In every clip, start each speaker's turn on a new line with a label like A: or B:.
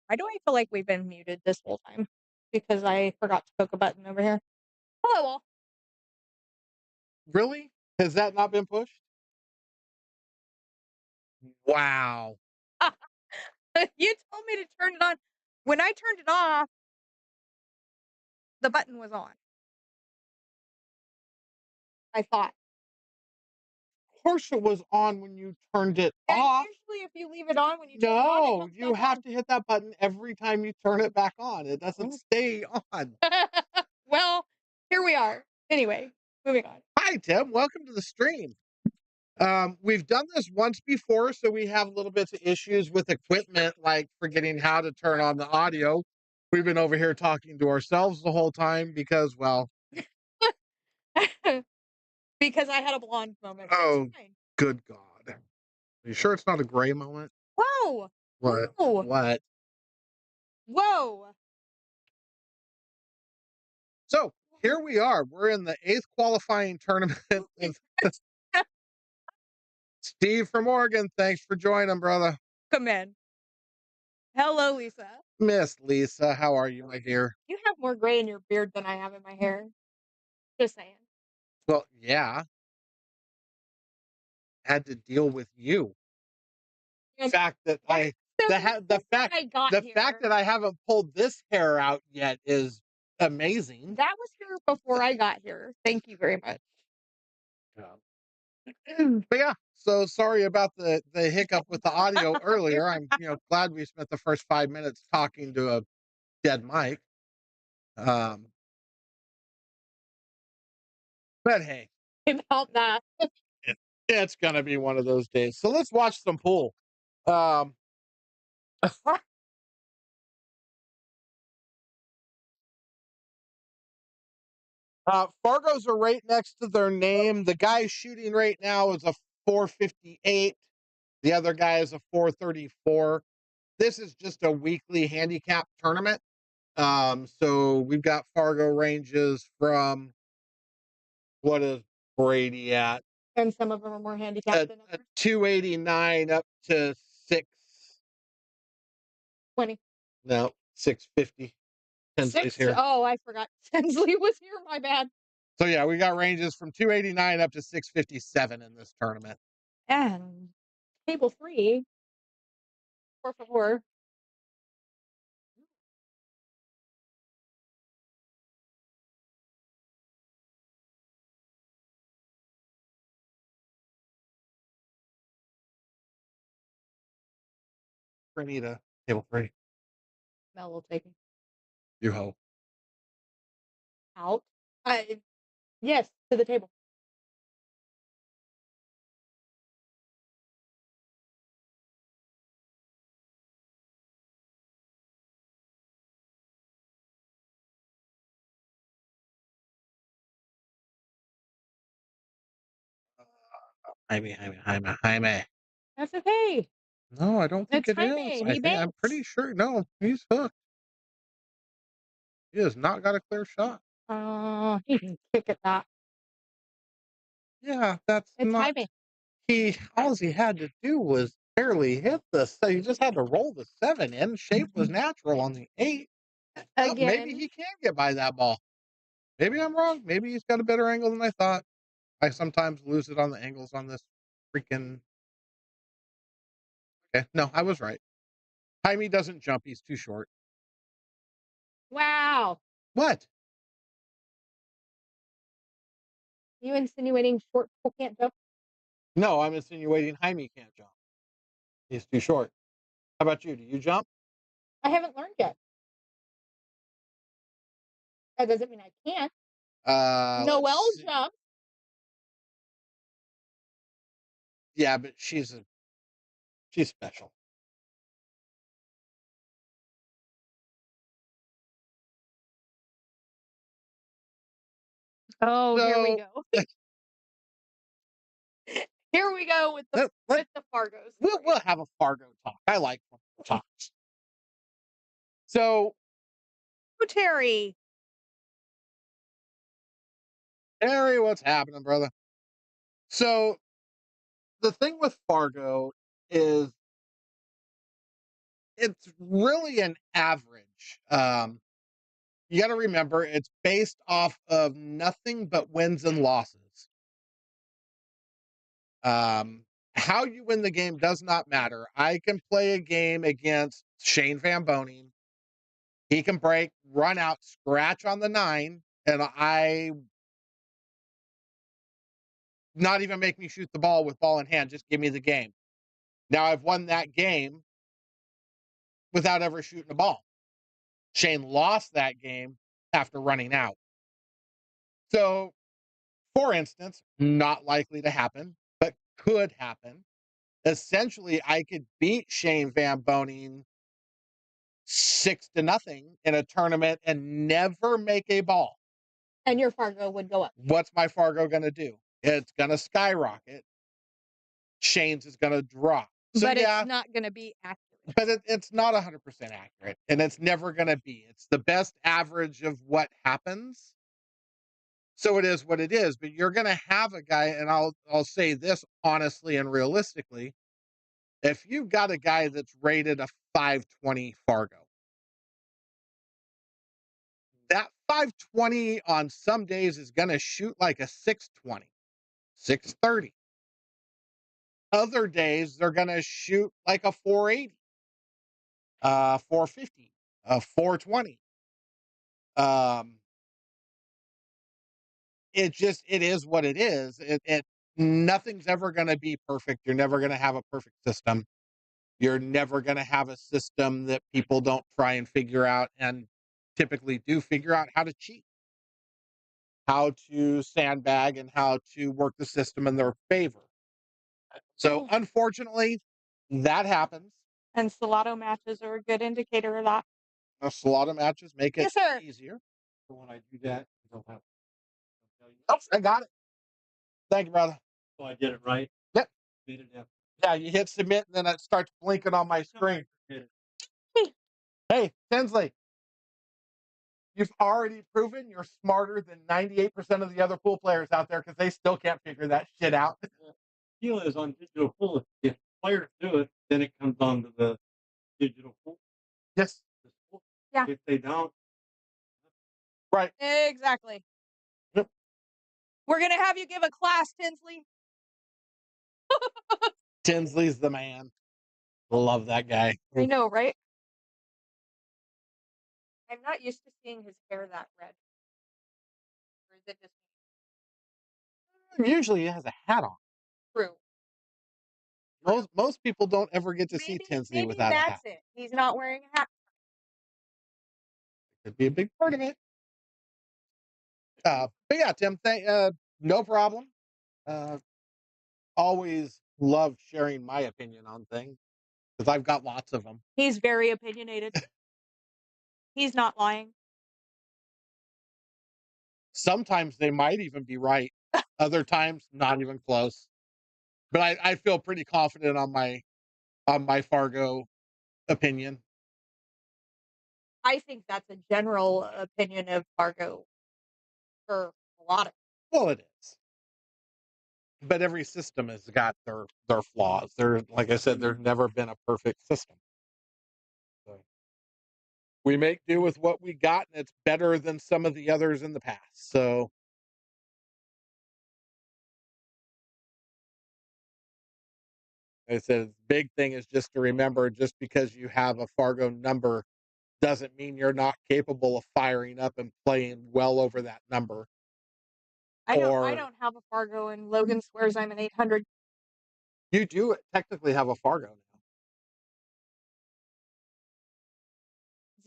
A: Why do I feel like we've been muted this whole time? Because I forgot to poke a button over here. Hello,
B: Really? Has that not been pushed? Wow.
A: all. You told me to turn it on. When I turned it off, the button was on. I thought.
B: Of course it was on when you turned it
A: Yeah,
B: off.
A: usually if you leave it on when you turn it on, it
B: No,
A: comes
B: you
A: back
B: have
A: on.
B: to hit that button every time you turn it back on. It doesn't
A: Mm.
B: stay on.
A: Well, here we are. Anyway, moving on.
B: Hi, Tim. Welcome to the stream. We've done this once before, so we have little bits of issues with equipment, like forgetting how to turn on the audio. We've been over here talking to ourselves the whole time because, well,
A: Because I had a blonde moment. It's
B: oh,
A: fine.
B: good God. Are you sure it's not a gray moment?
A: Whoa!
B: What?
A: Whoa!
B: What?
A: Whoa!
B: So here we are. We're in the eighth qualifying tournament with Steve from Oregon. Thanks for joining, brother.
A: Come in. Hello, Lisa.
B: Miss Lisa, how are you, my dear?
A: You have more gray in your beard than I have in my hair. Just saying.
B: Well, yeah, had to deal with you.
A: And
B: Fact that
A: that's
B: I
A: so
B: the
A: was
B: ha-
A: before I got
B: the fact
A: here.
B: that I haven't pulled this hair out yet is amazing.
A: That was here before I got here. Thank you very much.
B: Yeah. But yeah, so sorry about the hiccup with the audio
A: You're
B: earlier. I'm glad we spent the first 5 minutes talking to a dead mic. Um, but hey,
A: fine about that.
B: it, it's gonna be one of those days. So let's watch some pool. Um, Fargo's are right next to their name. The guy shooting right now is a 458. The other guy is a 434. This is just a weekly handicap tournament. So we've got Fargo ranges from what is Brady at?
A: And some of them are more handicapped than
B: A
A: others.
B: 289 up to
A: 20.
B: no, 650. Tinsley's
A: 6.
B: here.
A: Oh, I forgot. Tinsley was here. My bad.
B: So yeah, we got ranges from 289 up to 657 in this tournament.
A: And table 3, 4 for 4.
B: Granita, table 3.
A: Mel will take him
B: You ho.
A: out. Yes, to the table.
B: Jaime.
A: That's okay.
B: No, I don't think
A: It's
B: it is.
A: Jaime. He
B: I'm
A: banks.
B: pretty sure. No, he's hooked. He has not got a clear shot.
A: He can kick at that.
B: Yeah, that's
A: It's
B: not.
A: Jaime.
B: All he had to do was barely hit he just had to roll the 7 in. Shape was natural on the 8. Well, maybe
A: Again.
B: he can get by that ball. Maybe I'm wrong. Maybe he's got a better angle than I thought. I sometimes lose it on the angles on this freaking. Okay, no, I was right. Jaime doesn't jump. He's too short.
A: Wow.
B: What?
A: You insinuating short people can't jump?
B: No, I'm insinuating Jaime can't jump. He's too short. How about you? Do you jump?
A: I haven't learned yet. That doesn't mean I can't.
B: Let's
A: Noelle
B: see.
A: jumps.
B: Yeah, but she's special.
A: Oh, here we
B: So
A: go. Here we go with the
B: let
A: with the Fargo
B: we'll
A: story.
B: have a Fargo talk. I like Fargo talks. So
A: Oh, Terry.
B: Harry, what's happening, brother? So the thing with Fargo is It's really an average. You got to remember it's based off of nothing but wins and losses. How you win the game does not matter. I can play a game against Shane Van Boning. He can break, run out, scratch on the 9, and I not even make me shoot the ball with ball in hand. Just give me the game. Now I've won that game without ever shooting a ball. Shane lost that game after running out. So, for instance, not likely to happen, but could happen. Essentially, I could beat Shane Van Boning 6-0 in a tournament and never make a ball.
A: And your Fargo would go up.
B: What's my Fargo going to do? It's going to skyrocket. Shane's is going to drop. So,
A: But
B: yeah,
A: it's not gonna be accurate.
B: but it's not 100% accurate, and it's never going to be. It's the best average of what happens. So it is what it is. But you're going to have a guy, and I'll say this honestly and realistically: if you've got a guy that's rated a 520 Fargo, that 520 on some days is going to shoot like a 620, 630. Other days they're going to shoot like a 480, 450, 420. Um, it is what it is. It nothing's ever going to be perfect. You're never going to have a perfect system. You're never going to have a system that people don't try and figure out, and typically do figure out how to cheat, how to sandbag, and how to work the system in their favor. So unfortunately, that happens.
A: And Salado matches are a good indicator of that.
B: A lot of matches make it
A: Yes, sir.
B: easier.
C: So when I do that, you don't have to tell you.
B: Oh, I got it. Thank you, brother.
C: So I did it right.
B: Yep.
C: Made it happen.
B: Yeah, you hit submit, and then it starts blinking on my screen.
C: Did it.
B: Hey, Tinsley, you've already proven you're smarter than 98% of the other pool players out there, because they still can't figure that shit out.
C: Deal is on digital pool. If players do it, then it comes onto the digital pool.
B: Yes,
A: Yeah.
C: If they don't,
B: right.
A: Exactly.
B: Yep.
A: We're gonna have you give a class, Tinsley.
B: Tinsley's the man. Love that guy.
A: I know, right? I'm not used to seeing his hair that red. Or is it just
B: Usually he has a hat on.
A: true?
B: Most people don't ever get to see Tinsley
A: Maybe
B: without a hat.
A: that's it. He's not wearing a hat.
B: Could be a big part of it. But yeah, Tim, no problem. Always love sharing my opinion on things, because I've got lots of them.
A: He's very opinionated. He's not lying.
B: Sometimes they might even be right. Other times, not even close. But I feel pretty confident on my Fargo opinion.
A: I think that's a general opinion of Fargo for a lot of.
B: Well, it is. But every system has got their flaws. Like I said, there's never been a perfect system. So we make do with what we got, and it's better than some of the others in the past. So like I said, the big thing is just to remember, just because you have a Fargo number doesn't mean you're not capable of firing up and playing well over that number.
A: I
B: Or
A: don't have a Fargo, and Logan swears I'm an 800.
B: you do technically have a Fargo now.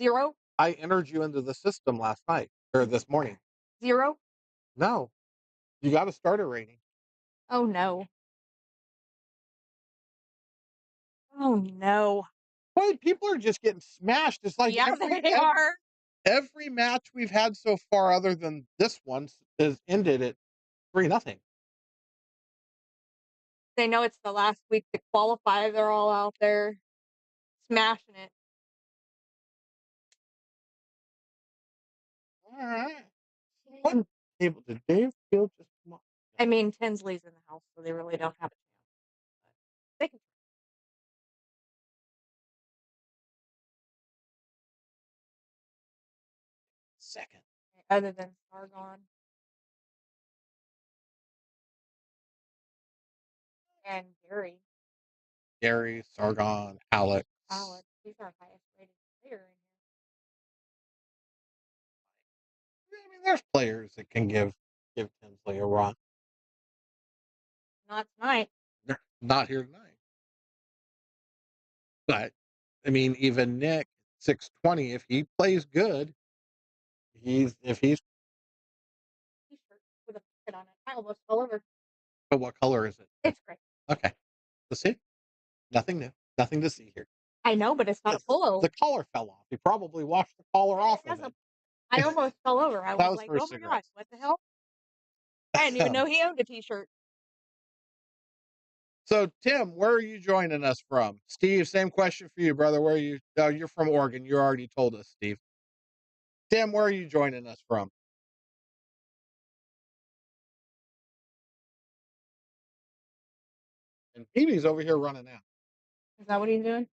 A: 0?
B: I entered you into the system last night or this morning.
A: 0?
B: No, you got a starter rating.
A: Oh no. Oh no.
B: Boy, people are just getting smashed. It's like
A: Yeah, they are.
B: every match we've had so far, other than this one, is ended at 3-0.
A: They know it's the last week to qualify. They're all out there smashing it.
B: All right. What table did Dave Field just come on?
A: I mean, Tinsley's in the house, so they really don't have a chance. They can
B: second.
A: Other than Sargon and Gary,
B: Gary, Sargon, Alex.
A: Alex, he's our highest rated player in here.
B: I mean, there's players that can give Tinsley a run.
A: Not tonight.
B: They're not here tonight. But I mean, even Nick, 620, if he plays good, if he's
A: T-shirt with a pocket on it. I almost fell over.
B: but what color is it?
A: It's great.
B: Okay. Let's see. Nothing new. Nothing to see here.
A: I know, but it's not a polo.
B: The collar fell off. He probably washed the collar off of it.
A: I almost fell over. I
B: That
A: was
B: was
A: like,
B: for
A: oh my god,
B: cigarettes.
A: what the hell? I didn't even know he owned a T-shirt.
B: So, Tim, where are you joining us from? Steve, same question for you, brother. Where are you? Oh, you're from Oregon. You already told us, Steve. Tim, where are you joining us from? And Petey's over here running out.
A: Is that what he's doing?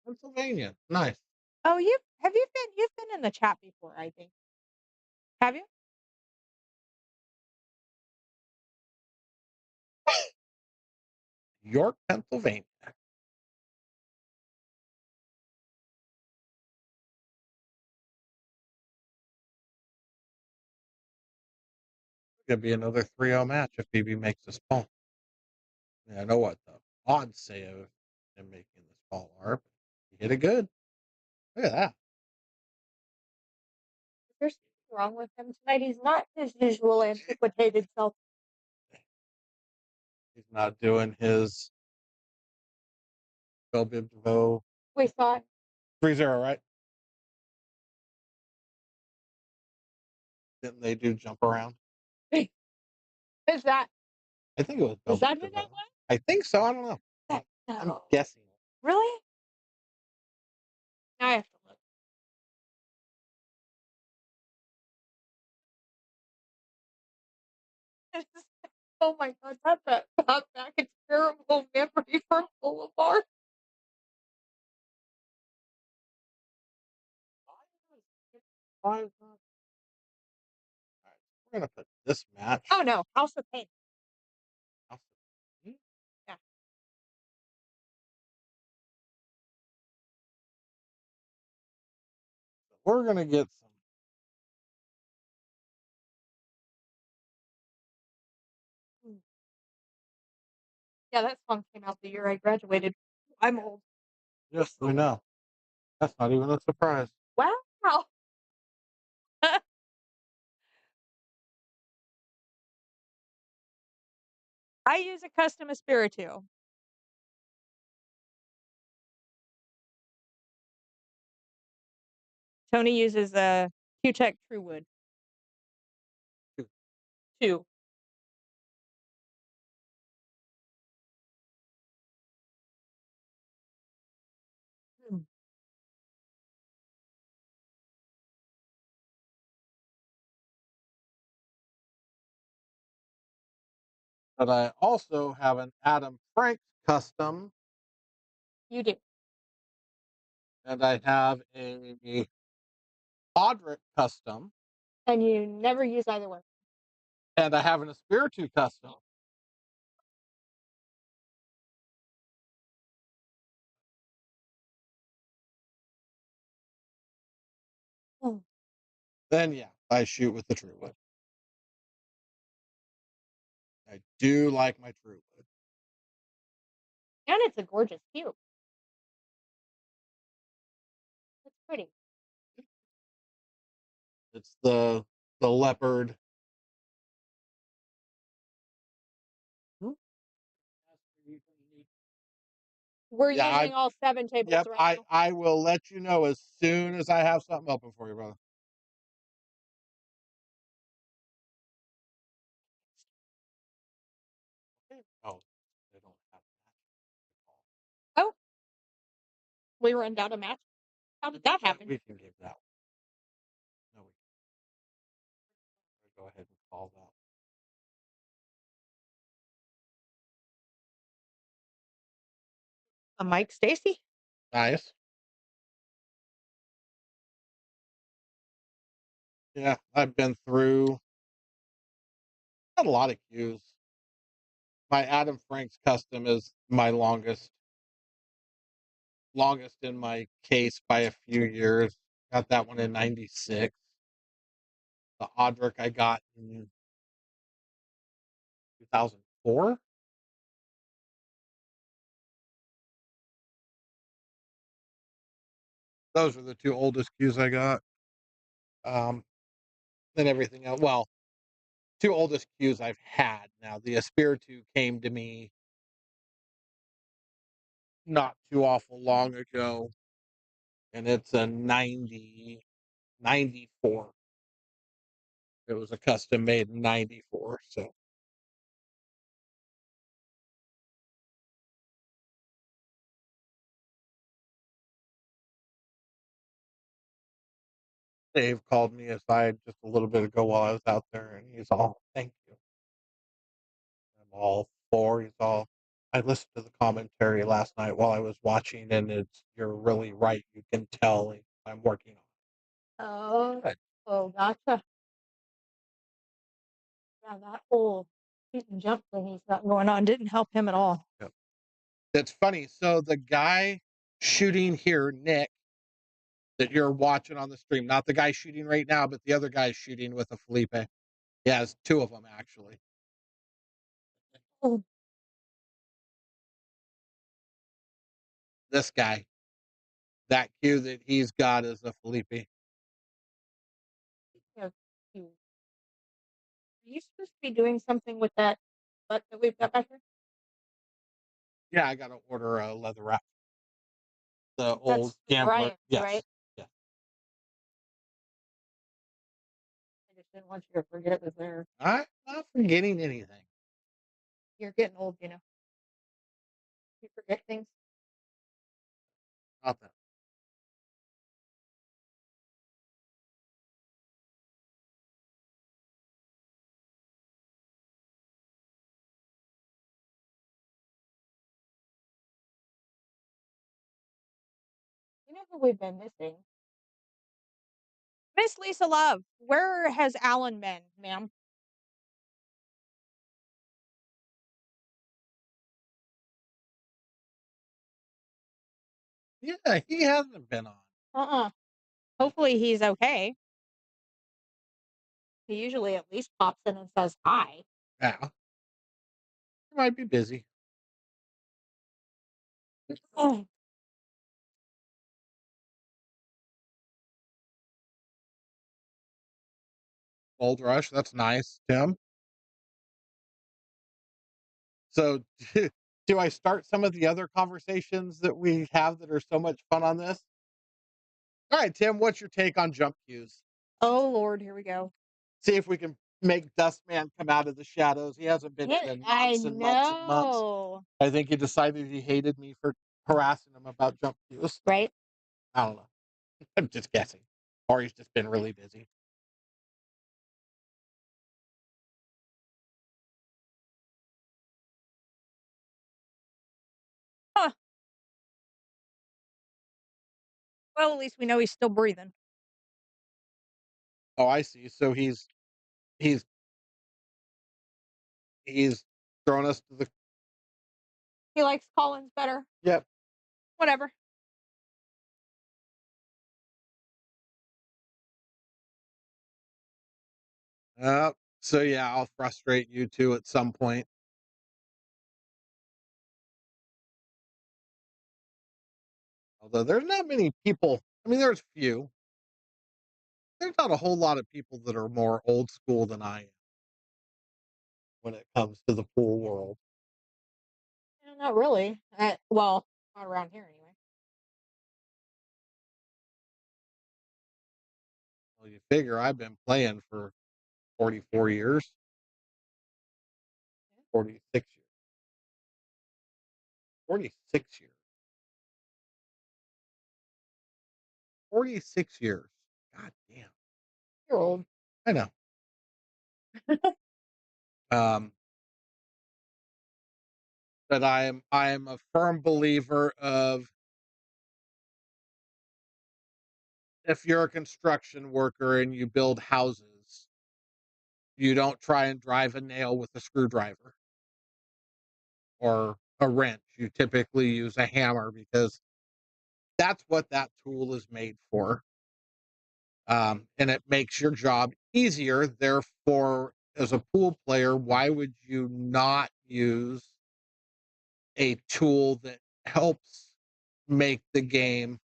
B: Pennsylvania. Nice.
A: Oh, you've been in the chat before, I think. Have you?
B: York, Pennsylvania. Could be another 3-0 match if BB makes this ball. Yeah, I know what the odds say of him making this ball are, but he hit it good. Look at that.
A: There's something wrong with him tonight. He's not his usual antiquated self.
B: He's not doing his Bill Biv DeVoe.
A: We saw it.
B: 3-0, right? Didn't they do jump around?
A: Is that
B: I think it was Bill
A: is that
B: Biv
A: who
B: DeVoe.
A: that was?
B: I think so. I don't know. I'm
A: No.
B: guessing.
A: Really? Now I have to look. Oh my god, that brought back a terrible memory from Boulevard.
B: All right, we're gonna put this match.
A: Oh no, House of Pain. Yeah.
B: We're gonna get some.
A: Yeah, that song came out the year I graduated. I'm old.
B: Yes, we know. That's not even a surprise.
A: Wow. I use a custom Espiritu. Tony uses a Q-Tech Truewood. Two.
B: But I also have an Adam Frank custom,
A: You do.
B: and I have a Podrick custom,
A: And you never use either one.
B: and I have an Espiritu custom. Then yeah, I shoot with the Truewood. I do like my Truewood.
A: And it's a gorgeous hue. It's pretty.
B: It's the leopard.
A: We're
B: Yeah,
A: using all 7 tables
B: Yep,
A: right now.
B: I will let you know as soon as I have something open for you, brother. Oh, they don't have that.
A: Oh. We run down a match. How did that happen?
B: We can give that one. No, we go ahead and call that.
A: A Mike Stacy?
B: Nice. Yeah, I've been through not a lot of cues. My Adam Franks custom is my longest in my case by a few years. Got that one in '96. The Audric I got in 2004. Those are the two oldest cues I got. Um, then everything else. Well, two oldest cues I've had. Now the Espiritu came to me not too awful long ago, and it's a 94. It was a custom made in '94. So Dave called me aside just a little bit ago while I was out there, and he's all, "Thank you." I'm all for. He's all. I listened to the commentary last night while I was watching, and you're really right. You can tell I'm working
A: Oh,
B: on it.
A: oh, gotcha. Yeah, that whole shoot and jump thing he's got going on didn't help him at all.
B: Yep. That's funny. So the guy shooting here, Nick, that you're watching on the stream, not the guy shooting right now, but the other guy shooting with a Felipe. He has two of them actually.
A: Oh,
B: This guy, that cue that he's got is a Felipe.
A: yeah, you. Are you supposed to be doing something with that butt that we've got back here?
B: Yeah, I got to order a leather wrap. The old
A: That's
B: gambler.
A: Brian,
B: Yes.
A: right?
B: Yeah.
A: I just didn't want you to forget it was there.
B: I'm not forgetting anything.
A: You're getting old, you know. You forget things.
B: Not that.
A: You know who we've been missing? Miss Lisa Love. Where has Alan been, ma'am?
B: Yeah, he hasn't been on.
A: Uh-uh. Hopefully he's okay. He usually at least pops in and says hi.
B: Yeah. He might be busy.
A: Oh,
B: Gold Rush. That's nice, Tim. So, do I start some of the other conversations that we have that are so much fun on this? All right, Tim, what's your take on jump cues?
A: oh Lord, here we go.
B: See if we can make Dustman come out of the shadows. He hasn't been
A: Yeah,
B: in
A: I
B: months and months and months.
A: know.
B: I think he decided he hated me for harassing him about jump cues.
A: Right?
B: I don't know. I'm just guessing. Or he's just been really busy.
A: Huh. Well, at least we know he's still breathing.
B: Oh, I see. So he's he's thrown us to the.
A: He likes Collins better.
B: Yep.
A: Whatever.
B: So yeah, I'll frustrate you too at some point. Although there's not many people. I mean, there's few. There's not a whole lot of people that are more old school than I am when it comes to the pool world.
A: Not really. Well, not around here anyway.
B: Well, you figure I've been playing for 44 years, 46 years, 46 years, 46 years. God damn.
A: You're old.
B: I know. Um, But I am a firm believer of if you're a construction worker and you build houses, you don't try and drive a nail with a screwdriver or a wrench. You typically use a hammer because that's what that tool is made for. And it makes your job easier. Therefore, as a pool player, why would you not use a tool that helps make the game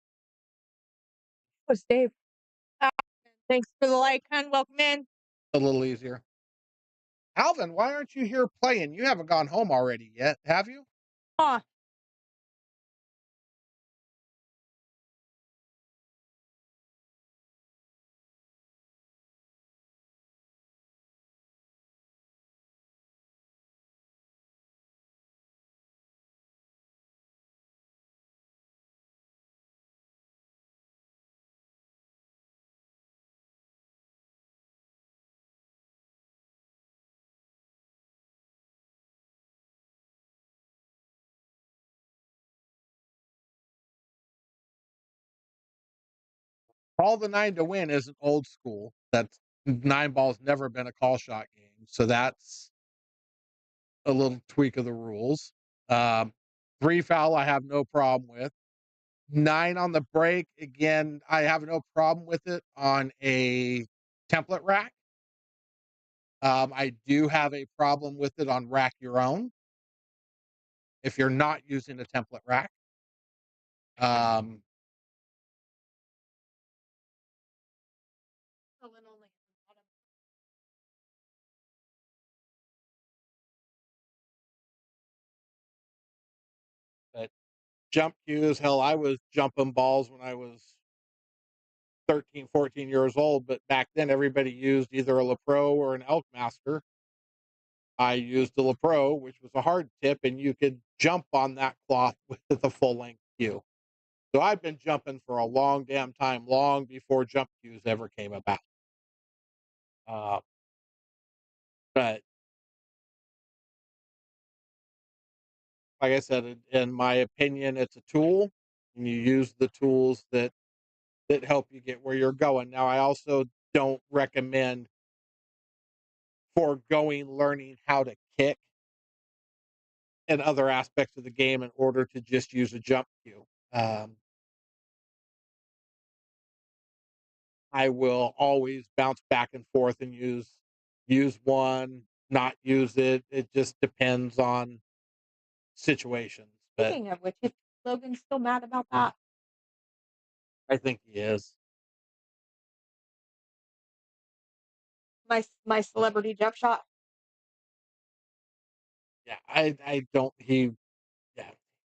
A: Was Dave. Thanks for the like, hon. Welcome in.
B: a little easier? Alvin, why aren't you here playing? You haven't gone home already yet, have you?
A: Huh.
B: Call the 9 to win isn't old school. That's 9 ball's never been a call shot game. So that's a little tweak of the rules. 3 foul, I have no problem with. 9 on the break, again, I have no problem with it on a template rack. I do have a problem with it on rack your own if you're not using a template rack. Um, but jump cues, hell, I was jumping balls when I was 13, 14 years old, but back then everybody used either a LaPro or an Elkmaster. I used the LaPro, which was a hard tip, and you could jump on that cloth with the full length cue. So I've been jumping for a long damn time, long before jump cues ever came about. Uh, but like I said, in my opinion, it's a tool, and you use the tools that help you get where you're going. Now, I also don't recommend foregoing learning how to kick and other aspects of the game in order to just use a jump cue. I will always bounce back and forth and use one, not use it. It just depends on situations. But
A: Speaking of which, is Logan still mad about that?
B: I think he is.
A: My celebrity jump shot.
B: Yeah, I don't. Yeah,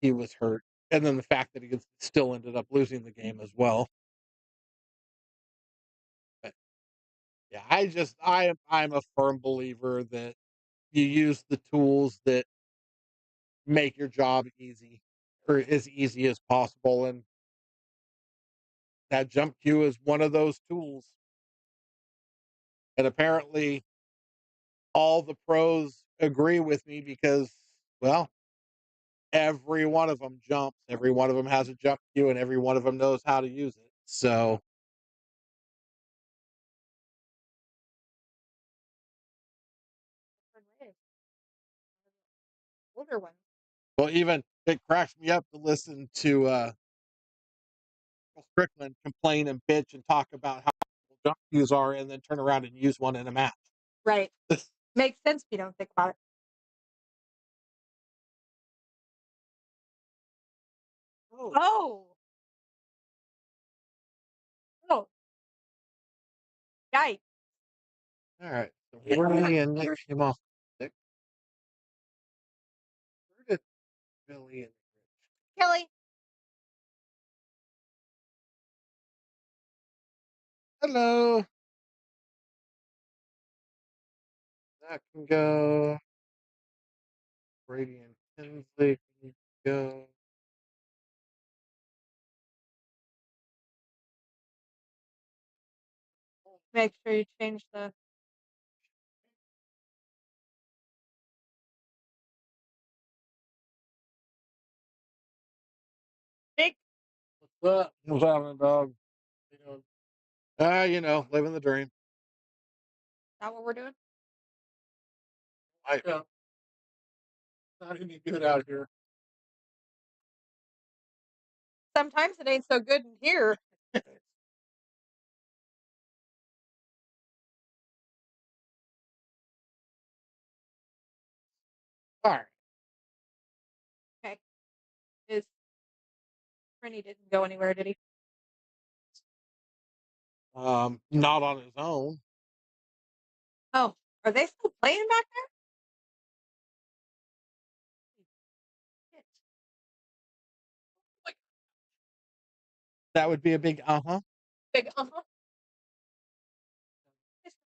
B: he was hurt, and then the fact that he still ended up losing the game as well. But yeah, I'm a firm believer that you use the tools that make your job easy or as easy as possible, and that jump cue is one of those tools. And apparently, all the pros agree with me because, well, every one of them jumps, every one of them has a jump cue, and every one of them knows how to use it. So,
A: Older one.
B: well, even it cracks me up to listen to Strickland complain and bitch and talk about how jump cues are, and then turn around and use one in a match.
A: Right. Makes sense if you don't think about it.
B: Oh,
A: Oh. Oh. Yikes.
B: all right. So Billy and Nick came off. Where did Billy and
A: Kelly.
B: hello? That can go. Brady and Tinsley can go.
A: Make sure you change the
B: What's happening, dog? You know, living the dream.
A: Is that what we're doing?
B: Yeah, not any good out here.
A: Sometimes it ain't so good in here.
B: All right.
A: Okay. Is Rennie didn't go anywhere, did he?
B: Not on his own.
A: Oh, are they still playing back there? Shit. Like
B: That would be a big uh-huh.
A: big Mr.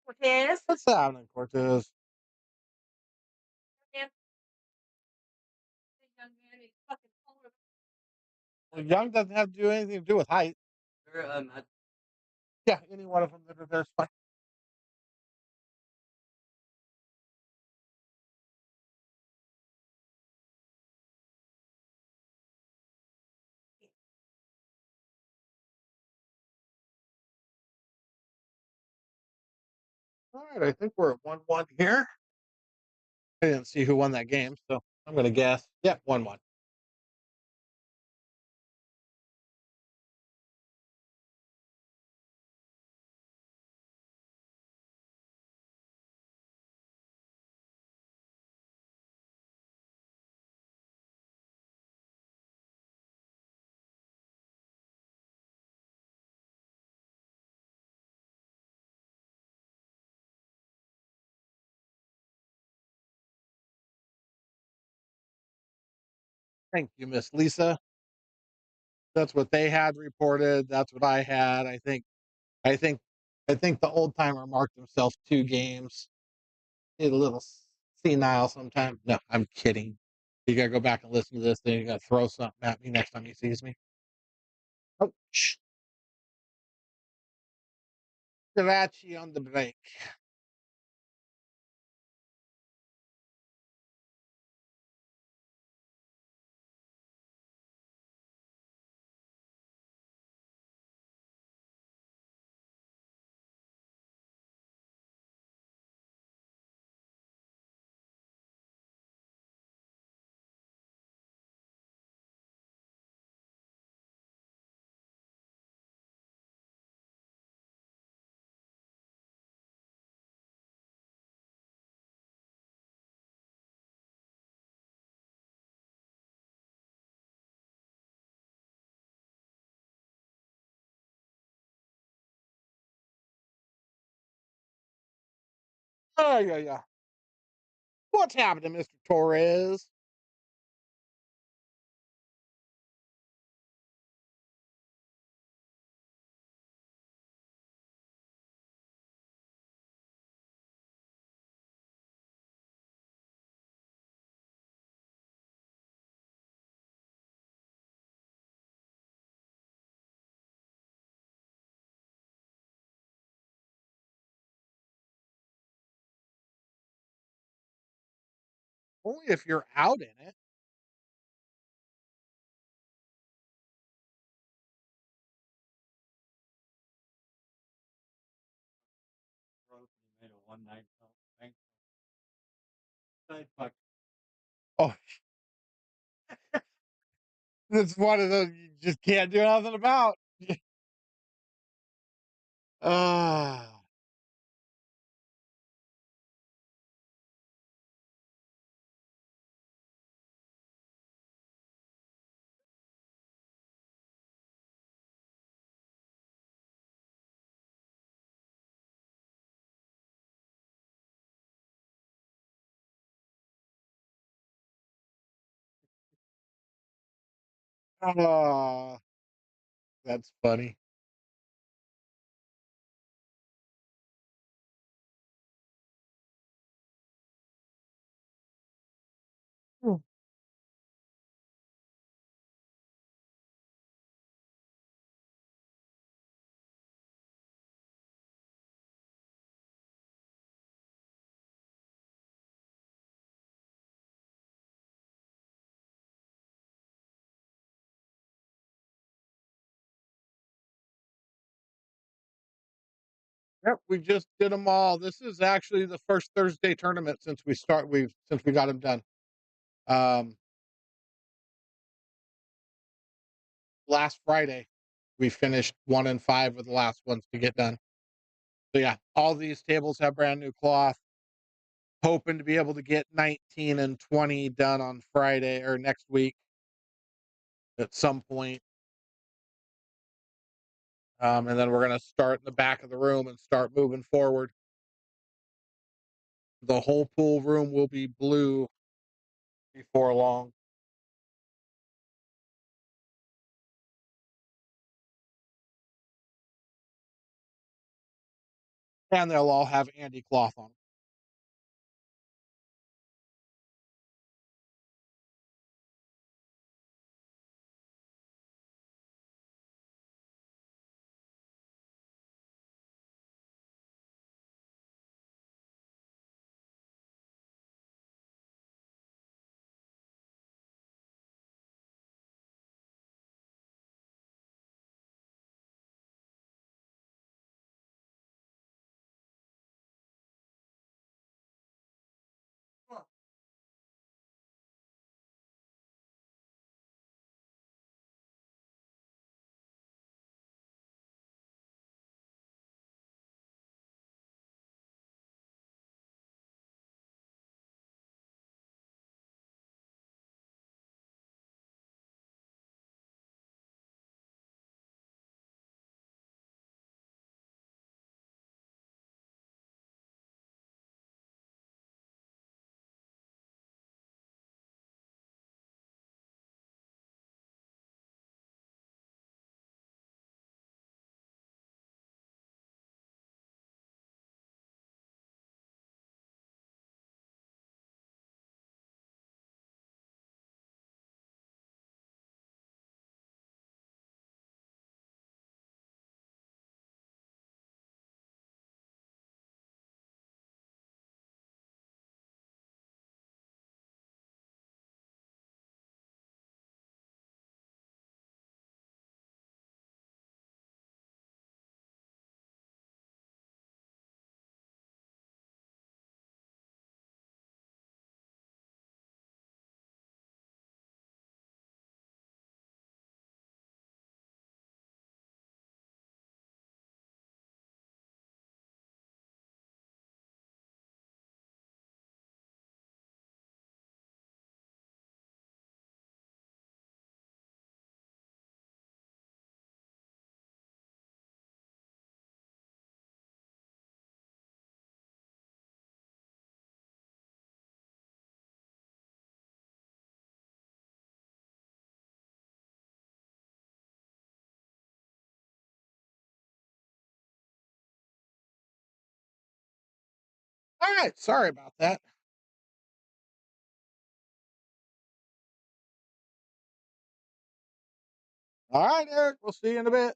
A: Cortez.
B: What's happening, Cortez?
A: Man, big young man, he's fucking taller
B: Well, young doesn't have to do anything to do with height. Yeah, any one of them that are there's fine. All right, I think we're at 1-1 here. I didn't see who won that game, so I'm gonna guess. Yeah, 1-1. Thank you, Miss Lisa. That's what they had reported. That's what I had. I think I think the old timer marked himself 2 games. He's a little senile sometimes. No, I'm kidding. You gotta go back and listen to this. Then you gotta throw something at me next time he sees me. Oh, scratchy on the break. Oh yeah, yeah. What's happening, Mr. Torres? Only if you're out in it.
C: Made a one night thing. Side fuck.
B: Oh, it's one of those you just can't do nothing about. Ah. Ah, that's funny. Hmm. Yep, we just did them all. This is actually the first Thursday tournament since we got them done. Um, Last Friday, we finished 1 and 5 with the last ones to get done. So yeah, all these tables have brand new cloth. Hoping to be able to get 19 and 20 done on Friday or next week at some point. And then we're gonna start in the back of the room and start moving forward. The whole pool room will be blue before long. And they'll all have Andy cloth on 'em. All right, sorry about that. All right, Eric, we'll see you in a bit.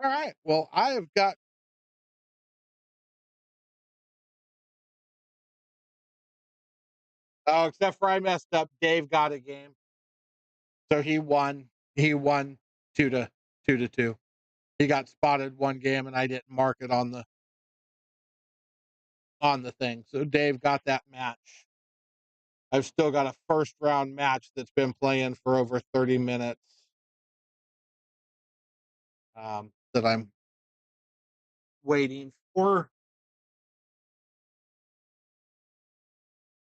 B: All right. Well, I have got except for I messed up. Dave got a game, so he won. He won 2-2. He got spotted one game, and I didn't mark it on the thing. So Dave got that match. I've still got a first round match that's been playing for over 30 minutes. That I'm waiting for.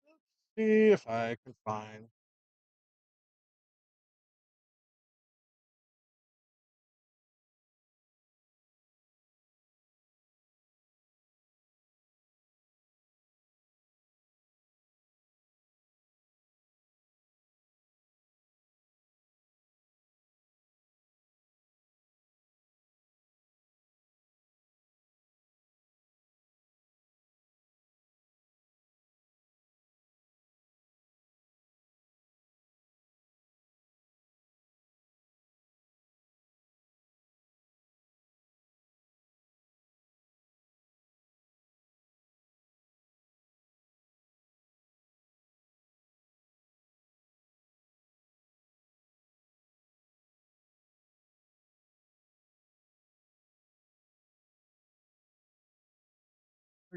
B: Let's see if I can find.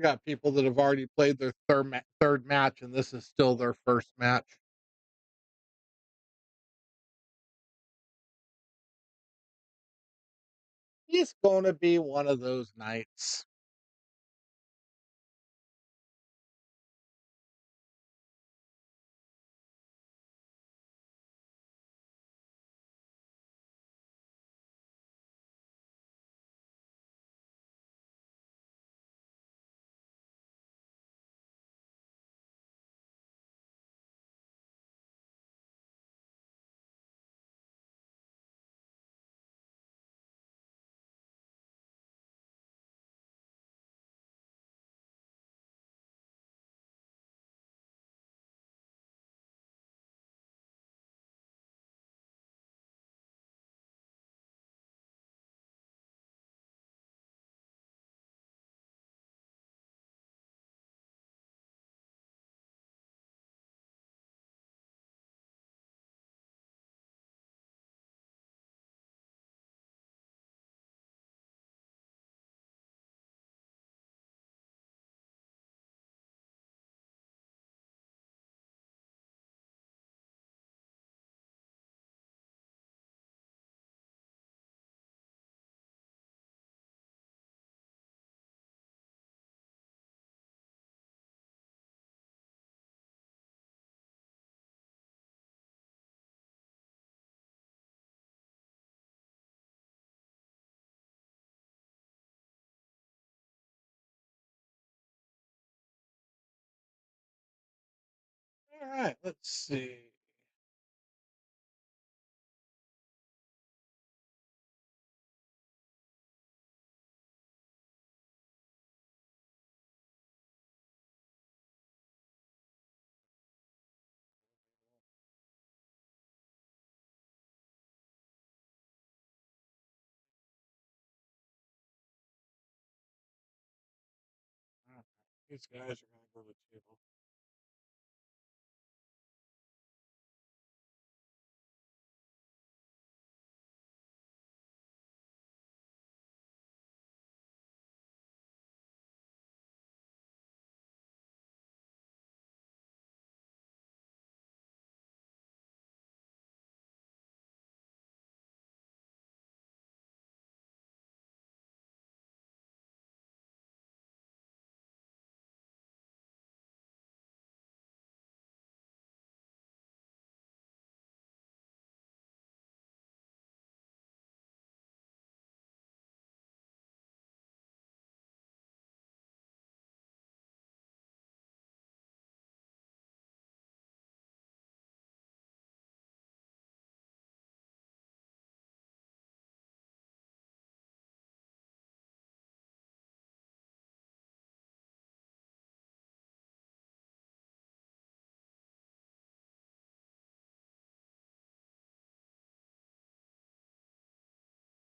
B: We got people that have already played their third match, and this is still their first match. It's going to be one of those nights. All right, let's see. Okay, these guys are going to go to the table.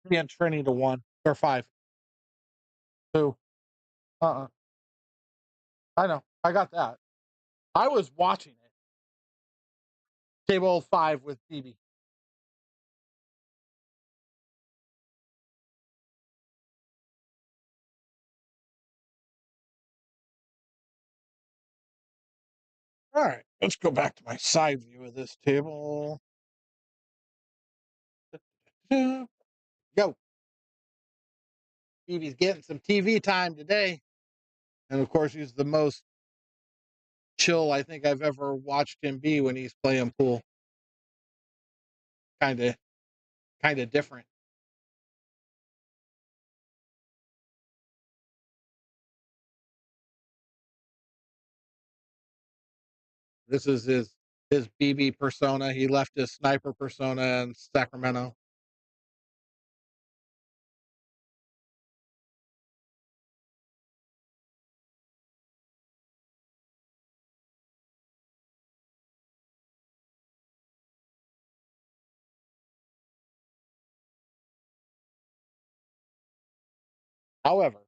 B: Yeah, Trini to 1 or 5. 2. Uh-uh. I know. I got that. I was watching it. Table 5 with BB. All right, let's go back to my side view of this table. Go. BB's getting some TV time today. And of course, he's the most chill I think I've ever watched him be when he's playing pool. Kind of different. This is his BB persona. He left his sniper persona in Sacramento. However,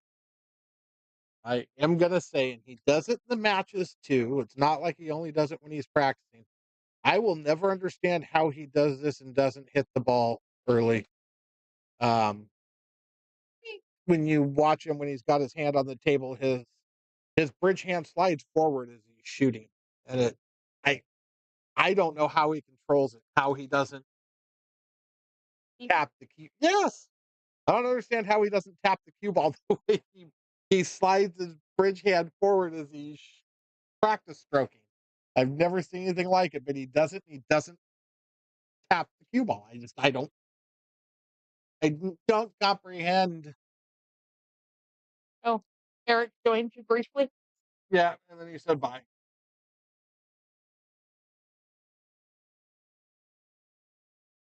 B: I am gonna say, and he does it in the matches too. It's not like he only does it when he's practicing. I will never understand how he does this and doesn't hit the ball early. Um, when you watch him when he's got his hand on the table, His bridge hand slides forward as he's shooting, and I I don't know how he controls it. How he doesn't tap the cue. Yes, I don't understand how he doesn't tap the cue ball the way he slides his bridge hand forward as he's practice stroking. I've never seen anything like it, but he doesn't. He doesn't tap the cue ball. I don't comprehend.
A: Oh, Eric joined you briefly.
B: Yeah, and then he said bye.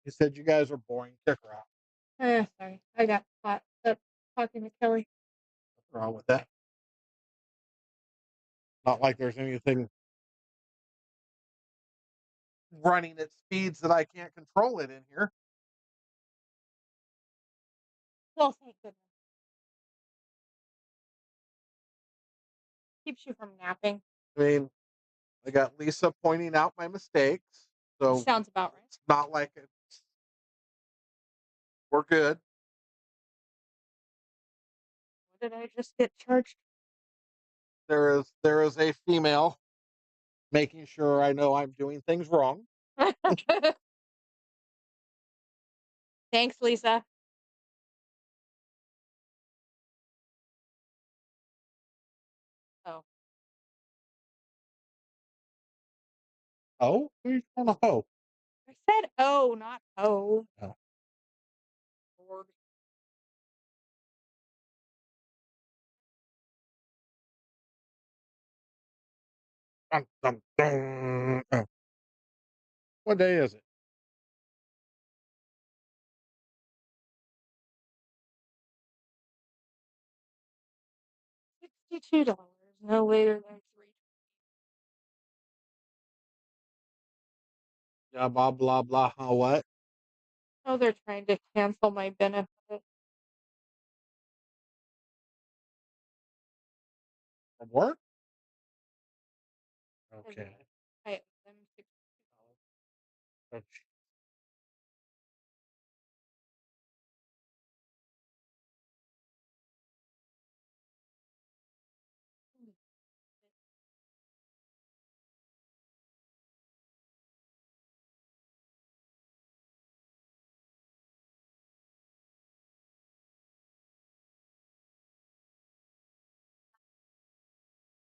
B: He said you guys are boring. Kick her out.
A: Sorry, I got caught up talking to Kelly.
B: What's wrong with that? Not like there's anything running at speeds that I can't control it in here.
A: Well, thank goodness. Keeps you from napping.
B: I mean, I got Lisa pointing out my mistakes, so
A: Sounds about right.
B: it's not like we're good.
A: What did I just get charged?
B: There is a female making sure I know I'm doing things wrong.
A: Thanks, Lisa. Oh,
B: Oh, who's on a hoe?
A: I said oh, not oh.
B: Oh.
A: Lord.
B: Dun, dun, dun. Oh. What day is it?
A: $62. No later than 3.
B: Yeah, blah blah blah. What?
A: Oh, they're trying to cancel my benefit.
B: From work?
A: Because
B: Okay.
A: I owe them $62.
B: Oh, gee.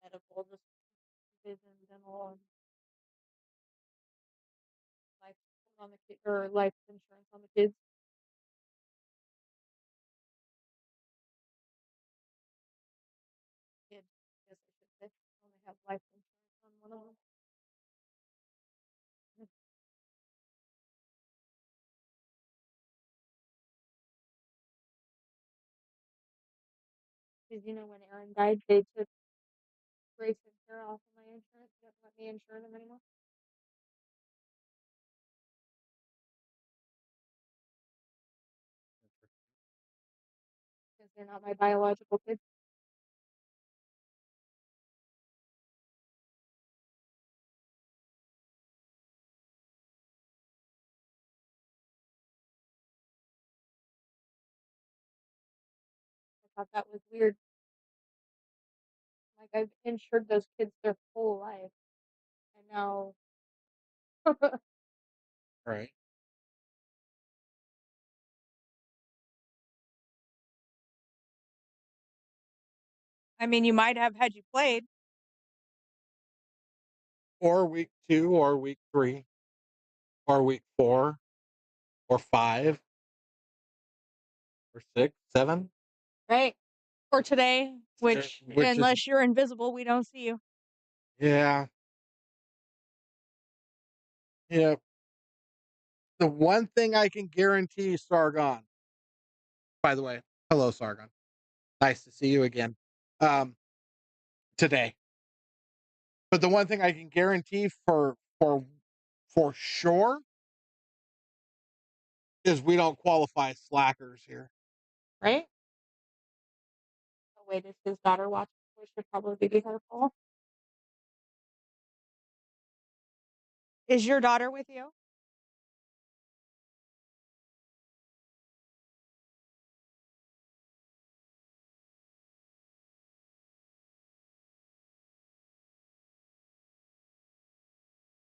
A: Medical, just vision, dental, and life on the kid or life insurance on the kids. Kid, I guess I should say. Only have life insurance on one of them. Because when Aaron died, they took Grace and Sarah off of my insurance. They didn't let me insure them anymore because they're not my biological kids. I thought that was weird. Like I've insured those kids their whole life, and now
B: Right.
A: I mean, you might have had you played.
B: Or week 2, or week 3, or week 4, or 5, or 6, 7.
A: Right. Or today, which
B: Which is
A: unless you're invisible, we don't see you.
B: yeah. Yeah. The one thing I can guarantee, Sargon. By the way, hello, Sargon. Nice to see you again. Today. But the one thing I can guarantee for sure is we don't qualify as slackers here.
A: Right? Oh, wait, is his daughter watching? We should probably be careful. Is your daughter with you?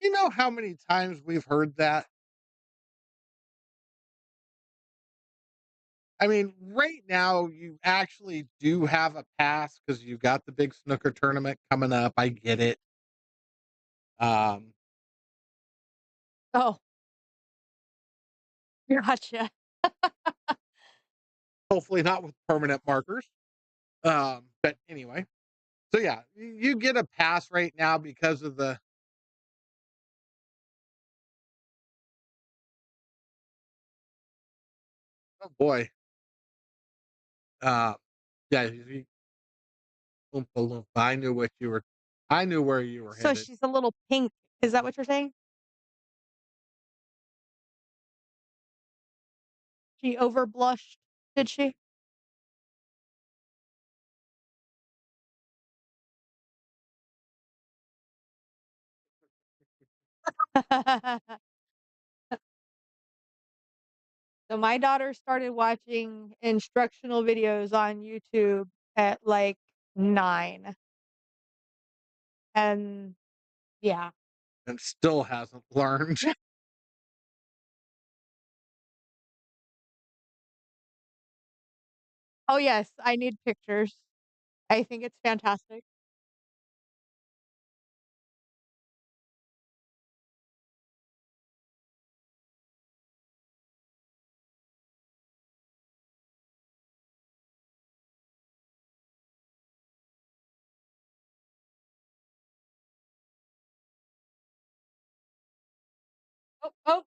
B: You know how many times we've heard that? I mean, right now you actually do have a pass because you've got the big snooker tournament coming up. I get it. Um,
A: Oh, gotcha.
B: hopefully not with permanent markers. But anyway, so yeah, you get a pass right now because of the. Oh boy. Uh, yeah. Oompa Loompa. I knew what you were. I knew where you were
A: So
B: headed.
A: she's a little pink. Is that what you're saying? She over blushed, did she? So my daughter started watching instructional videos on YouTube at like 9. And yeah.
B: And still hasn't learned.
A: Oh yes, I need pictures. I think it's fantastic. Oh, oh,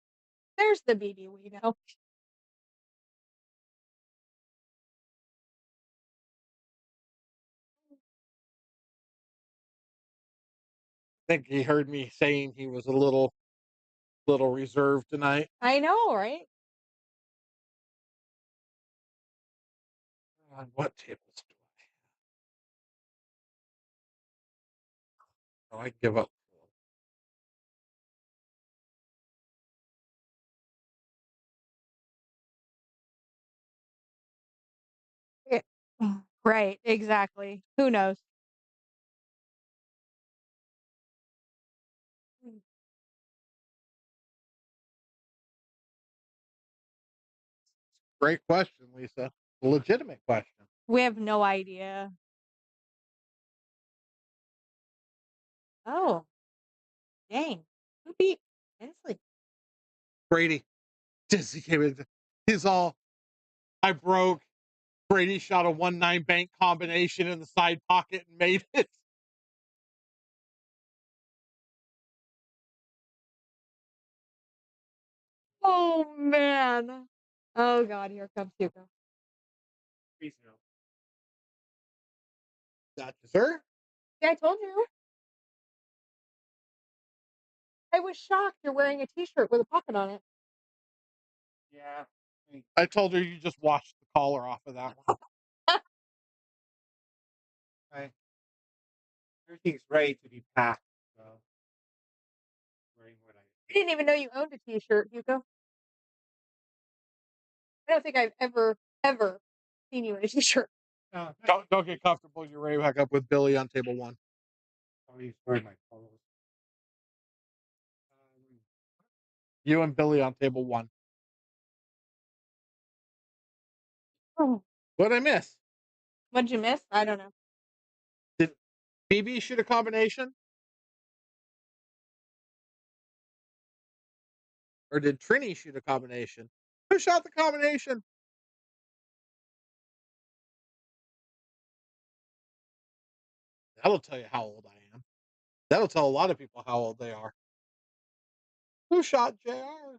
A: there's the BB we know.
B: Think he heard me saying he was a little reserved tonight.
A: I know, right?
B: On what tables do I? Oh, I give up.
A: Yeah. Right, exactly. Who knows? Mm.
B: Great question, Lisa. Legitimate question.
A: We have no idea. Oh, dang. Who beat Inslee?
B: Brady. Dizzy came in. He's all. I broke. Brady shot a 1-9 bank combination in the side pocket and made it.
A: Oh man. Oh god, here comes Hugo.
C: Please no.
B: Gotcha, sir.
A: Yeah, I told you. I was shocked you're wearing a t-shirt with a pocket on it.
C: Yeah.
B: I told her you just washed the collar off of that one.
C: I, everything's ready to be packed. So wearing what
A: I didn't even know you owned a t-shirt, Hugo. I don't think I've ever seen you in a t-shirt.
C: No,
B: Don't get comfortable. You're ready back up with Billy on table one.
C: always wearing my clothes.
B: You and Billy on table one.
A: Oh.
B: What'd I miss?
A: What'd you miss? I don't know.
B: Did BB shoot a combination? Or did Trini shoot a combination? Who shot the combination? That'll tell you how old I am. That'll tell a lot of people how old they are. Who shot JR?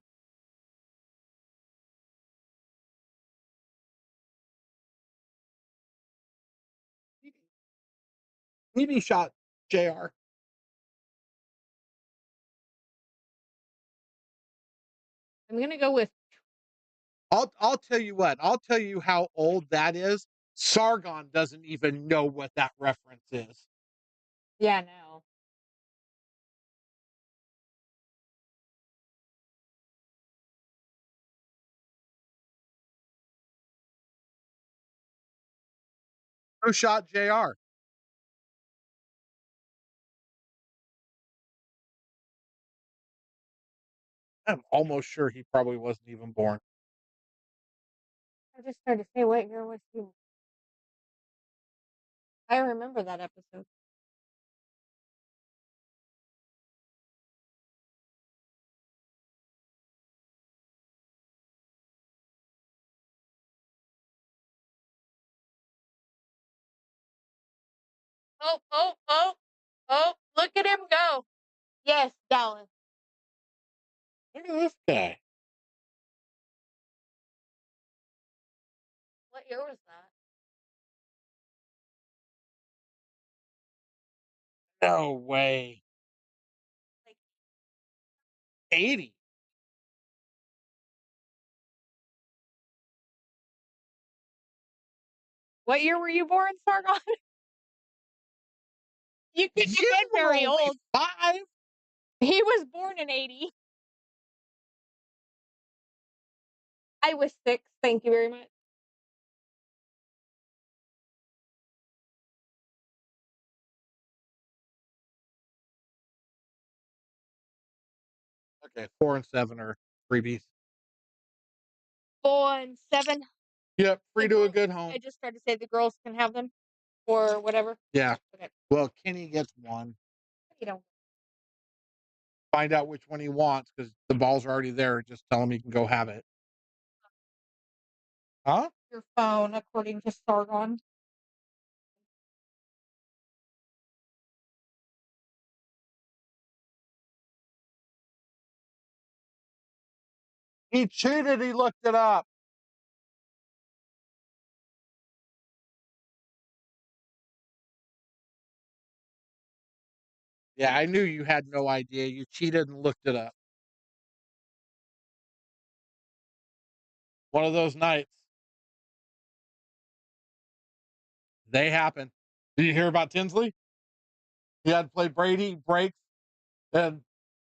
B: BB shot JR.
A: I'm gonna go with
B: I'll tell you what. I'll tell you how old that is. Sargon doesn't even know what that reference is.
A: yeah, no.
B: Who shot JR? I'm almost sure he probably wasn't even born.
A: I just tried to say what year was he? I remember that episode. Oh, oh, oh, oh, look at him go. Yes, Dallas.
B: Look at this guy.
A: What year was that?
B: No way.
A: Like
B: 80.
A: what year were you born, Sargon? You couldn't have
B: You
A: been
B: were
A: very
B: only
A: old.
B: 5.
A: He was born in 80. I was 6. Thank you very much.
B: Okay, 4 and 7 are freebies.
A: 4 and 7.
B: Yep, free
A: The
B: to a
A: girls,
B: good home.
A: I just tried to say the girls can have them or whatever.
B: Yeah.
A: Okay.
B: Well, Kenny gets 1.
A: You know,
B: Find out which one he wants because the balls are already there. Just tell him he can go have it. Huh?
A: your phone, according to Sargon.
B: He cheated. He looked it up. Yeah, I knew you had no idea. You cheated and looked it up. One of those nights. They happen. Did you hear about Tinsley? He had to play Brady, breaks, and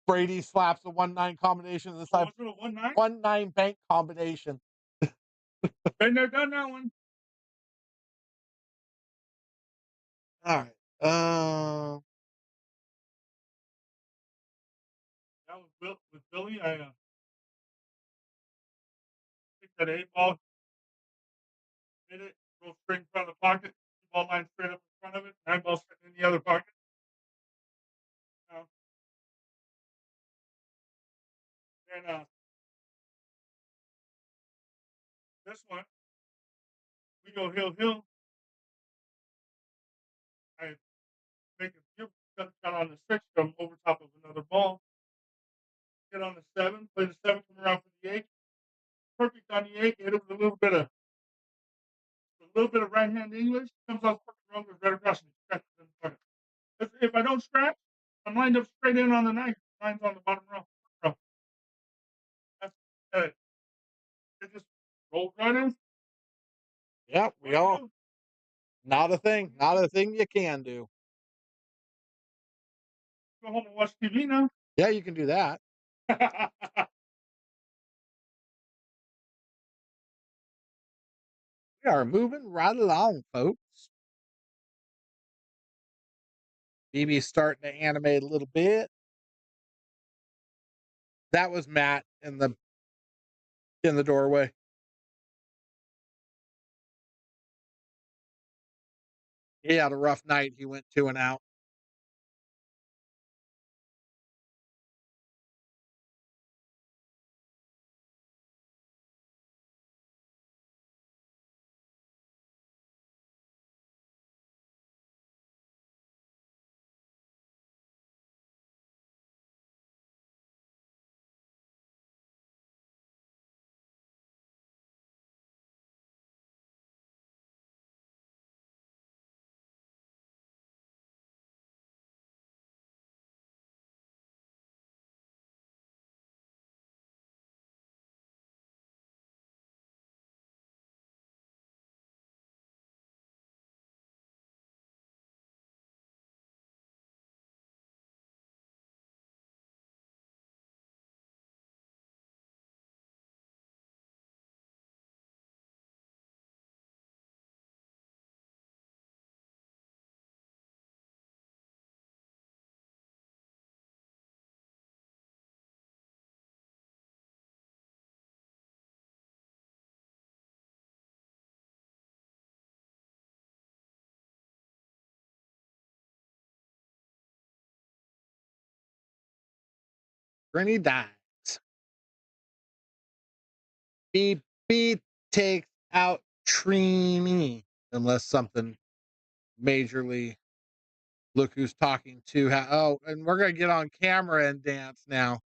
B: Brady slaps a 1-9 combination this time.
C: Was it a 1-9?
B: 1-9 bank combination.
C: Been there, done that one.
B: All right.
C: That was with Billy. I picked that 8 ball, hit it, go straight in front of the pocket, 2 ball line straight up in front of it, 9 ball sitting in the other pocket. And this one, we go hill. I make a beautiful cut shot on the 6 from over top of another ball. Hit on the 7, play the 7, come around for the 8. Perfect on the 8, hit it with a little bit of right hand English, comes off wrong, goes right across and scratches in the pocket. If I don't scratch, I'm lined up straight in on the 9. Mine's on the bottom row. That's it. It just rolls right in.
B: Yep, we all. Not a thing. Not a thing you can do.
C: Go home and watch TV now.
B: Yeah, you can do that. We are moving right along, folks. BB's starting to animate a little bit. That was Matt in the doorway. He had a rough night. He went 2 and out. Trini dies. Beep beep takes out Trini. Unless something majorly. Look who's talking to. Oh, and we're gonna get on camera and dance now.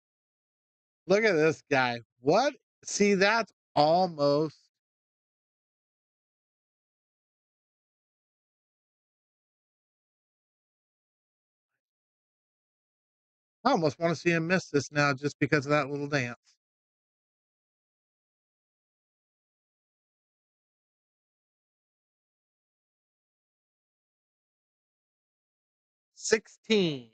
B: Look at this guy. What? See, that's almost. I almost want to see him miss this now just because of that little dance. $16.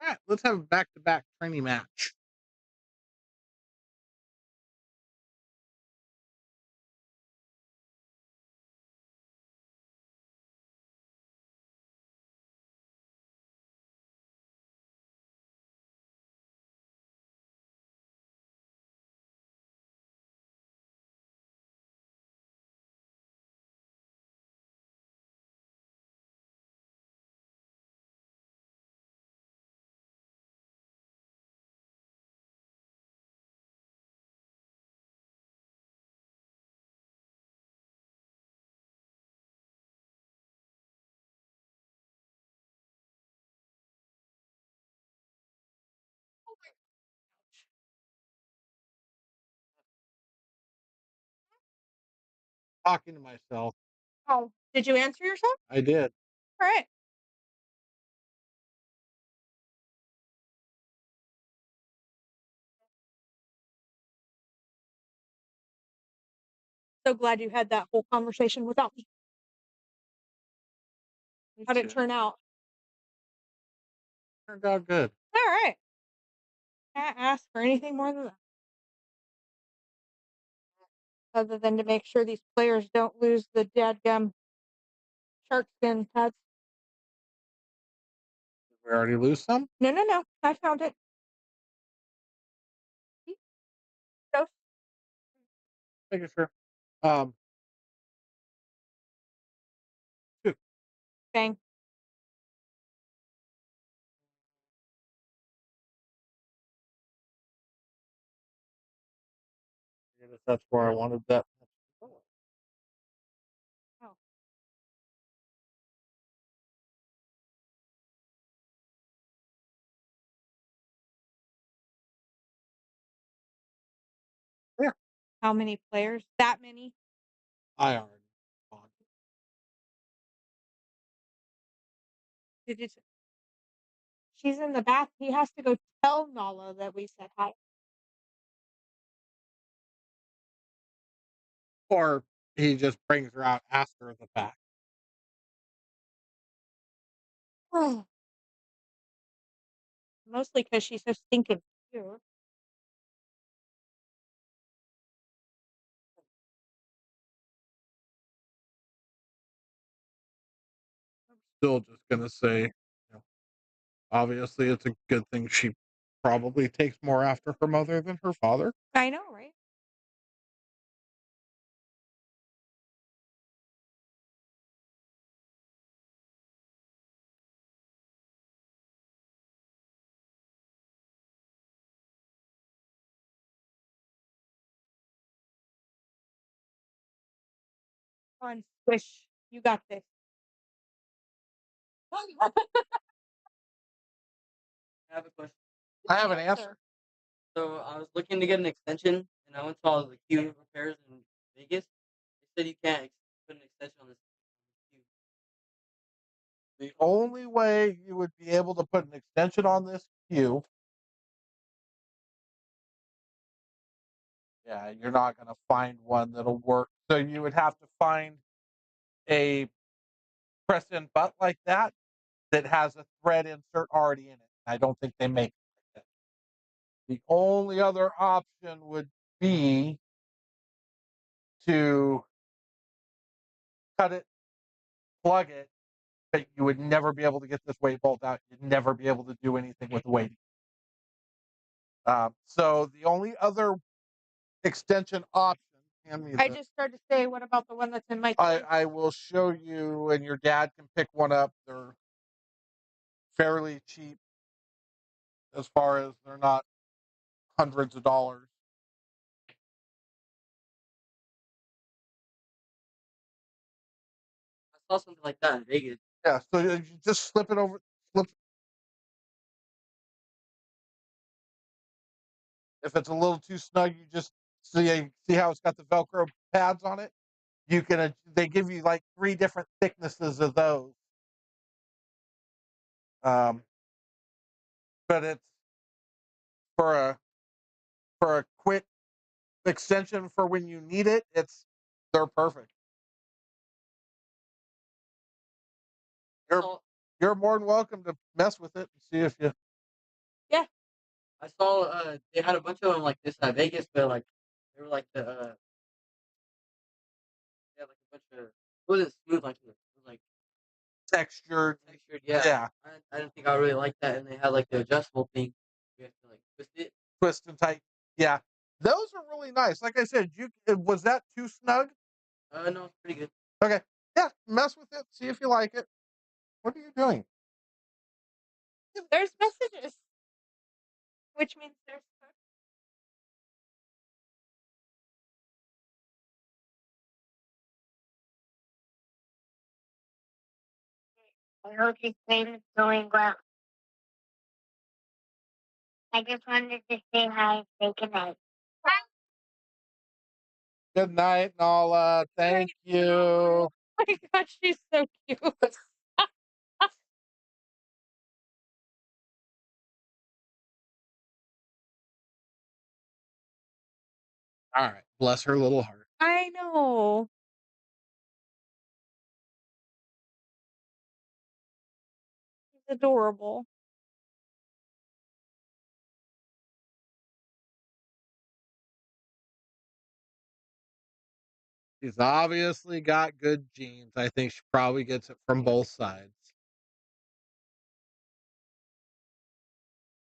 B: All right, let's have a back-to-back training match. Talking to myself.
A: Oh, did you answer yourself?
B: I did.
A: All right. So glad you had that whole conversation without me. How'd it turn out?
B: Turned out good.
A: All right. Can't ask for anything more than that. Other than to make sure these players don't lose the dadgum shark skin pads.
B: Did we already lose some?
A: No, no, no. I found it. See? Toast.
B: Making sure. Um,
A: Bang.
B: I guess that's where I wanted that.
A: Oh.
B: Yeah.
A: How many players? That many?
B: I already. On.
A: Did you? She's in the bath. He has to go tell Nala that we said hi.
B: Or he just brings her out after the fact.
A: Mostly because she's so stinking cute.
B: Still just gonna say, obviously it's a good thing she probably takes more after her mother than her father.
A: I know, right? Come on, squish. You got this.
C: I have a question.
B: I have an answer.
D: So I was looking to get an extension, and I went to all the Q repairs in Vegas. They said you can't put an extension on this Q.
B: The only way you would be able to put an extension on this Q, yeah, you're not going to find one that'll work. So you would have to find a press-in butt like that has a thread insert already in it. I don't think they make it like that. The only other option would be to cut it, plug it, but you would never be able to get this weight bolt out. You'd never be able to do anything with the weight. So the only other extension option.
A: I just started to say, what about the one that's in my case?
B: I will show you, and your dad can pick one up. They're fairly cheap as far as they're not hundreds of dollars.
D: I saw something like that in Vegas.
B: Yeah, so you just slip it over. If it's a little too snug, you just see how it's got the Velcro pads on it. You can they give you like 3 different thicknesses of those. But it's for a quick extension for when you need it. They're perfect. You're more than welcome to mess with it and see if you.
A: Yeah.
D: I saw they had a bunch of them like this at Vegas, but like they were like they had like a bunch of it wasn't smooth like this. It was like
B: Textured.
D: Yeah.
B: Yeah.
D: I didn't think I really liked that, and they had like the adjustable thing. You have to like twist it.
B: Twist and tight. Yeah. Those are really nice. Like I said, was that too snug?
D: No, it's pretty good.
B: Okay. Yeah, mess with it. See if you like it. What are you doing?
A: There's messages, which means there's.
E: I hope your plane is going well. I just wanted to say hi and say goodnight.
B: Good night, Nala. Thank you.
A: Oh my gosh, she's so cute.
B: All right. Bless her little heart.
A: I know. She's adorable.
B: She's obviously got good genes. I think she probably gets it from both sides.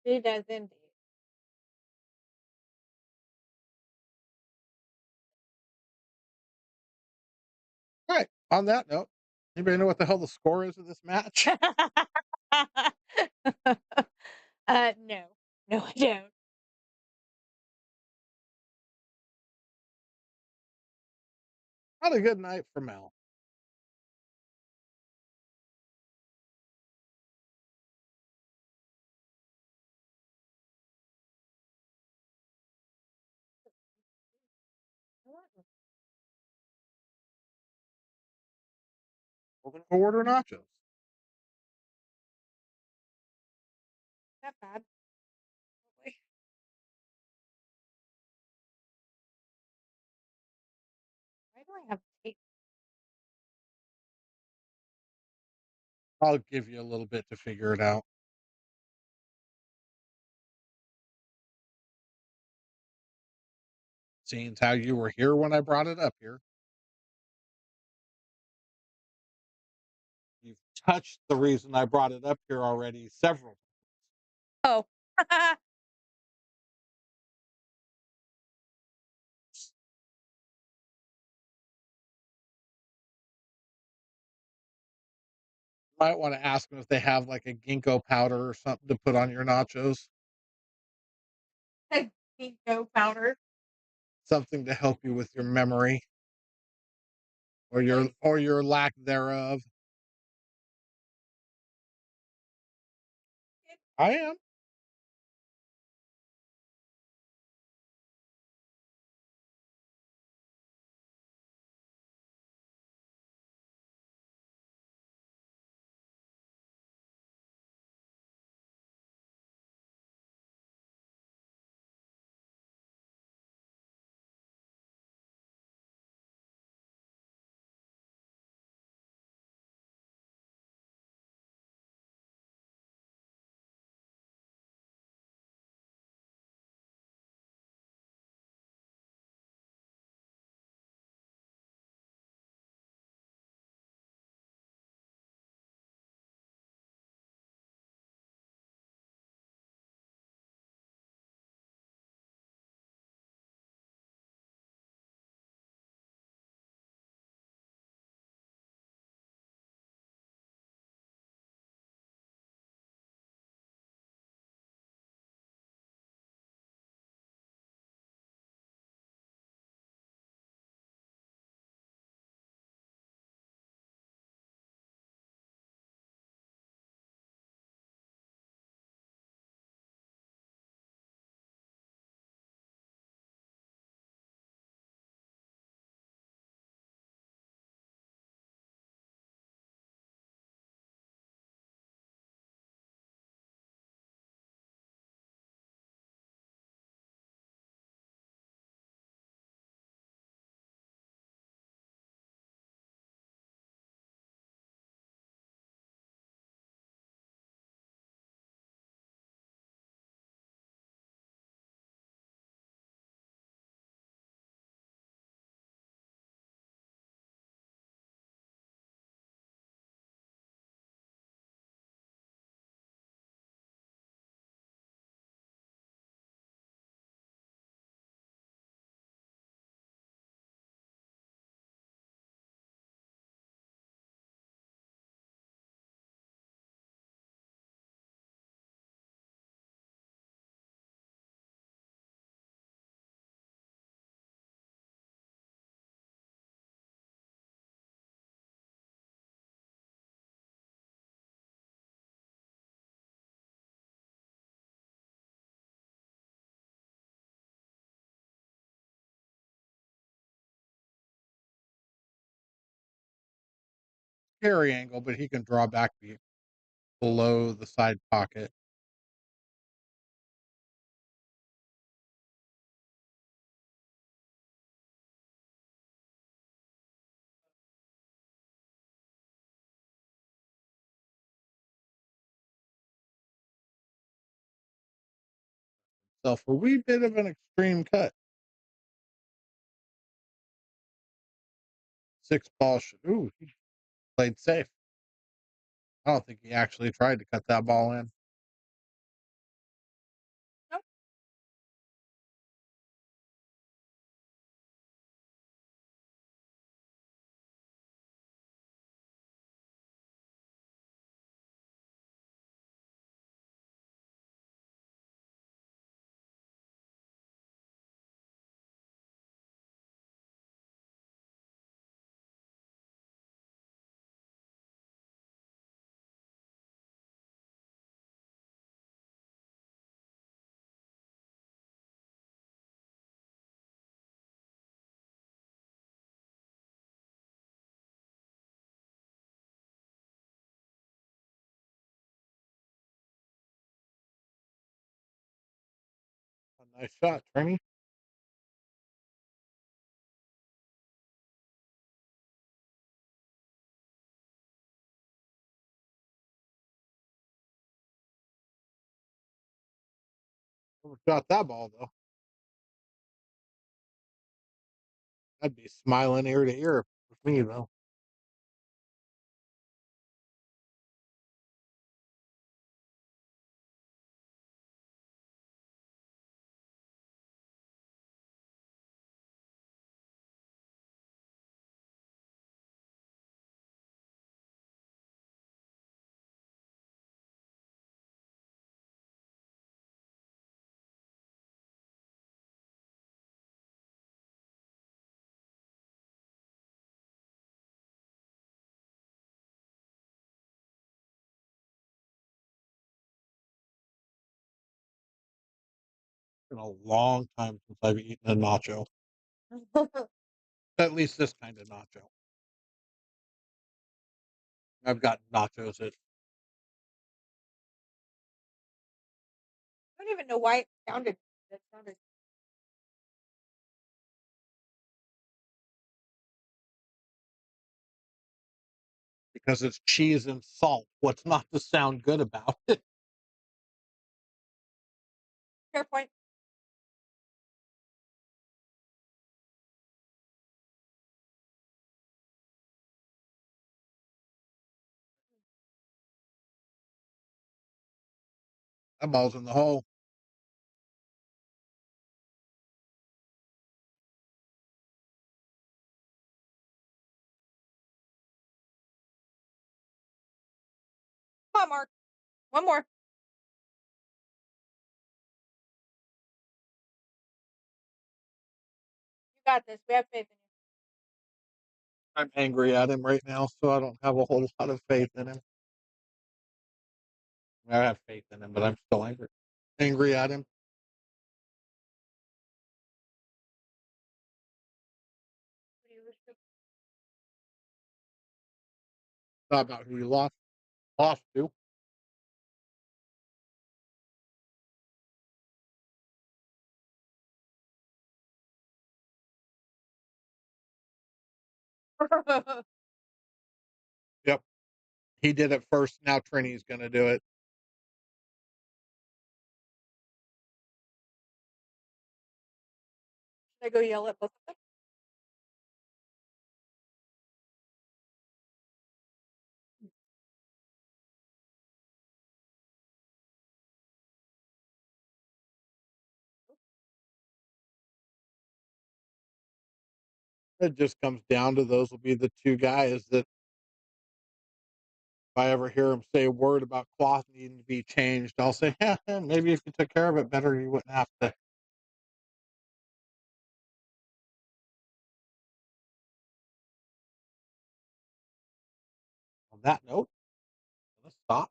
A: She does indeed.
B: All right. On that note, anybody know what the hell the score is of this match?
A: No. No, I don't.
B: Not a good night for Mel. We're gonna go order nachos.
A: That bad. Probably. Why do I have tape?
B: I'll give you a little bit to figure it out. Seeing as how you were here when I brought it up here. You've touched the reason I brought it up here already several times.
A: Oh.
B: Might want to ask them if they have like a ginkgo powder or something to put on your nachos.
A: Ginkgo powder.
B: Something to help you with your memory or your lack thereof. I am. carry angle, but he can draw back below the side pocket. So for a wee bit of an extreme cut. 6 ball. Ooh, he played safe. I don't think he actually tried to cut that ball in.
A: Nope.
B: A nice shot, Trini. Shot that ball though. I'd be smiling ear to ear with me though. It's been a long time since I've eaten a nacho. At least this kind of nacho. I've got nachos at
A: I don't even know why it sounded. That sounded.
B: because it's cheese and salt. What's not to sound good about it?
A: Fair point.
B: That ball's in the hole.
A: Come on, Mark. One more. You got this. We have faith in you.
B: I'm angry at him right now, so I don't have a whole lot of faith in him. I have faith in him, but I'm still angry. Angry at him.
A: What do you wish to-
B: Not about who you lost to. Yep. He did it first. Now Trini's going to do it.
A: Should I go yell at both of them?
B: It just comes down to those will be the two guys that if I ever hear him say a word about cloth needing to be changed, I'll say, yeah, maybe if you took care of it better, you wouldn't have to. On that note, let's stop.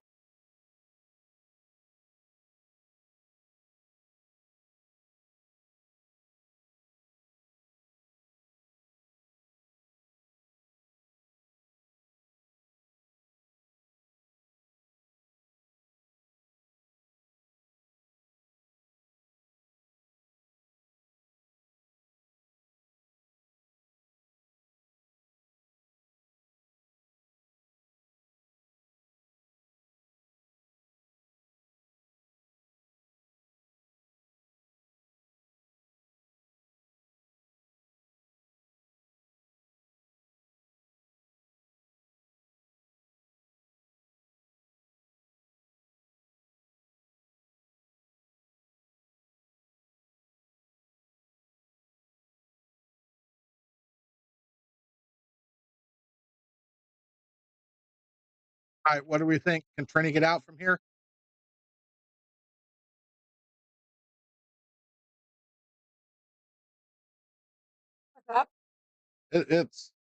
B: All right, what do we think? Can Trini get out from here?
A: What's up?
B: It's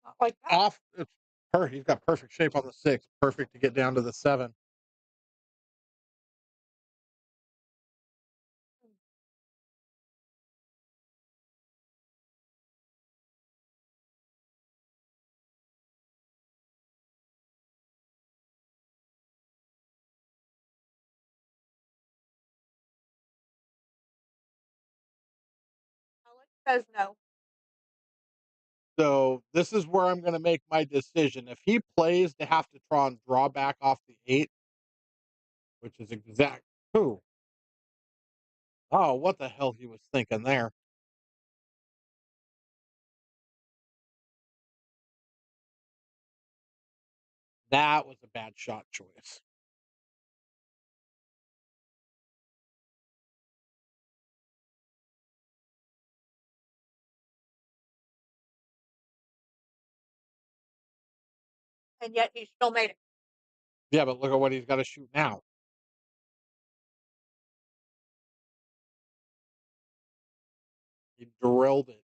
A: Not like that.
B: off. It's perfect. He's got perfect shape on the 6. Perfect to get down to the 7.
A: Alex says no.
B: So this is where I'm going to make my decision. If he plays to have to try and draw back off the 8, which is exact. Who? Oh, what the hell he was thinking there. That was a bad shot choice.
A: And yet he still made it.
B: Yeah, but look at what he's got to shoot now. He drilled it.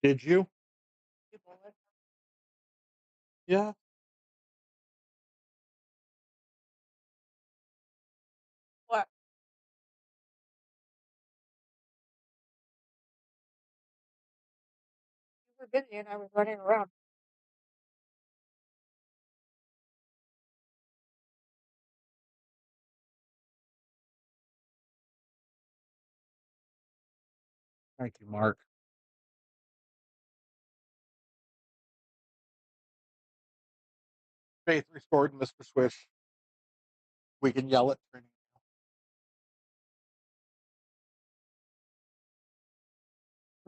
B: Did you? Yeah.
A: What? You were busy and I was running around.
B: Thank you, Mark. Faith restored, Mr. Swish. We can yell at Trini.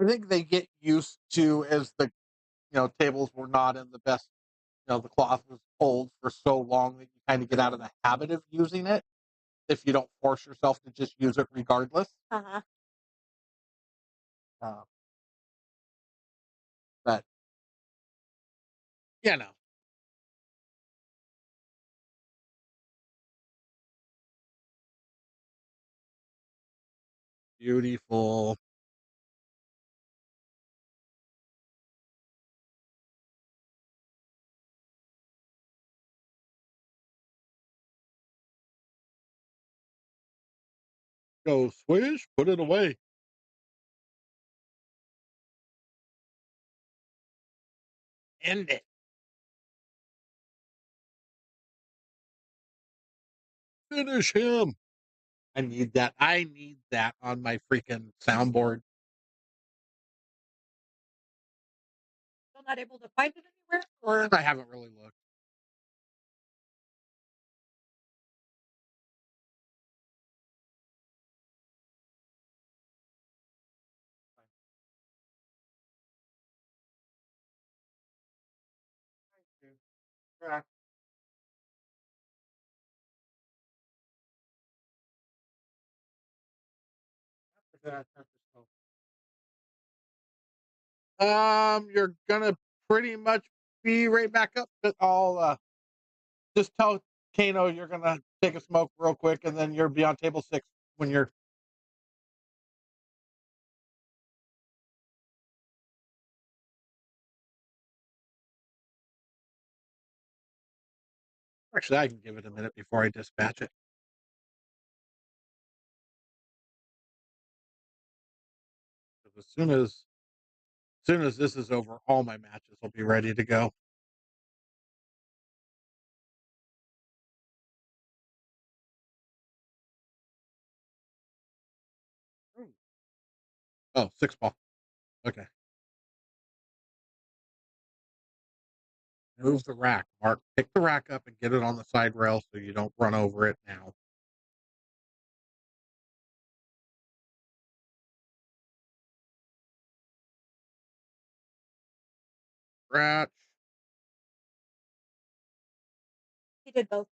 B: I think they get used to as the tables were not in the best. The cloth was old for so long that you kind of get out of the habit of using it if you don't force yourself to just use it regardless.
A: Uh-huh.
B: Uh, but you know, beautiful. Go swish, put it away. End it. Finish him. I need that. I need that on my freaking soundboard.
A: Still not able to find it anywhere? Or
B: I haven't really looked. Yeah. You're gonna pretty much be right back up. But I'll just tell Kano you're gonna take a smoke real quick, and then you'll be on table 6 when you're. Actually, I can give it a minute before I dispatch it. As soon as this is over, all my matches will be ready to go. Oh, 6 ball. Okay. Move the rack, Mark. Pick the rack up and get it on the side rail so you don't run over it now. Scratch.
A: He did both.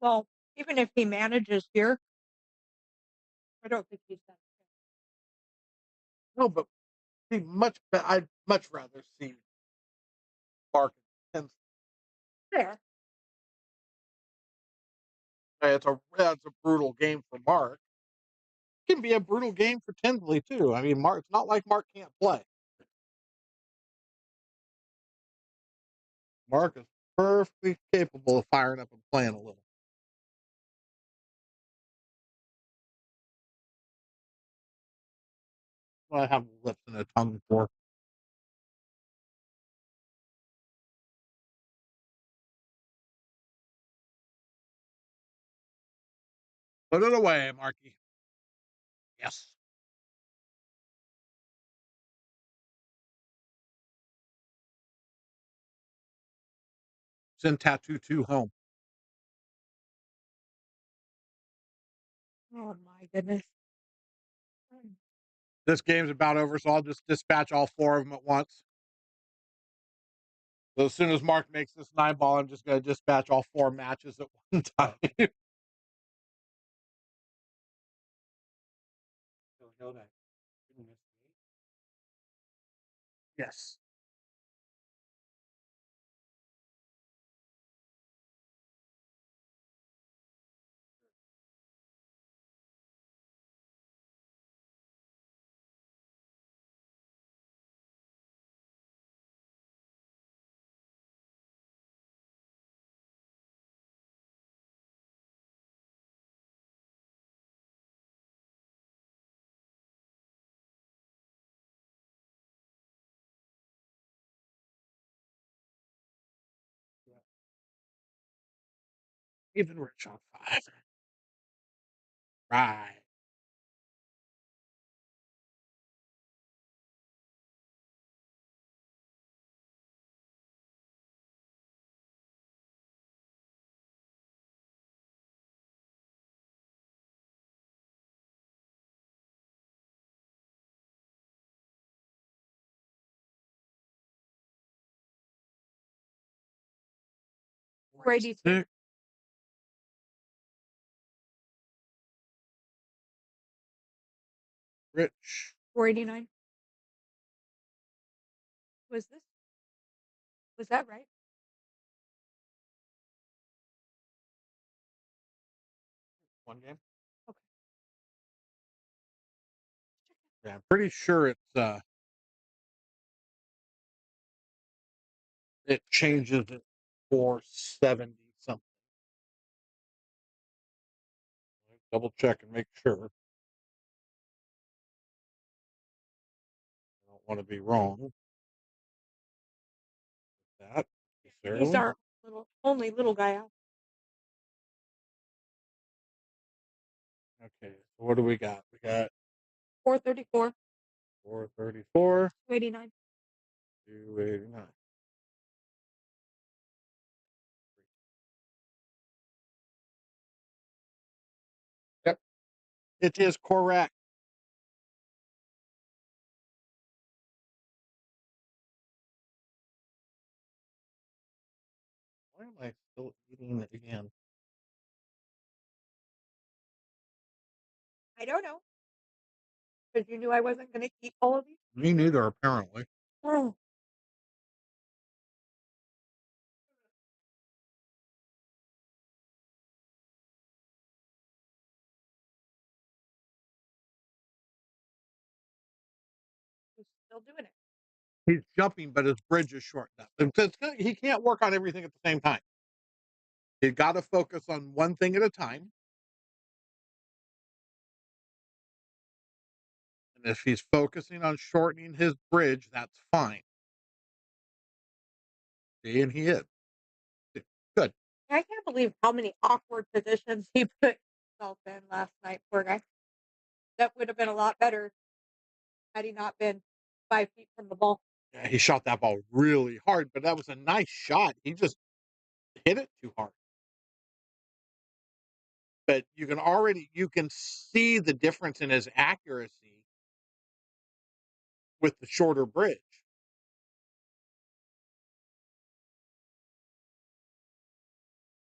A: Well, even if he manages here, I don't think he's done.
B: No, but I'd much rather see Mark and
A: Fair.
B: that's a brutal game for Mark. It can be a brutal game for Tinsley too. I mean, Mark. It's not like Mark can't play. Mark is perfectly capable of firing up and playing a little. What I have lips and a tongue for. Put it away, Marky. Yes. Send Tattoo 2 home.
A: Oh my goodness.
B: This game's about over, so I'll just dispatch all 4 of them at once. So as soon as Mark makes this 9 ball, I'm just going to dispatch all 4 matches at one time. Yes. Even rich on 5. Right.
A: Brady
B: 6. Rich.
A: 489. Was this? Was that right?
B: One game.
A: Okay.
B: Yeah, I'm pretty sure it changes it 470 something. Double check and make sure. I don't want to be wrong with that
A: He's
B: necessarily.
A: our only little guy out.
B: Okay, so what do we got? We got
A: 434.
B: 434,
A: 289.
B: 289. Yep, it is correct. Why am I still eating it again?
A: I don't know. Because you knew I wasn't going to eat all of these.
B: Me neither, apparently.
A: Oh. He's still doing it.
B: He's jumping, but his bridge is short enough. He can't work on everything at the same time. You got to focus on one thing at a time. And if he's focusing on shortening his bridge, that's fine. See, and he is. Good.
A: I can't believe how many awkward positions he put himself in last night, poor guy. That would have been a lot better had he not been 5 feet from the ball.
B: Yeah, he shot that ball really hard, but that was a nice shot. He just hit it too hard. But you can see the difference in his accuracy with the shorter bridge.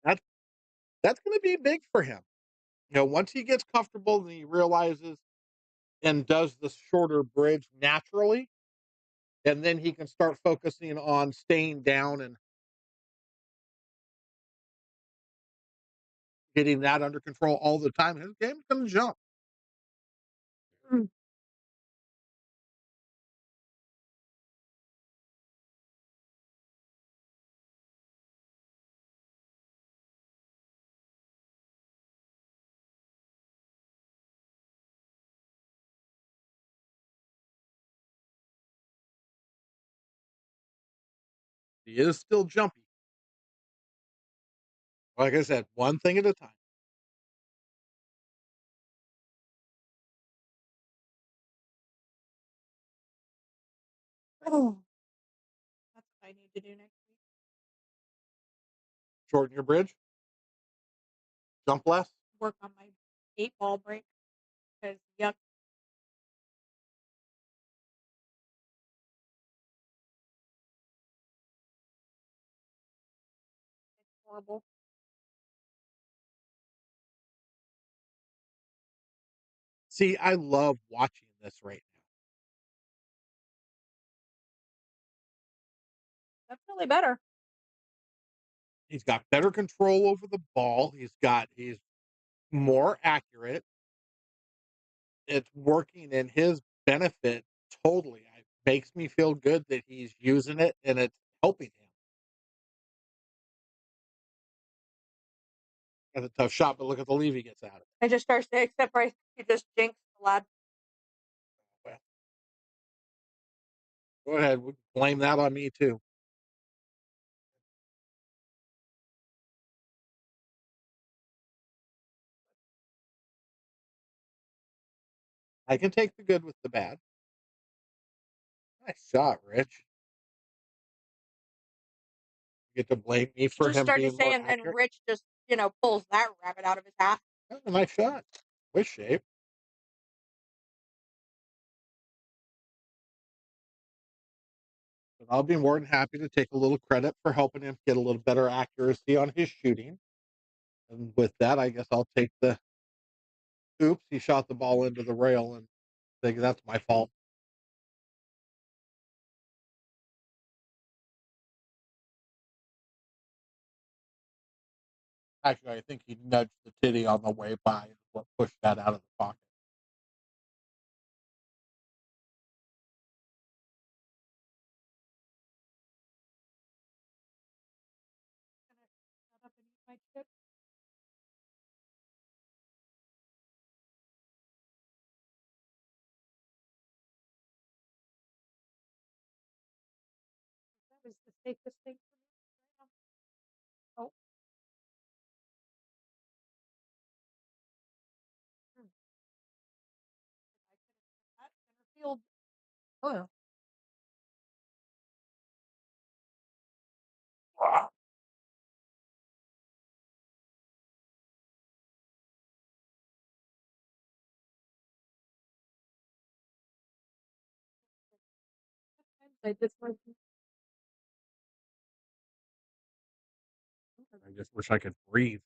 B: That's that's gonna be big for him. Once he gets comfortable and he realizes and does the shorter bridge naturally, and then he can start focusing on staying down and getting that under control all the time, his game's gonna jump.
A: Mm.
B: He is still jumpy. Like I said, one thing at a time.
A: Oh, that's what I need to do next week.
B: Shorten your bridge, jump less.
A: Work on my 8-ball break because yuck, it's horrible.
B: See, I love watching this right now.
A: Definitely better.
B: He's got better control over the ball. He's more accurate. It's working in his benefit totally. It makes me feel good that he's using it and it's helping him. That's a tough shot, but look at the leave he gets out of it.
A: I just started to except for I think you just jinxed the lad.
B: Well, go ahead. Blame that on me too. I can take the good with the bad. Nice shot, Rich. You get to blame me for
A: Just
B: him
A: started to
B: being
A: say,
B: more
A: and then
B: accurate.
A: Rich just pulls that rabbit out of his hat.
B: That was a nice shot. With shape. But I'll be more than happy to take a little credit for helping him get a little better accuracy on his shooting. And with that, I guess I'll take the oops, he shot the ball into the rail and think that's my fault. Actually, I think he nudged the titty on the way by is what pushed that out of the pocket.
A: Gonna shut up and eat my chips. That was the safest thing for me right now. Oh, hmm. I could have put that center field. Oh, I just want to
B: I just wish I could breathe.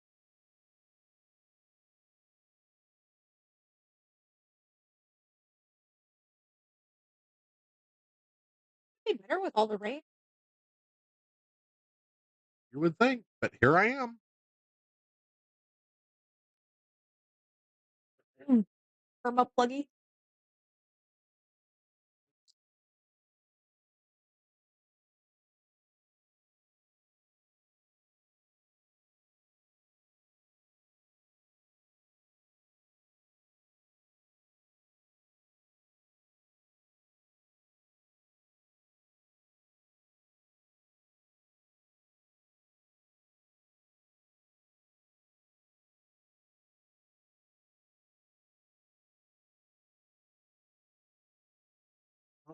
A: be better with all the rain.
B: You would think, but here I am.
A: Perma pluggy.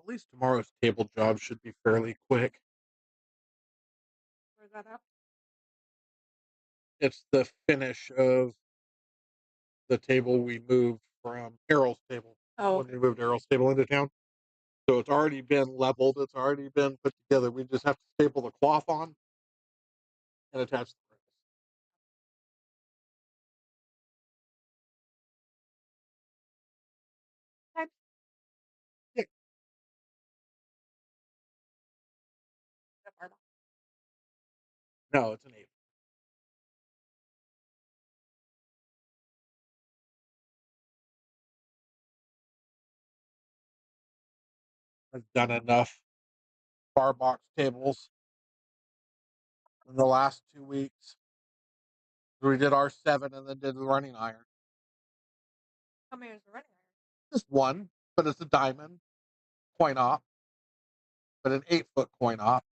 B: At least tomorrow's table job should be fairly quick.
A: Where's that at?
B: It's the finish of the table we moved from Errol's table.
A: Oh,
B: When we moved Errol's table into town. So it's already been leveled. It's already been put together. We just have to staple the cloth on and attach the rails.
A: type
B: Yeah.
A: of art.
B: No, it's an 8. I've done enough bar box tables in the last 2 weeks. We did our 7 and then did the running iron.
A: How many is the running iron?
B: Just one, but it's a diamond coin op, but an 8-foot coin op.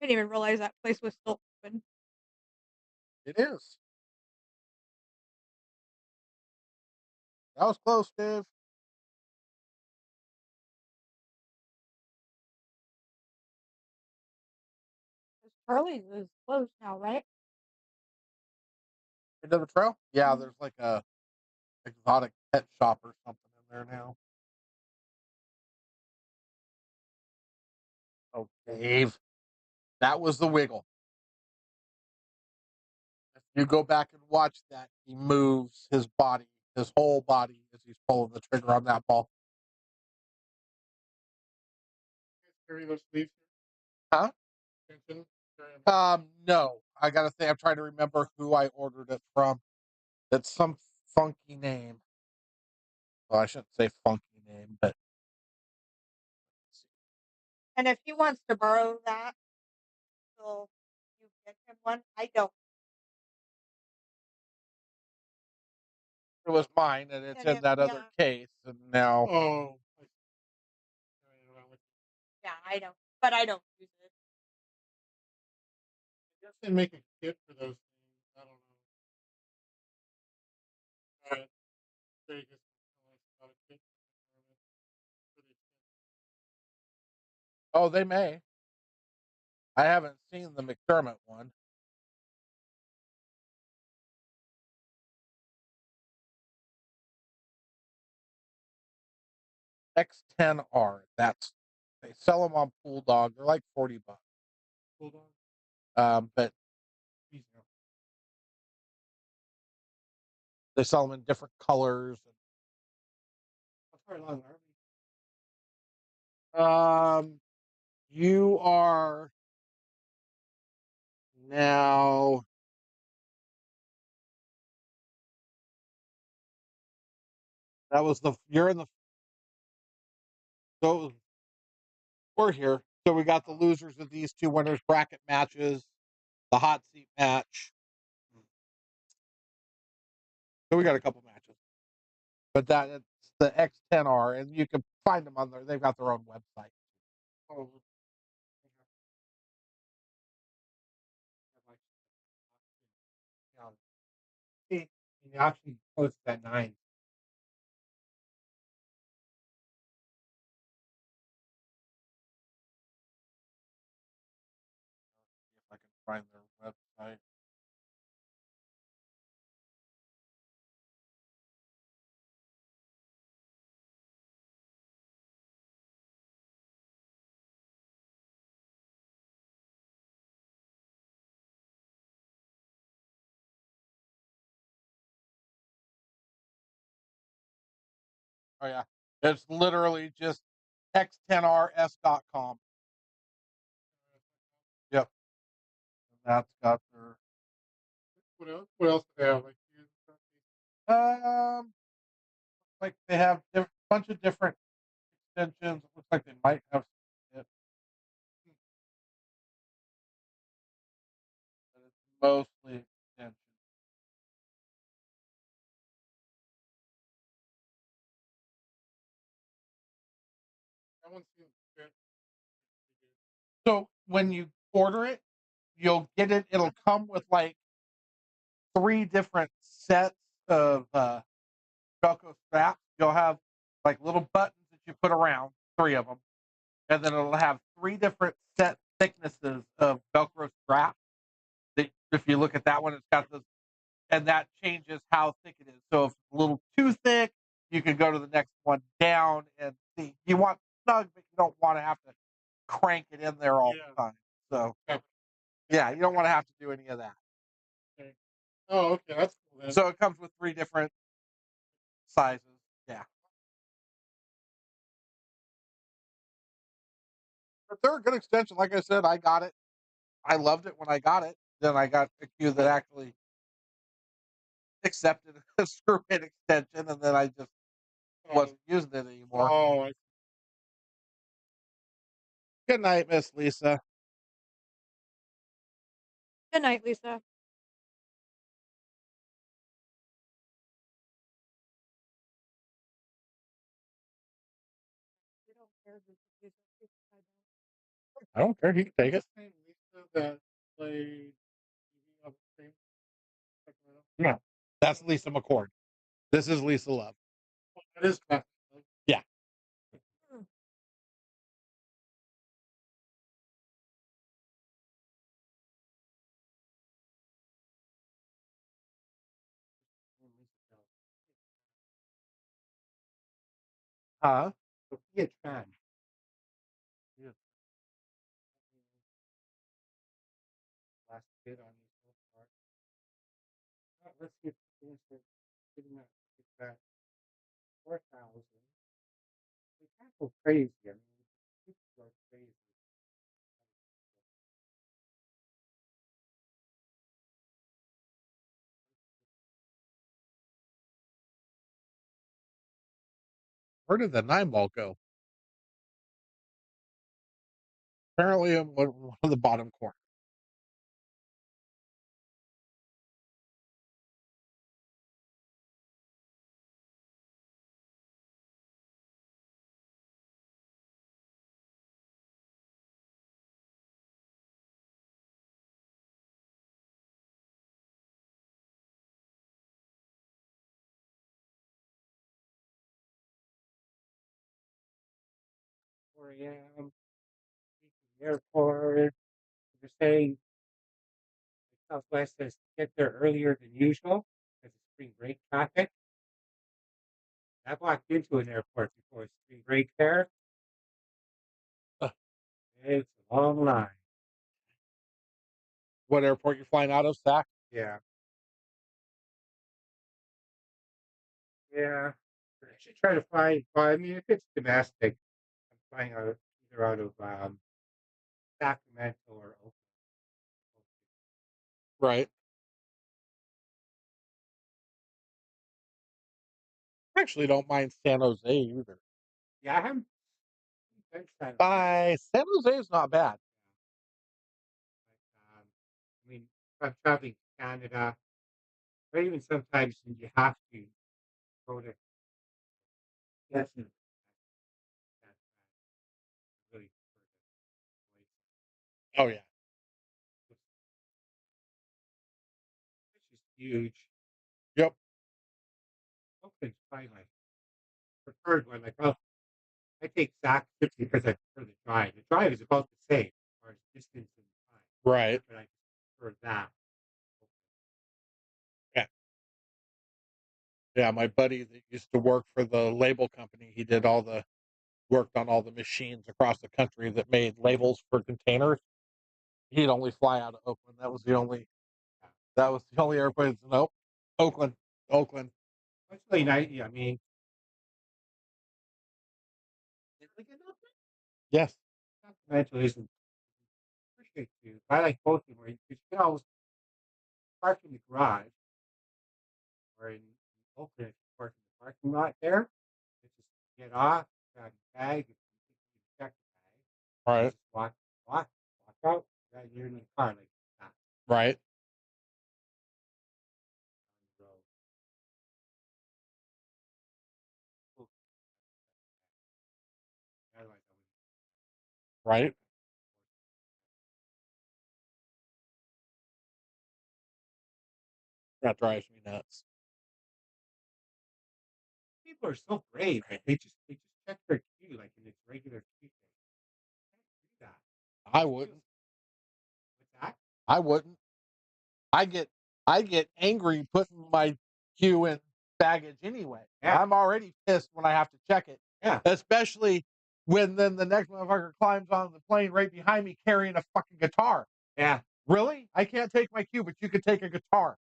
A: I didn't even realize that place was still open.
B: It is. That was close, Dave.
A: Charlie's is closed now, right?
B: End of the trail? Yeah,
A: Mhm.
B: there's like a exotic pet shop or something in there now. Oh, Dave. That was the wiggle. If you go back and watch that, he moves his body, his whole body, as he's pulling the trigger on that ball.
C: Carry those sleeves.
B: Huh?
C: Tension.
B: No. I gotta say, I'm trying to remember who I ordered it from. It's some funky name. Well, I shouldn't say funky name, but
A: And if he wants to borrow that, will you get him one? I don't.
B: it was mine, and it's
A: And
B: in
A: if,
B: that other case. And now,
C: Oh.
A: yeah, I don't. But I don't use it.
C: I guess they make a kit for those things. I don't know. Vegas got a kit for the
B: oh, they may. I haven't seen the McDermott one. X10R. That's they sell them on Pool Dog. They're like $40.
C: Hold on.
B: But they sell them in different colors.
C: How far along are we?
B: You are now. That was the you're in the. So we're here. So we got the losers of these 2 winners bracket matches, the hot seat match. So we got a couple matches, but that it's the X10R, and you can find them on there. They've got their own website.
C: Oh. He actually posted at 9.
B: See if I can find their website. Oh yeah, it's literally just x10rs.com. Yep, and that's got their
C: What else? What else do they have? Like,
B: like they have a bunch of different extensions. It looks like they might have it, but it's mostly extensions.
C: that one seems good.
B: So when you order it, you'll get it. It'll come with like 3 different sets of Velcro straps. You'll have like little buttons that you put around, 3 of them, and then it'll have 3 different set thicknesses of Velcro straps. If you look at that one, it's got this, and that changes how thick it is. So if it's a little too thick, you can go to the next one down and see. You want snug, but you don't want to have to crank it in there all the time. So yeah, you don't want to have to do any of that.
C: Okay. Oh, okay, that's cool then.
B: So it comes with 3 different sizes. Yeah. But they're a good extension. Like I said, I got it. I loved it when I got it. Then I got a Q that actually accepted a screw-in extension, and then I just wasn't using it anymore.
C: Oh,
B: Good night, Miss Lisa.
A: Good night, Lisa. You don't care who uses it, I don't.
B: I don't care. He can take it.
C: name Lisa that played TV on the same Sacramento.
B: No, that's Lisa McCord. This is Lisa Love.
C: Oh, that is Kathy.
B: Yeah.
A: Hmm.
B: Huh?
C: Sophia Chan. Last bid on these so far. Let's see if things are getting that back 4,000. We can't go crazy. I mean, people are crazy.
B: Where did the 9 ball go? Apparently, in one of the bottom corners.
C: Four a.m. Airport. They're saying Southwest says get there earlier than usual because of spring break traffic. I've walked into an airport before spring break there.
B: Uh.
C: It's a long line.
B: What airport you flying out of, Zach?
C: Yeah. Yeah. I should try to find, well, I mean, if it's domestic, I'm flying out either out of Sacramento or Oakland.
B: Right. I actually don't mind San Jose either.
C: Yeah, I haven't been San
B: Bye. San Jose is not bad.
C: I mean, if I'm traveling to Canada, or even sometimes when you have to go to, yes, that's really
B: Oh yeah.
C: it's just huge.
B: Yep.
C: Oakland's probably my preferred one. Like, well, I take Zach just because I prefer the drive. The drive is about the same as far as distance and time,
B: Right.
C: but I prefer that.
B: Yeah. Yeah. My buddy that used to work for the label company, he did worked on all the machines across the country that made labels for containers. He'd only fly out of Oakland. That was the only airplane. Nope. Oakland. Oakland.
C: It's really nice. Yeah, I mean,
B: Yes.
C: Sacramento isn't appreciate you. I like both of them. Where you can always park in the garage, or in Oakland, if you park in the parking lot there. You just get off, grab your bag, you check the bag,
B: Right.
C: just walk out. You're in the car like that.
B: Right.
C: So, cool. Otherwise, I wouldn't.
B: Right. That drives me nuts.
F: People are so brave. Like they just check their queue like in its regular queue thing. I can't do that.
B: I wouldn't.
F: What's that?
B: I wouldn't. I get angry putting my queue in baggage anyway.
F: Yeah.
B: I'm already pissed when I have to check it.
F: Yeah.
B: Especially when then the next motherfucker climbs on the plane right behind me carrying a fucking guitar.
F: Yeah.
B: Really? I can't take my cue, but you could take a guitar.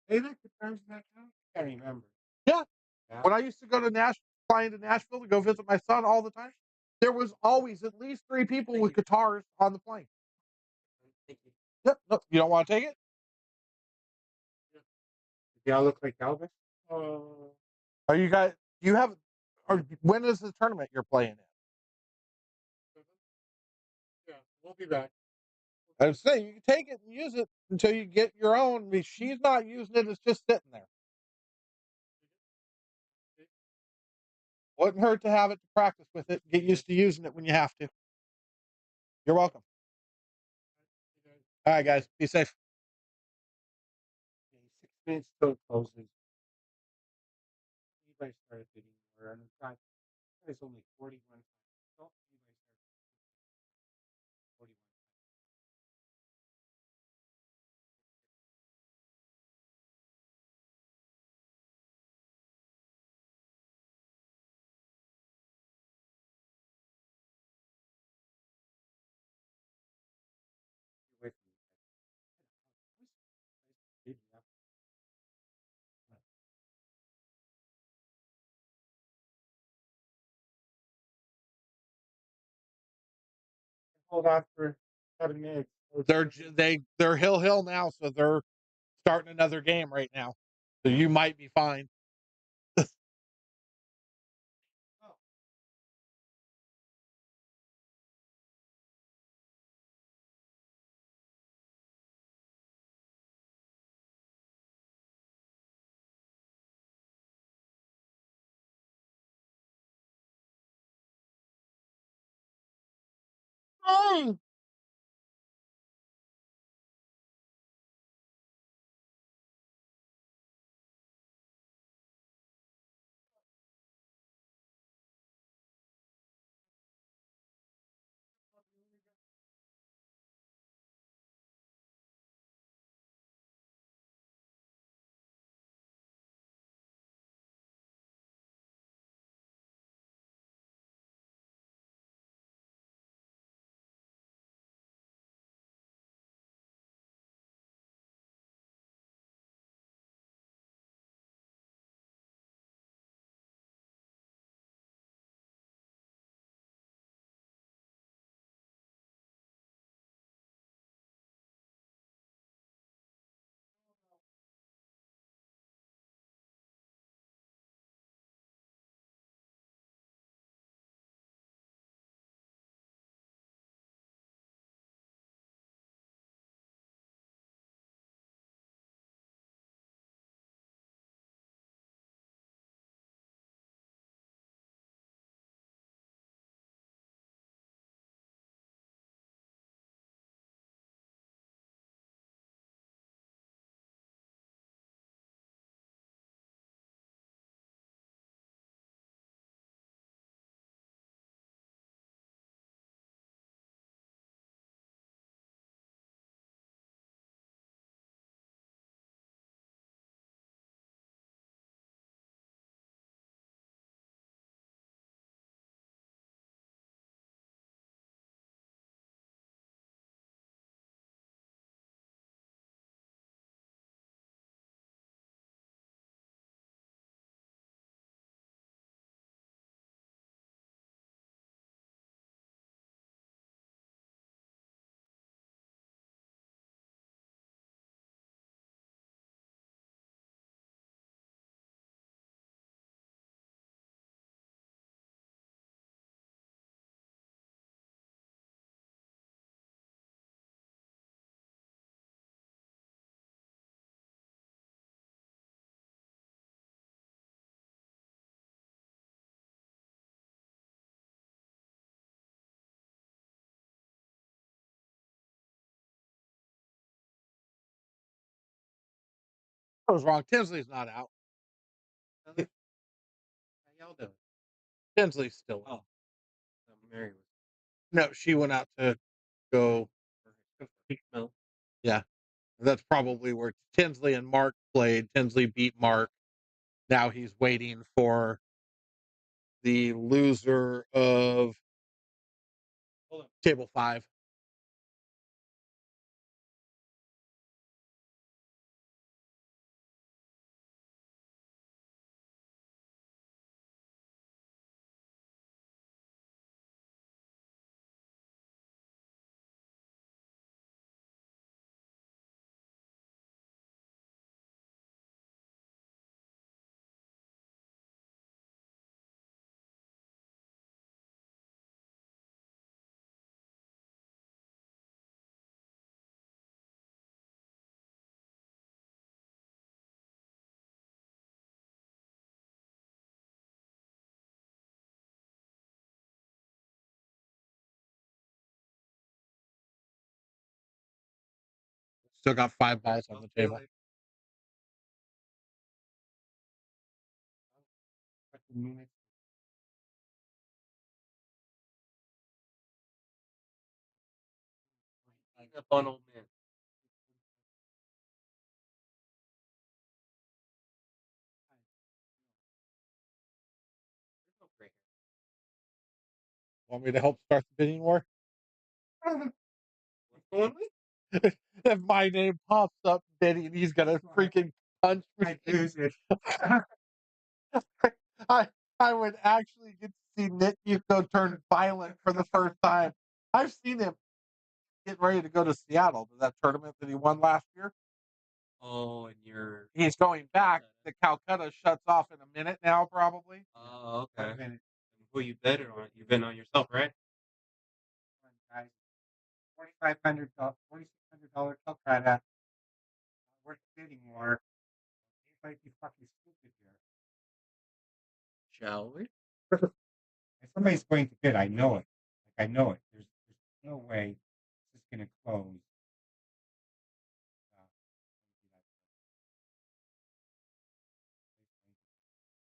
F: They like guitars in that town? I can't remember.
B: Yeah.
F: Yeah.
B: When I used to go to fly into Nashville to go visit my son all the time, there was always at least 3 people with guitars on the plane.
D: Thank you.
B: Yep. No, you don't want to take it?
F: They all look like Elvis.
B: Are you guys? Do you have? Or when is the tournament you're playing in?
C: Yeah, we'll be back.
B: I was saying you can take it and use it until you get your own. I mean, she's not using it; it's just sitting there. Wouldn't hurt to have it to practice with it. Get used to using it when you have to. You're welcome. All right, guys, be safe.
F: 6 minutes till it closes. You guys started bidding more. And in fact, it's only 41. Oh, you guys started 41. You're with me. Bid up. Hold on for 7 minutes.
B: They're hill now, so they're starting another game right now. So you might be fine. Oh. What was wrong? Tinsley's not out.
F: Raquel doing?
B: Tinsley's still.
F: Oh, Mary was.
B: No, she went out to go.
F: No.
B: Yeah, that's probably where Tinsley and Mark played. Tinsley beat Mark. Now he's waiting for the loser of
F: Hold on.
B: Table 5. Still got 5 balls on the table.
F: Minutes.
D: He's a fun old man. There's no gray hair.
B: Want me to help start the bidding war?
F: What's going on?
B: If my name pops up bidding, he's gonna freaking punch me.
F: I lose it.
B: I would actually get to see Nick Yuko turn violent for the first time. I've seen him get ready to go to Seattle to that tournament that he won last year.
D: Oh, and you're.
B: He's going back. The Calcutta shuts off in a minute now, probably.
D: Oh,
F: Wait a
D: okay.
F: minute.
D: Who you betting on? You betting on yourself, right?
F: Come on, guys. $4,600 Calcutta. Worth bidding more. It might be fucking stupid here.
D: Shall we?
F: If somebody's going to bid, I know it. Like I know it. There's no way this is gonna close.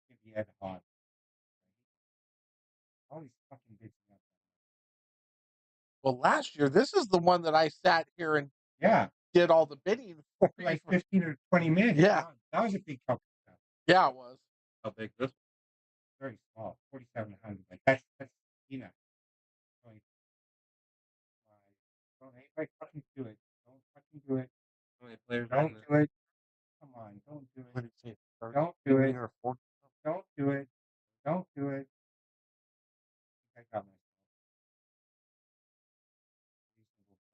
F: Give the Ed Hot. All these fucking bids up.
B: Well, last year, this is the one that I sat here and
F: Yeah,
B: did all the bidding for.
F: like 15 or 20 minutes.
B: Yeah.
F: That was a big Calcutta.
B: Yeah, it was.
D: How big this?
F: Very small. 4,700. Like that's peanut. Like, don't anybody fucking do it. Don't fucking do it.
D: How many players?
F: Don't do it. Come on, don't do
B: What
F: it.
B: did he say?
F: Don't do it.
B: Or 40?
F: Don't do it. Don't do it. I got myself. Reasonable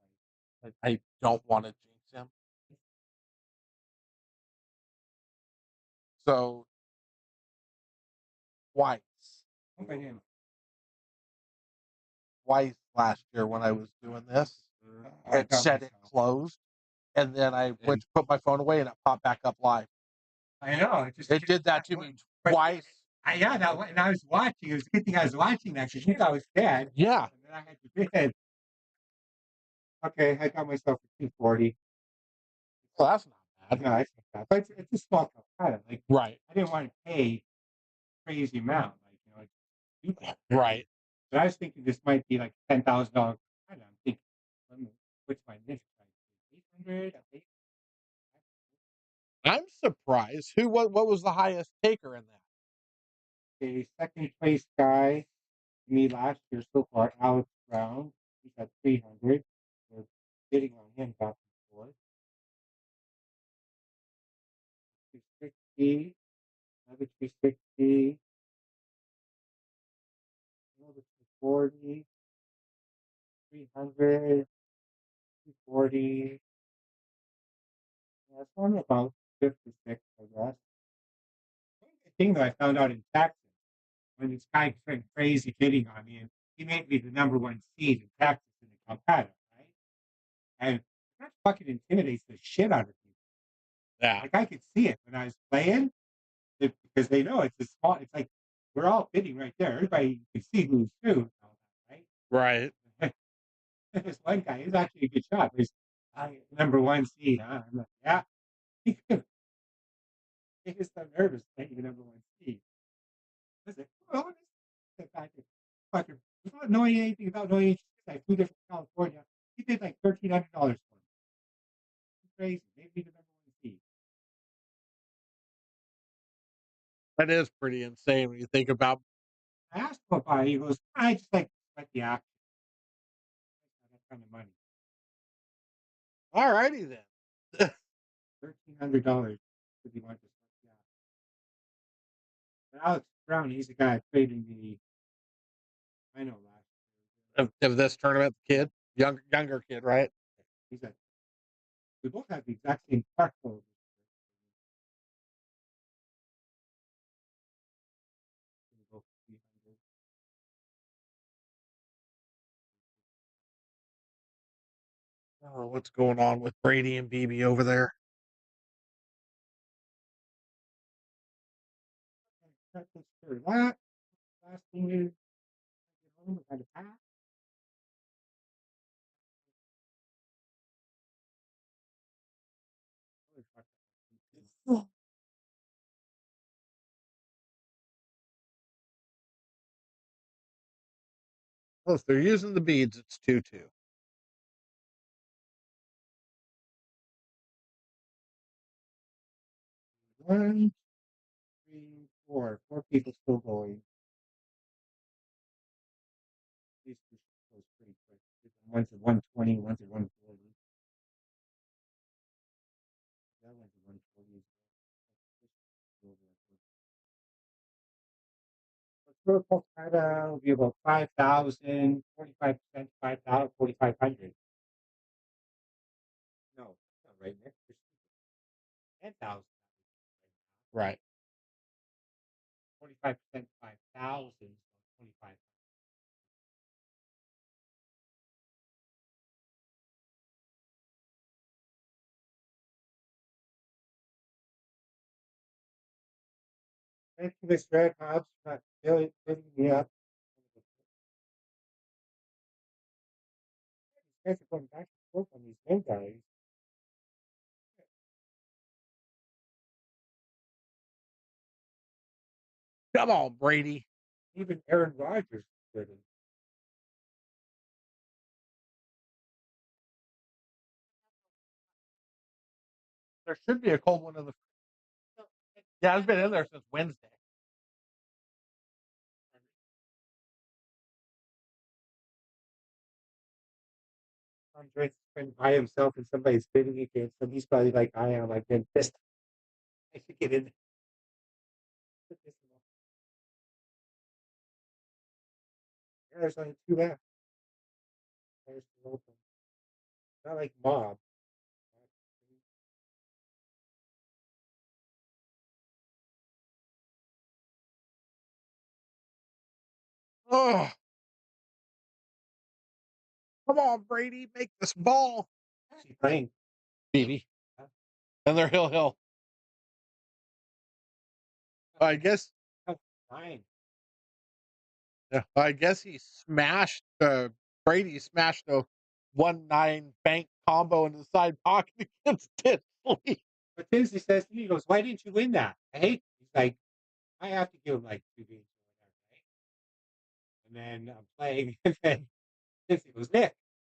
F: price.
B: I don't want to jinx him. So, twice last year when I was doing this,
F: I
B: it
F: got
B: said it
F: myself.
B: closed, and then I went to put my phone away and it popped back up live.
F: I know.
B: It did that to me
F: But-
B: twice.
F: Yeah, and I was watching. It was a good thing I was watching that because I was dead.
B: Yeah.
F: And then I had to bid. Okay, I got myself a 240.
B: Well, that's not bad.
F: No, it's not bad. But it's a small Calcutta. Like
B: Right.
F: I didn't want to pay crazy amount. Like stupid.
B: Right.
F: But I was thinking this might be like $10,000. I'm thinking, what's my next price? 800.
B: I'm surprised. What was the highest taker in that?
F: The second place guy, me last year so far, Alex Brown. He's at 300. We're bidding on him back and forth. 360, another 360, another 240, 300, 240. That's one about 56, I guess. The thing that I found out in Texas, when this guy went crazy bidding on me, and he made me the number 1 seed in Texas in the Calcutta, right? And that fucking intimidates the shit out of people.
B: Yeah.
F: Like I could see it when I was playing, because they know it's a small. It's like we're all bidding right there. Everybody can see who's who, and all that, right?
B: Right.
F: This one guy is actually a good shot. He's number 1 seed. Huh? I'm like, yeah. He was so nervous playing the number 1 seed. was like, "Oh, this is a fucker." Without knowing anything about knowing anything, I flew there from California. He paid like $1,300 for it. Crazy. Maybe the number one seed.
B: That is pretty insane when you think about.
F: I asked him about it. He goes, I just like to sweat the action. That kind of money.
B: All righty then.
F: $1,300 if you want to sweat the action. But Alex Brown, he's the guy that played in the I know last
B: Of this tournament, kid, younger kid, right?
F: year. He's like, we both have the exact same card code.
B: Oh, what's going on with Brady and BB over there?
F: That. Last thing is, I had a pass.
B: Oh, if they're using the beads, it's 2-2.
F: One, three, four. Four people still going. These two goes pretty quick. One's at 120, one's at 140. That one's at 140. So Kolkata will be about 5,000, 45%, 5,000, 4,500. No, that's not right, Nick. 10,000.
B: Right.
F: 45%, 5,000, 25. Thank you, Miss Red Hobbs, for filling me up. These guys are going back and forth on these men guys.
B: Come on, Brady.
F: Even Aaron Rodgers did it.
B: There should be a cold one in the. Yeah, it's been in there since Wednesday.
F: Andre's been by himself and somebody's bidding against him. He's probably like I am. I've been pissed. I should get in. There's only two left. There's the open. Not like mob.
B: Oh, come on, Brady, make this ball.
F: She's playing.
B: BB. And they're Hill. I guess.
F: Fine.
B: Yeah, I guess he smashed. Brady smashed a 1-9 bank combo in the side pocket against Tinsley.
F: But Tinsley says to me, he goes, "Why didn't you win that?" I hate. He's like, I have to give him like 2 games or whatever, right? And then I'm playing, and then Tinsley goes, "Nick."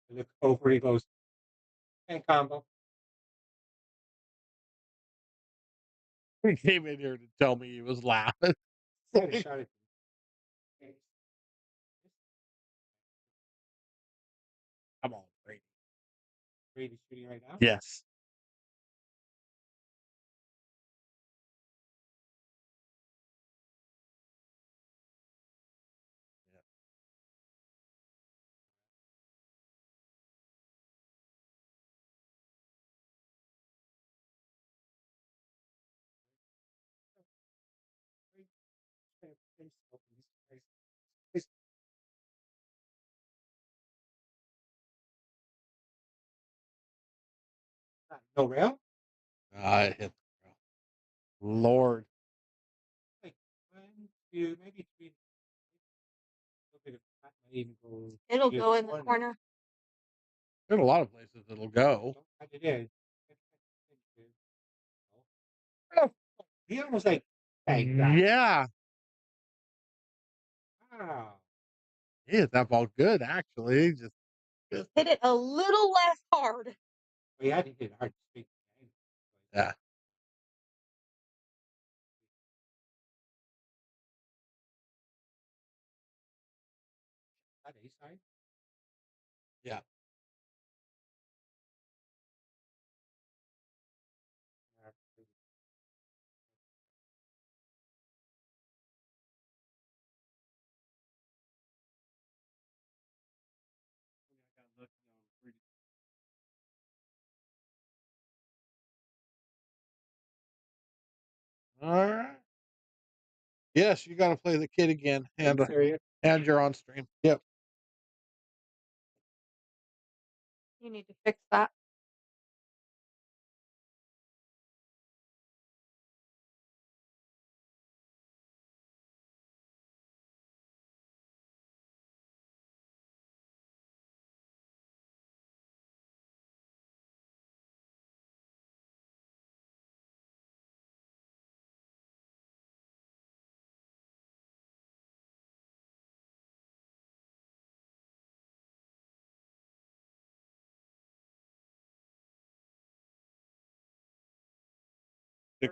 F: I look over, he goes, "And combo."
B: He came in here to tell me he was laughing.
F: I had a shot at him.
B: Come on, Brady.
F: Brady's shooting right now.
B: Yes.
F: No rail?
B: I hit the ground. Lord.
F: Like 1, 2, maybe 3. A little bit of that might even go.
A: It'll
F: to
A: go in the
F: 20.
A: corner.
B: There's a lot of places it'll go.
F: Don't cut it in. He almost like, thank God.
B: Yeah.
F: Wow.
B: He hit that ball good, actually. Just
A: Just hit it a little less hard.
F: We had to hit hard to speak.
B: yeah.
F: That A side?
B: Yeah. All right. Yes, you got to play the kid again, and
F: Serious?
B: you're on stream. Yep.
A: You need to fix that. Yeah.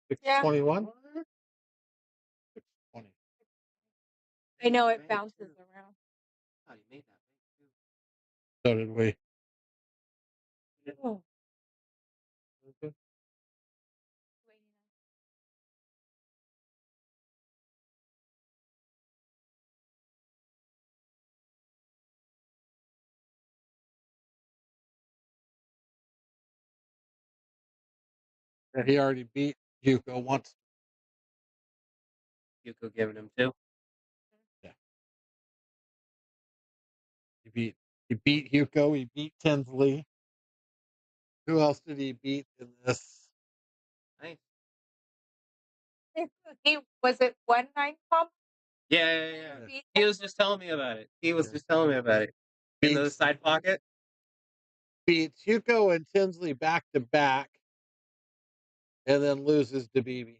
B: 621. 620.
A: I know it bounces around.
D: Oh, you made that big too.
B: So did we.
A: Oh.
B: Yeah, he already beat Hugo once.
D: Yuko giving him two.
B: He beat Hugo. He beat Tinsley. Who else did he beat in this?
D: Nice.
A: Was it 1-9 comp?
D: Yeah.
A: Beat
D: He was just telling me about it. He was
B: Yeah.
D: just telling me about it. In the
B: Beats-
D: side pocket.
B: Beats Hugo and Tinsley back to back, and then loses to BB.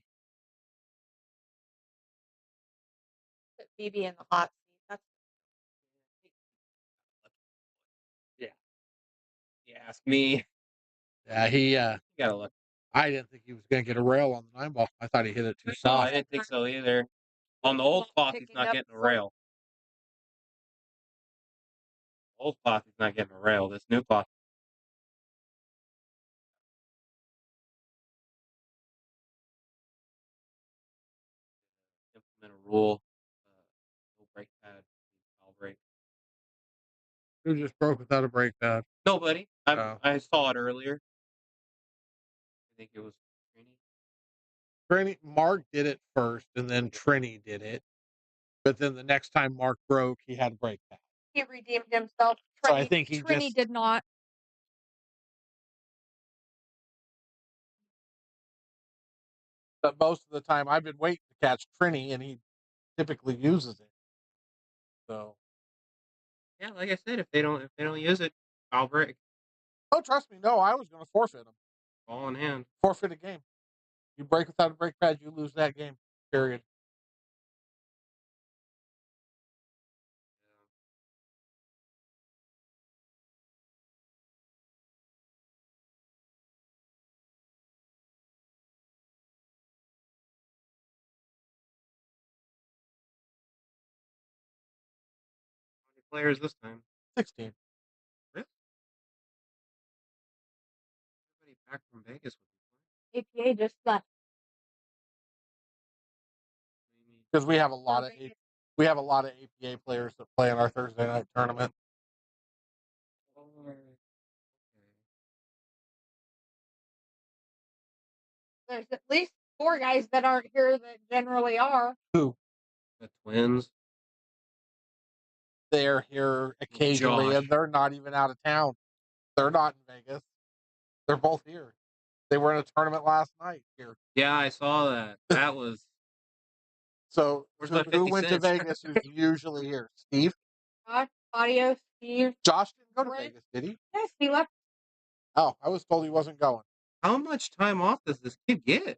A: Put BB in the hot seat. That's
B: Yeah.
D: You ask me.
B: Yeah, he.
D: You gotta look.
B: I didn't think he was going to get a rail on the 9 ball. I thought he hit it too
D: No,
B: soft.
D: I didn't think so either. On the old cloth, he's
A: picking
D: not
A: up
D: getting a
A: some-
D: rail. Old cloth, he's not getting a rail. This new cloth. Implement a rule. No brake pad. I'll brake.
B: Who just broke without a brake pad?
D: Nobody.
B: Oh.
D: I saw it earlier. I think it was Trini.
B: Mark did it first, and then Trini did it. But then the next time Mark broke, he had a brake pad.
A: He redeemed himself.
B: So I think he
A: Trini
B: just-
A: did not.
B: But most of the time, I've been waiting to catch Trini, and he typically uses it. So,
D: Yeah, like I said, if they don't use it, I'll break.
B: oh, trust me, no, I was going to forfeit him.
D: Ball in hand.
B: Forfeit a game. You break without a brake pad, you lose that game. Period.
D: How many players this time?
B: 16.
D: Really? Everybody back from Vegas with you.
A: APA just left.
B: Because we have a lot of
A: Vegas.
B: we have a lot of APA players that play in our Thursday night tournament.
A: There's at least 4 guys that aren't here that generally are.
B: Who?
D: The Twins.
B: They're here occasionally,
D: Josh.
B: and they're not even out of town. They're not in Vegas. They're both here. They were in a tournament last night here.
D: Yeah, I saw that. That was
B: So
D: Where's
B: who,
D: my
B: who
D: 50
B: went to
D: cents?
B: Vegas who's usually here? Steve?
A: Josh, Audio, Steve.
B: Josh didn't go to
A: Brent.
B: Vegas, did he?
A: Yes, he left.
B: Oh, I was told he wasn't going.
D: how much time off does this kid get?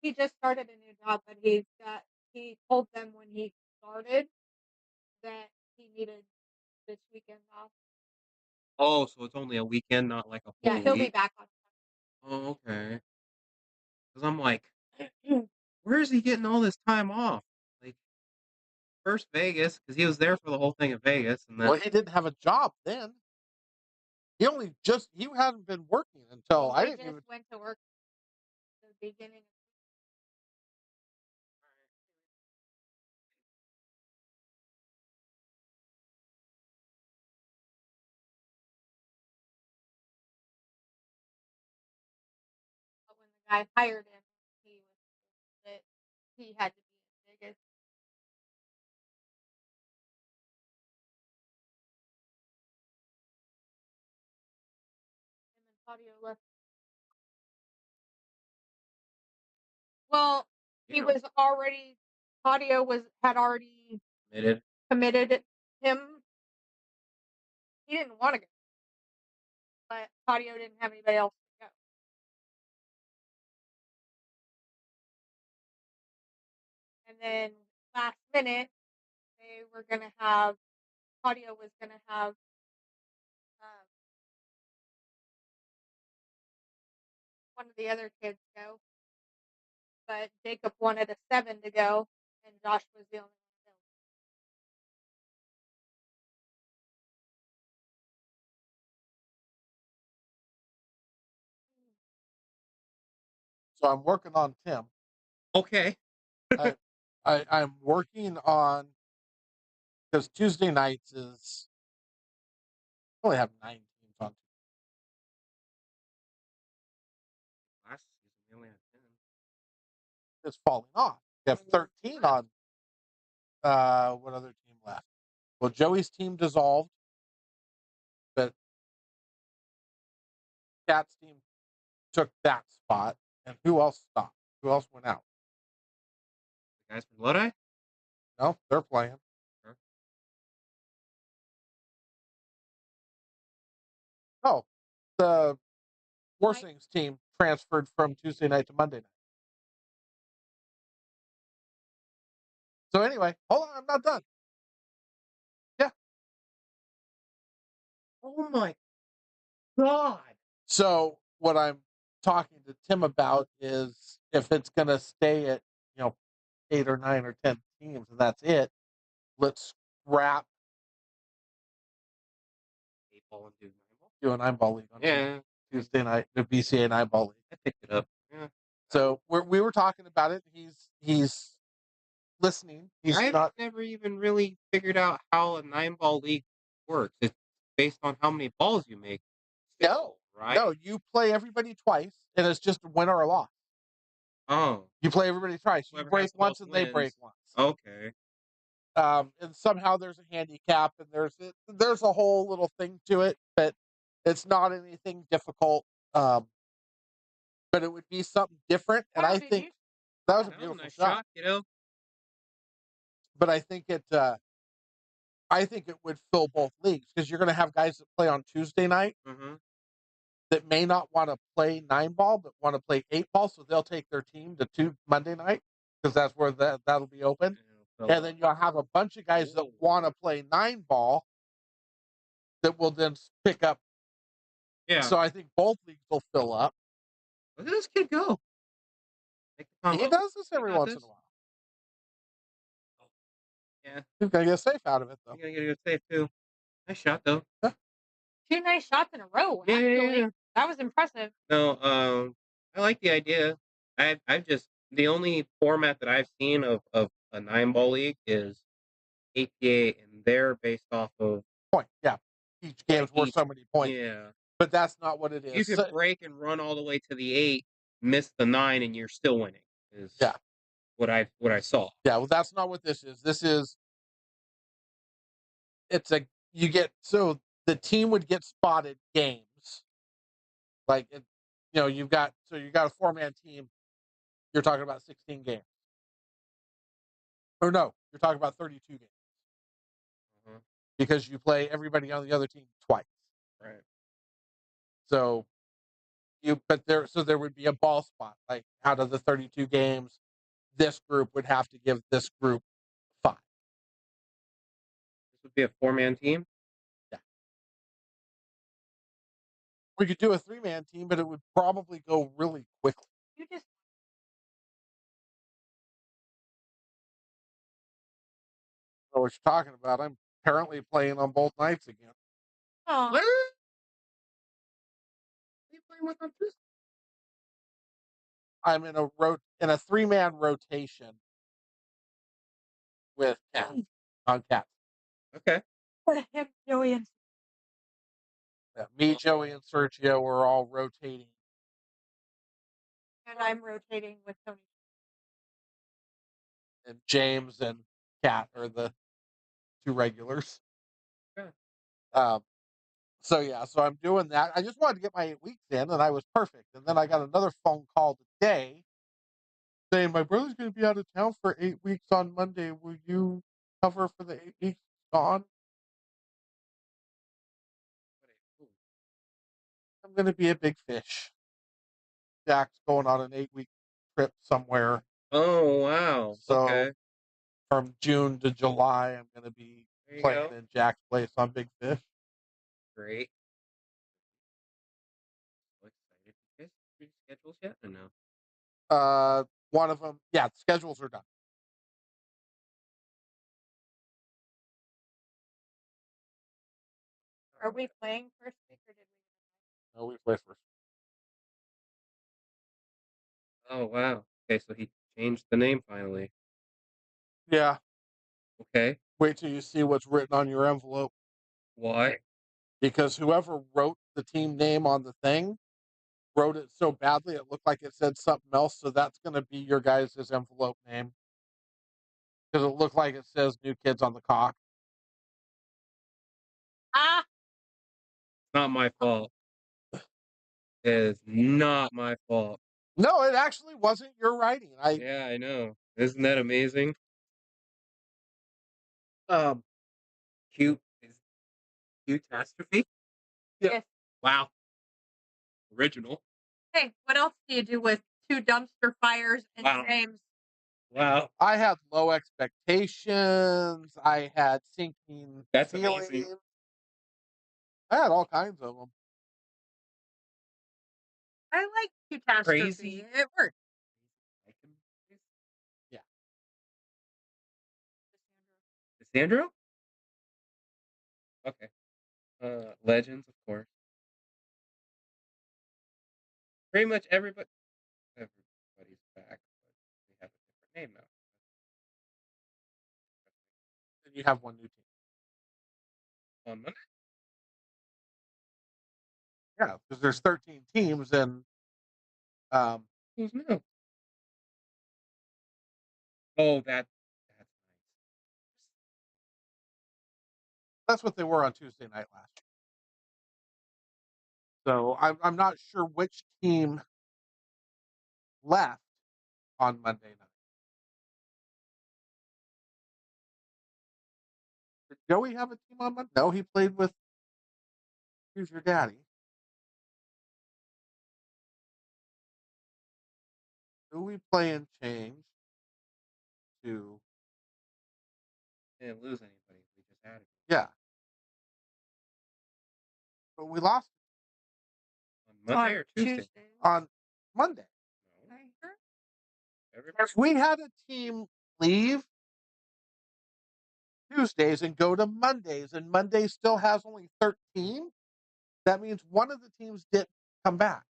A: He just started a new job, but he told them when he started that he needed this weekend off.
G: Oh, so it's only a weekend, not like a
A: Yeah,
G: whole
A: he'll be
G: week?
A: back on
G: Oh, okay. Because I'm like,
A: Sunday.
G: where is he getting all this time off? Like, first Vegas, because he was there for the whole thing in Vegas, and
B: Well,
G: then
B: he didn't have a job then. He hadn't been working until
A: Well,
B: I
A: we
B: didn't
A: just
B: even.
A: went to work at the beginning. But when the guy hired him, he was that he had to be in Vegas. Him and Claudio left. Well, he
G: Yeah.
A: was already Claudio had already
G: admitted.
A: committed him. He didn't want to go, but Claudio didn't have anybody else to go. And then last minute, they were gonna have Claudio was gonna have one of the other kids go, but Jacob wanted a 7 to go, and Josh was the only one available.
B: So I'm working on Tim.
G: Okay.
B: I'm working on because Tuesday nights is I only have 9 teams on.
G: Last season, we only had 10.
B: It's falling off. We have 13 on. What other team left? Well, Joey's team dissolved, but Cat's team took that spot. And who else stopped? Who else went out?
G: The guys from Blood Eye?
B: No, they're playing.
G: Sure.
B: Oh, the
A: Mike?
B: Warsings team transferred from Tuesday night to Monday night. So anyway, hold on, I'm not done.
G: Oh my God.
B: So what I'm talking to Tim about is if it's going to stay at 8 or 9 or 10 teams and that's it, let's scrap
G: 8-ball and do 9-ball?
B: do a 9-ball league on
G: Yeah.
B: Tuesday night, the BCA 9-ball league.
G: I picked it up. Yeah.
B: So we were talking about it. He's listening. He's
G: I've
B: not.
G: never even really figured out how a 9-ball league works. It's based on how many balls you make.
B: No,
G: right?
B: no, you play everybody twice, and it's just a win or a loss.
G: Oh.
B: You play everybody twice. You
G: Whoever
B: break
G: has
B: once,
G: most
B: and they break
G: wins.
B: once.
G: Okay.
B: And somehow there's a handicap, and there's a whole little thing to it, but it's not anything difficult. But it would be something different, and
A: Wow,
B: I
A: did
B: think
A: you?
B: that was a
G: That was a
B: beautiful
G: nice
B: shot.
G: shot, kiddo.
B: But I think it would fill both leagues because you're going to have guys that play on Tuesday night
G: Mm-hmm.
B: that may not want to play 9-ball but want to play 8-ball, so they'll take their team to Monday night because that's where that'll be open. And then you'll have a bunch of guys that want to play 9-ball that will then pick up.
G: Yeah.
B: So I think both leagues will fill up.
G: Look at this kid go.
B: He does this every once in a while.
G: Yeah.
B: He's going to get safe out of it, though.
G: You're going to get a good save, too. Nice shot, though.
A: 2 nice shots in a row.
G: Yeah,
A: Actually,
G: yeah.
A: that was impressive.
G: No, I like the idea. I've just the only format that I've seen of a 9-ball league is APA, and they're based off of
B: Point. Yeah. Each game's worth so many points.
G: Yeah.
B: But that's not what it is.
G: You could break and run all the way to the 8, miss the 9, and you're still winning.
B: Yeah.
G: What I saw.
B: Yeah, well, that's not what this is. This is so the team would get spotted games. Like you've got a 4-man team. You're talking about 16 games. Or no, you're talking about 32 games.
G: Mm-hmm.
B: Because you play everybody on the other team twice.
G: Right.
B: So there would be a ball spot. Like out of the 32 games, this group would have to give this group 5.
G: Would be a 4-man team.
B: We could do a 3-man team, but it would probably go really quickly.
A: You just
B: I know what you're talking about. I'm apparently playing on both nights again.
A: oh,
G: What? Are you playing with on Tuesday?
B: I'm in a 3-man rotation with Cat on Cat.
G: Okay.
A: for him, Joey, and
B: Yeah, me, Joey, and Sergio are all rotating.
A: I'm rotating with Tony.
B: And James and Cat are the 2 regulars.
G: Okay.
B: So yeah, so I'm doing that. I just wanted to get my 8 weeks in, and I was perfect. And then I got another phone call today saying my brother's going to be out of town for 8 weeks on Monday. Will you cover for the 8 weeks gone? I'm going to be a big fish. Jack's going on an 8-week trip somewhere.
G: Oh wow.
B: So
G: Okay.
B: from June to July, I'm going to be
G: There you
B: playing
G: go.
B: in Jack's place on Big Fish.
G: Great. So excited. You guys read schedules yet or no?
B: One of them, yeah, the schedules are done.
A: Are we playing first week or did we?
B: No, we play first.
G: Oh wow. Okay, so he changed the name finally.
B: Yeah.
G: Okay.
B: Wait till you see what's written on your envelope.
G: Why?
B: Because whoever wrote the team name on the thing wrote it so badly it looked like it said something else. So that's going to be your guys' envelope name. Because it looked like it says New Kids on the Cock.
A: Ah,
G: It's not my fault. It is not my fault.
B: No, it actually wasn't your writing.
G: Yeah, I know. Isn't that amazing?
B: Um
G: Cute is catastrophe?
B: Yeah.
A: yes.
G: Wow. Original.
A: Hey, what else do you do with 2 dumpster fires and
G: Wow.
A: James?
G: Wow.
B: I had low expectations. I had sinking
G: That's
B: feelings.
G: amazing.
B: I had all kinds of them.
A: I like catastrophe.
G: Crazy.
A: It works.
B: Yeah.
G: Cassandra? Okay. Legends, of course. Pretty much everybody's back, but we have a different name now.
B: And you have one new team.
G: On Monday?
B: Yeah, because there's 13 teams and
G: Who's new? Oh, that's nice.
B: that's what they were on Tuesday night last year. So I'm not sure which team left on Monday night. Did Joey have a team on Monday? No, he played with Who's Your Daddy. Who we play and change to
G: Didn't lose anybody. We just added.
B: yeah. But we lost
G: On Monday or Tuesday?
B: on Monday.
G: No.
A: Sure.
G: Everybody.
B: We had a team leave Tuesdays and go to Mondays, and Monday still has only 13. That means one of the teams didn't come back.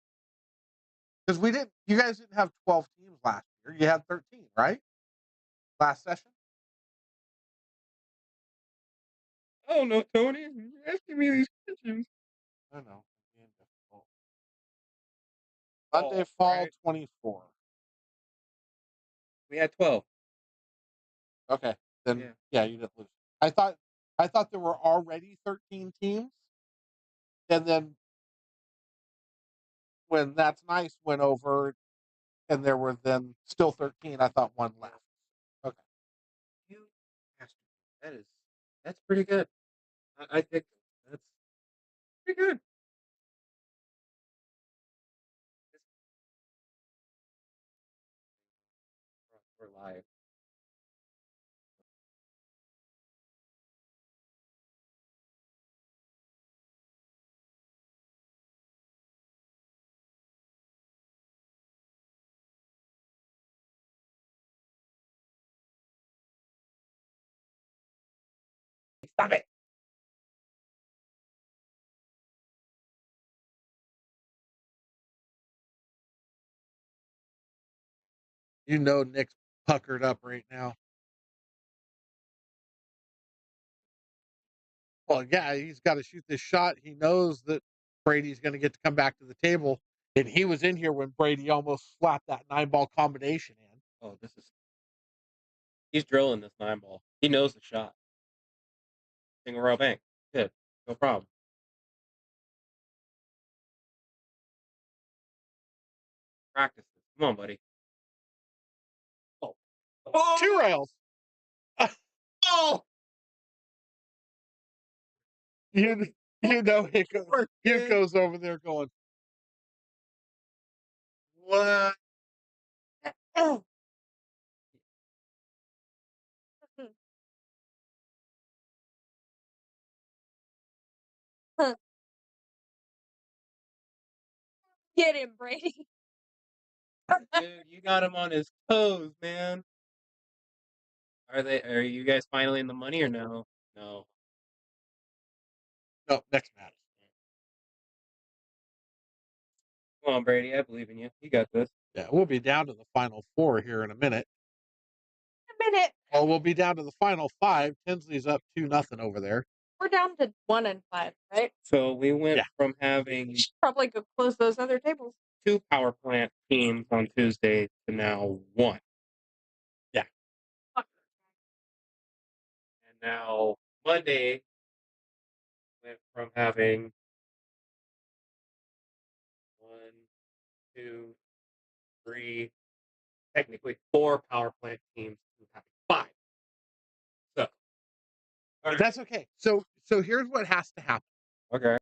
B: Because you guys didn't have 12 teams last year. You had 13, right? Last session?
G: Oh no, Tony! You're asking me these questions.
B: I know. Being difficult. Monday, fall
G: right.
B: 24.
G: We had 12.
B: Okay. Then
G: Yeah.
B: yeah, you didn't lose. I thought there were already 13 teams. And then when That's Nice went over and there were then still 13, I thought one left. Okay.
G: You that's pretty good. I think that's pretty good. We're live.
B: Stop it. You know Nick's puckered up right now. Well, yeah, he's got to shoot this shot. He knows that Brady's going to get to come back to the table. And he was in here when Brady almost slapped that 9-ball combination in.
G: Oh, he's drilling this 9-ball. He knows the shot. Single rail bank. Good. No problem. Practice this. Come on, buddy. Oh. Oh!
B: 2 rails.
G: Oh!
B: You know Hiko's over there going, what?
A: Oh. Get him, Brady.
G: Dude, you got him on his toes, man. Are you guys finally in the money or no? No.
B: No, next match.
G: Come on, Brady. I believe in you. You got this.
B: Yeah, we'll be down to the final 4 here in a minute.
A: A minute.
B: Well, we'll be down to the final 5. Tinsley's up 2-0 over there.
A: We're down to 1 and 5, right?
G: So we went
B: Yeah.
G: from having
A: Probably go close those other tables.
G: 2 power plant teams on Tuesday to now 1.
B: Yeah.
G: And now Monday went from having 1, 2, 3, technically 4 power plant teams to having 5. So
B: That's okay. So here's what has to happen.
G: okay.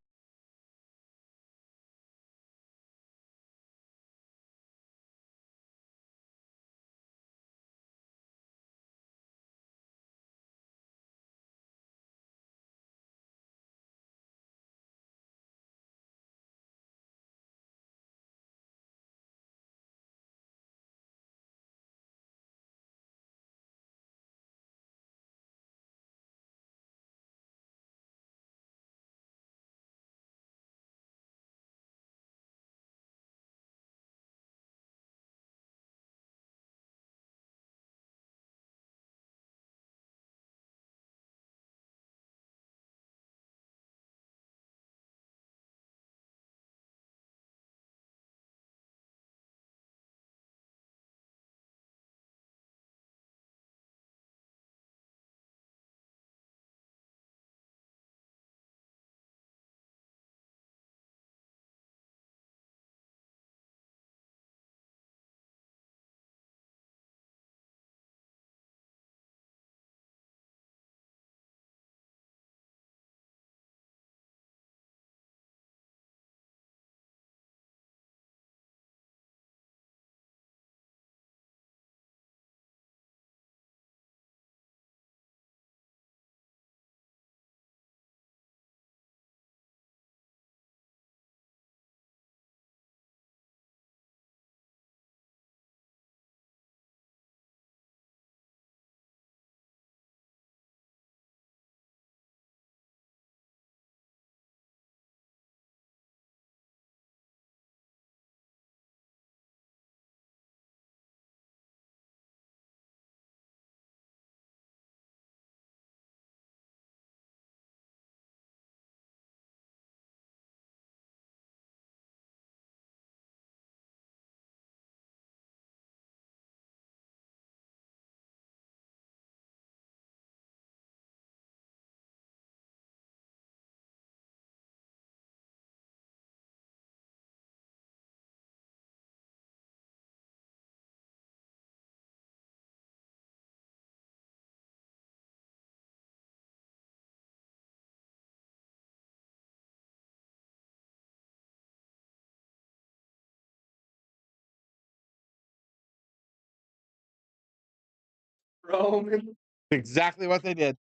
G: Roman.
B: Exactly what they did.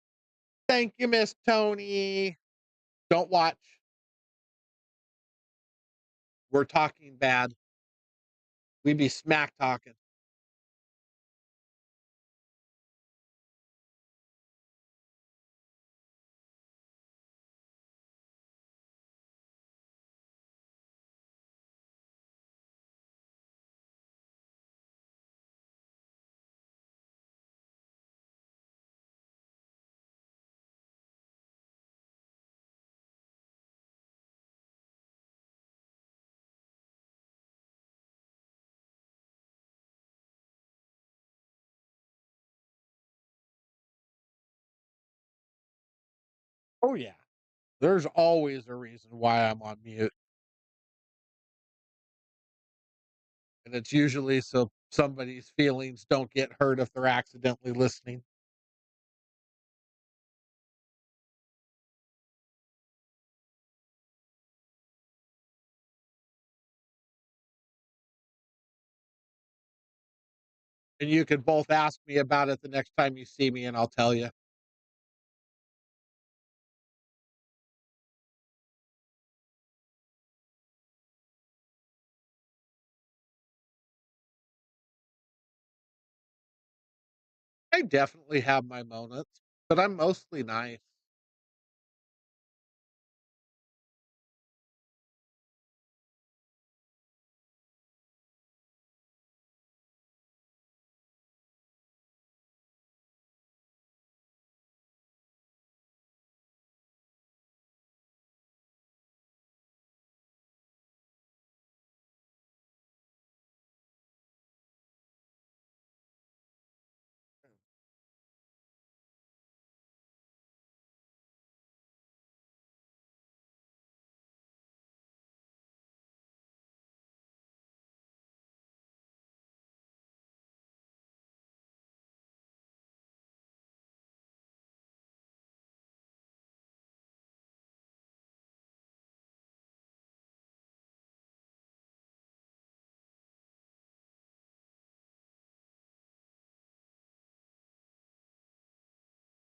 B: Thank you, Miss Tony. Don't watch. We're talking bad. We be smack talking. Oh, yeah. There's always a reason why I'm on mute. And it's usually so somebody's feelings don't get hurt if they're accidentally listening. And you can both ask me about it the next time you see me, and I'll tell you. I definitely have my moments, but I'm mostly nice.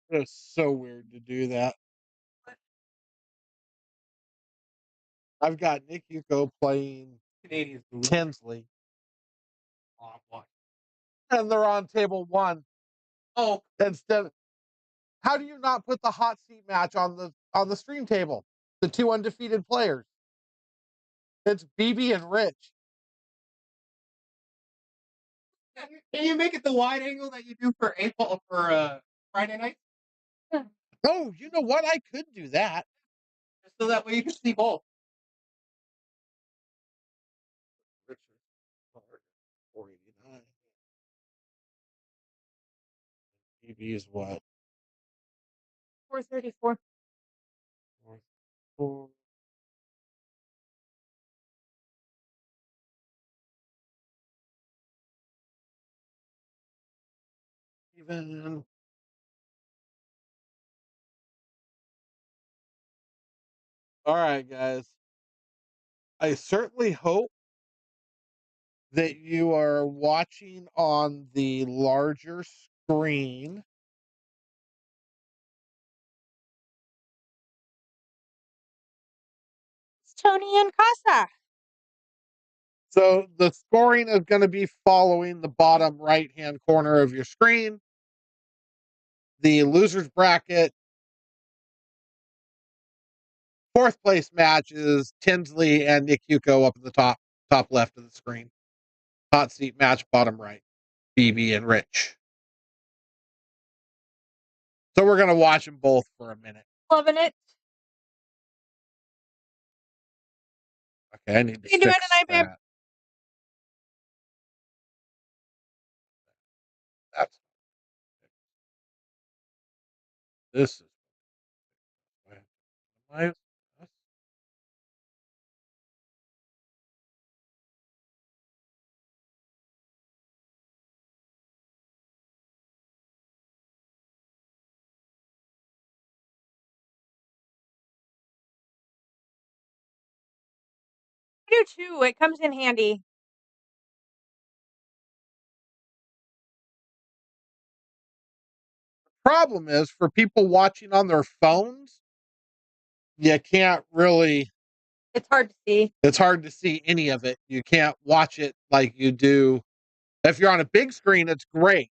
B: It's so weird to do that. I've got Nick Yuko playing
F: Canadians do.
B: Tinsley,
F: Oh, boy.
B: and they're on table 1.
F: Oh,
B: Instead, how do you not put the hot seat match on the stream table? The 2 undefeated players. It's BB and Rich.
F: can you make it the wide angle that you do for April for Friday night?
B: Oh, you know what? I could do that.
F: Just so that way you can see both.
B: Richard, 489. BB is what?
A: 434.
B: 4. Even. All right, guys. I certainly hope that you are watching on the larger screen.
A: It's Tony and Casa.
B: So the scoring is going to be following the bottom right-hand corner of your screen. The loser's bracket 4th place match is Tinsley and Nick Yuko up at the top left of the screen. Hot seat match bottom right, BB and Rich. So we're going to watch them both for a minute.
A: Loving it.
B: Okay, I need to
A: You doing
B: fix
A: tonight, babe?
B: that. That's this is my.
A: I do too. It comes in handy.
B: Problem is for people watching on their phones, you can't really.
A: It's hard to see.
B: It's hard to see any of it. You can't watch it like you do. If you're on a big screen, it's great.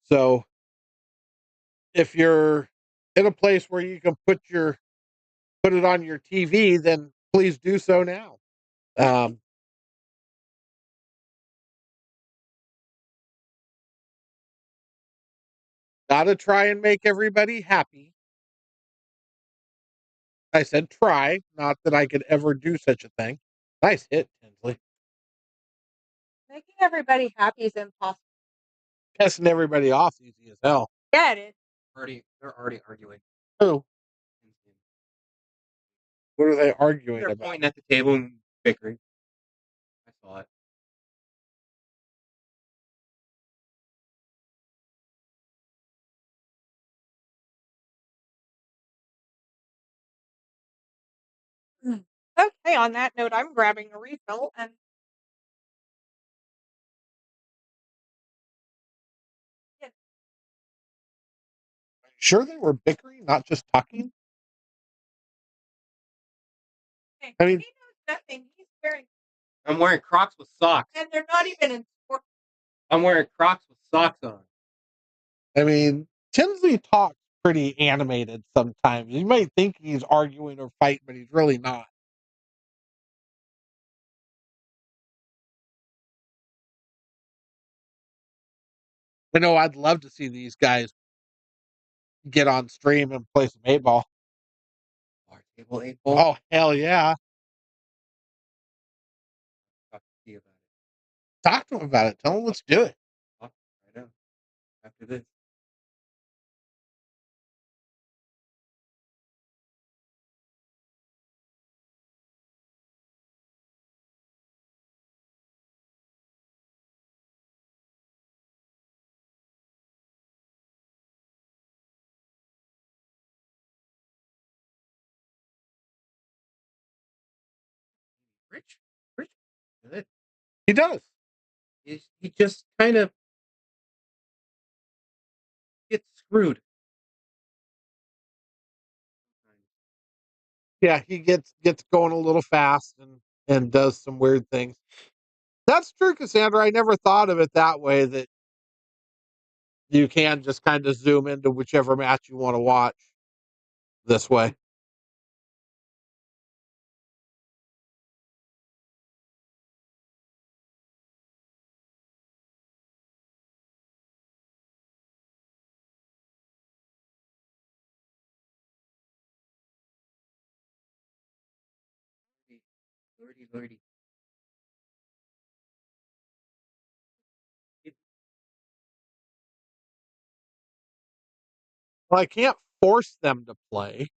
B: So if you're in a place where you can put it on your TV, then please do so now. Gotta try and make everybody happy. I said try, not that I could ever do such a thing. Nice hit, Tinsley.
A: Making everybody happy is impossible.
B: Pissing everybody off easy as hell.
A: Yeah, it is.
G: They're already arguing.
B: Who? What are they arguing
G: They're
B: about?
G: pointing at the table and bickering. I saw it.
A: Okay, on that note, I'm grabbing a refill and
B: Sure, they were bickering, not just talking.
A: okay,
B: I mean-
A: he knows nothing. He's wearing,
G: I'm wearing Crocs with socks.
A: and they're not even in sport.
G: I'm wearing Crocs with socks on.
B: I mean, Tinsley talks pretty animated sometimes. You might think he's arguing or fighting, but he's really not. I know I'd love to see these guys get on stream and play some 8-ball.
G: Bar table 8-ball.
B: Oh, hell yeah.
G: Talk to you about it.
B: Talk to him about it. Tell him let's do it.
G: Talk right now. After this. Rich with it.
B: He does.
G: He just kind of gets screwed.
B: Yeah, he gets going a little fast and does some weird things. That's true, Cassandra. I never thought of it that way, that you can just kind of zoom into whichever match you want to watch this way.
G: Lordy.
B: Well, I can't force them to play.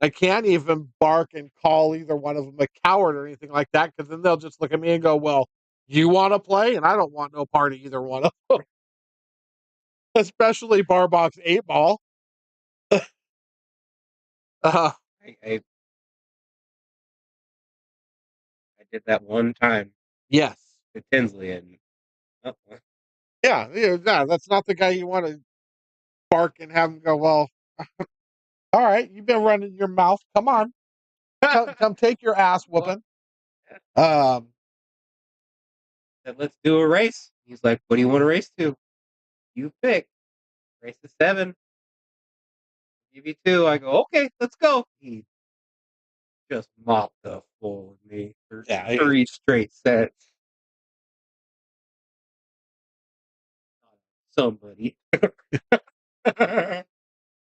B: I can't even bark and call either one of them a coward or anything like that, because then they'll just look at me and go, well, you want to play? And I don't want no part of either one of them. Especially Barbox 8-ball.
G: I did that one time
B: Yes.
G: with Tinsley, and
B: Yeah, that's not the guy you want to bark and have him go, well, all right, you've been running your mouth. Come on. Come take your ass whooping.
G: said, let's do a race. He's like, what do you want to race to? You pick. Race to 7. Give you 2. I go, okay, let's go. He just mopped the floor with me for 3 straight sets. Somebody.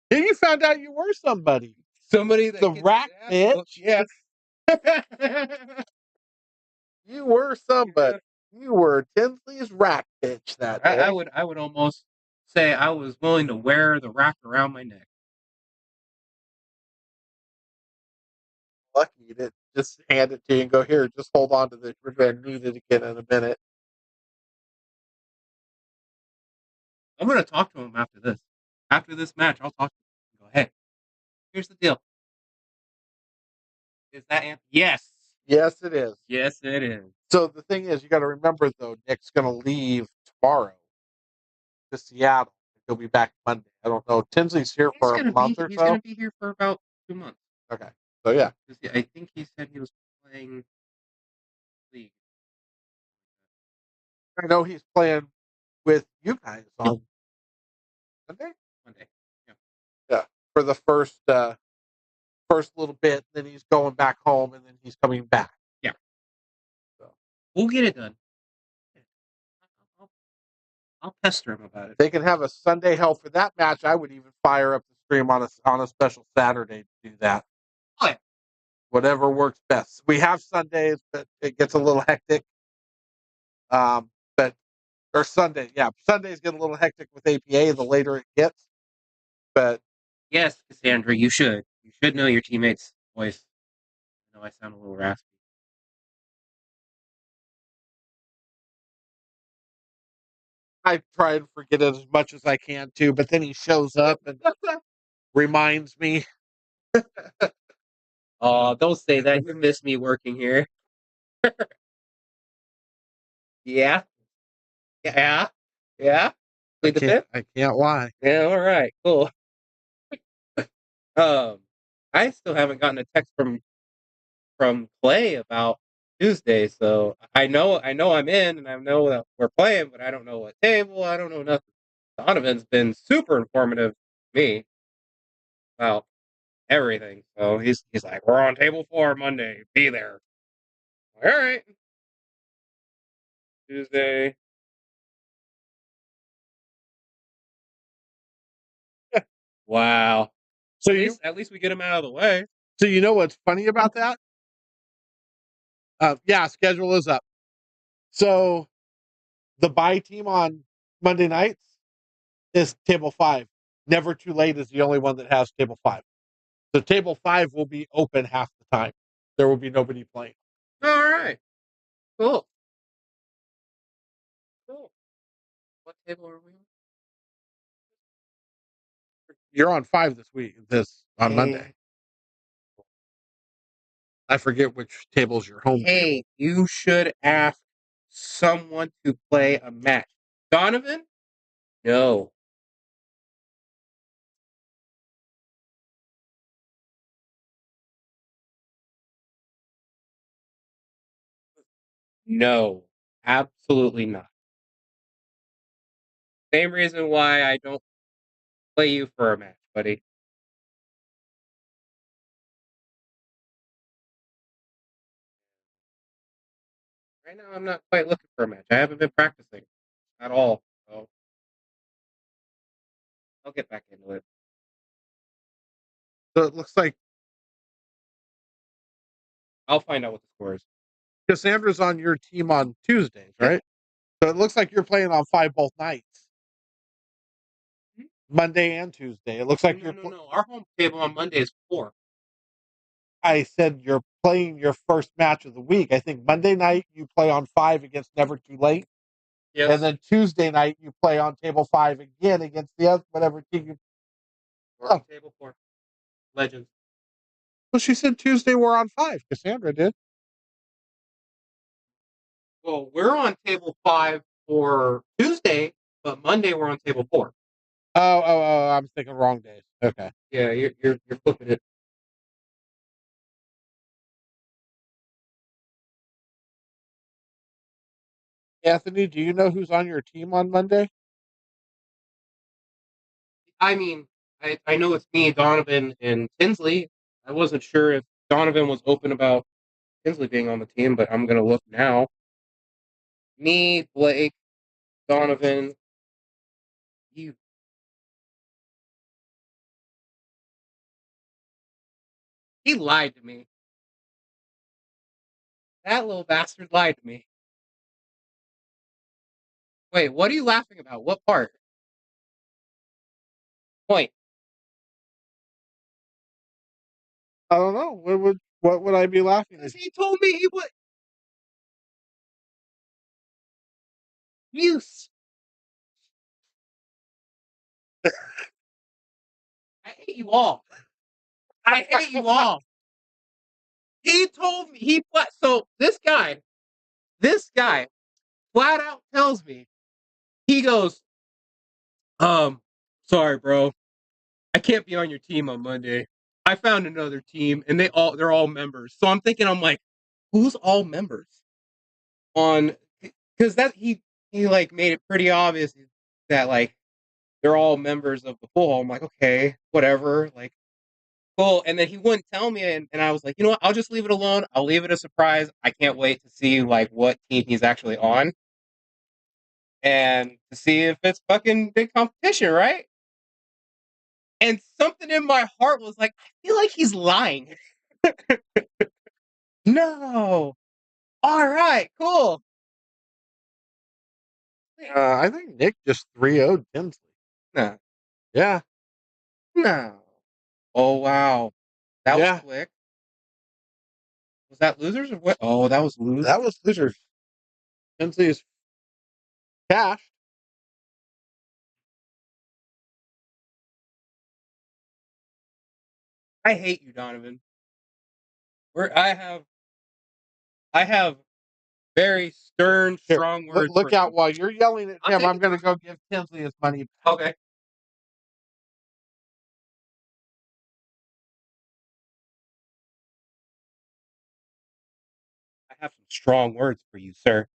B: You found out you were somebody.
G: Somebody that
B: The
G: gets
B: rat
G: his ass whooped.
B: bitch.
G: Yes.
B: You were somebody. You were Tinsley's rat bitch that day.
G: I would almost say I was willing to wear the rack around my neck.
B: Lucky you didn't just hand it to you and go, here, just hold on to this. We're going to need it again in a minute.
G: I'm going to talk to him after this. After this match, I'll talk to him. Go, hey, here's the deal. Is that Anthony? Yes.
B: Yes, it is.
G: Yes, it is.
B: So the thing is, you got to remember, though, Nick's going to leave tomorrow to Seattle. He'll be back Monday. I don't know. Tinsley's here for a month or
G: He's
B: so.
G: going to be here for about 2 months.
B: Okay. So, yeah.
G: I think he said he was playing League.
B: I know he's playing with you guys on Monday?
G: Monday.
B: Yeah. For the first little bit. Then he's going back home, and then he's coming back.
G: Yeah.
B: So
G: we'll get it done. I'll pester him about it.
B: They can have a Sunday hell for that match. I would even fire up the stream on a special Saturday to do that.
G: Oh, yeah.
B: Whatever works best. We have Sundays, but it gets a little hectic. But Or Sunday. Yeah, Sundays get a little hectic with APA the later it gets. But
G: Yes, Cassandra, you should. You should know your teammates' voice. I know I sound a little raspy.
B: I try and forget it as much as I can too. But then he shows up and reminds me.
G: Oh, don't say that. You miss me working here. Yeah, yeah, yeah. Plead the fifth.
B: I can't lie.
G: Yeah, all right, cool. I still haven't gotten a text from Clay about Tuesday, so I know I'm in, and I know that we're playing, but I don't know what table. I don't know nothing. Donovan's been super informative to me about everything. So he's like, we're on table 4 Monday. Be there. All right. Tuesday. Wow.
B: So
G: At least we get him out of the way.
B: So you know what's funny about that? Yeah, schedule is up. So the bye team on Monday nights is table 5. Never Too Late is the only one that has table 5. So table 5 will be open half the time. There will be nobody playing.
G: All right. Cool. Cool. What table are we on?
B: You're on 5 this week. On Monday. I forget which tables you're home.
G: Hey, you should ask someone to play a match. Donovan? No. No. Absolutely not. Same reason why I don't play you for a match, buddy. Right now, I'm not quite looking for a match. I haven't been practicing at all, so I'll get back into it.
B: So it looks like
G: I'll find out what the score is.
B: Cassandra's on your team on Tuesdays, right? So it looks like you're playing on 5 both nights. Monday and Tuesday. It looks like
G: No. Our home table on Monday is 4.
B: I said you're playing your first match of the week. I think Monday night you play on 5 against Never Too Late.
G: Yes.
B: And then Tuesday night you play on table 5 again against the other whatever team you.
G: We're on table 4. Legends.
B: Well, she said Tuesday we're on 5. Cassandra did.
G: Well, we're on table 5 for Tuesday, but Monday we're on table 4.
B: Oh, I'm thinking wrong days. Okay.
G: Yeah, you're flipping it.
B: Anthony, do you know who's on your team on Monday?
G: I mean, I know it's me, Donovan, and Tinsley. I wasn't sure if Donovan was open about Tinsley being on the team, but I'm gonna look now. Me, Blake, Donovan, you. He lied to me. That little bastard lied to me. Wait, what are you laughing about? What part? Point.
B: I don't know. What would I be laughing at?
G: He told me he would. Use. I hate you all. I hate you all. He told me so this guy flat out tells me, he goes, sorry, bro. I can't be on your team on Monday. I found another team and they're all members. So I'm like, who's all members? Because that he like made it pretty obvious that like they're all members of the pool. I'm like, okay, whatever, like cool. And then he wouldn't tell me, and I was like, you know what? I'll just leave it alone. I'll leave it a surprise. I can't wait to see like what team he's actually on, and to see if it's fucking big competition, right? And something in my heart was like, I feel like he's lying. No. All right, cool.
B: I think Nick just 3-0'd Tinsley.
G: No.
B: Yeah.
G: No. Oh, wow. That
B: Yeah.
G: was quick. Was that losers or what? Oh, that was losers.
B: That was losers. Tinsley is cashed.
G: I hate you, Donovan. I have very stern,
B: Here,
G: strong words.
B: look
G: for
B: out
G: you.
B: while you're yelling at
G: I'm
B: him. I'm
G: taking-
B: going to go give Tinsley his money back.
G: Okay. I have some strong words for you, sir.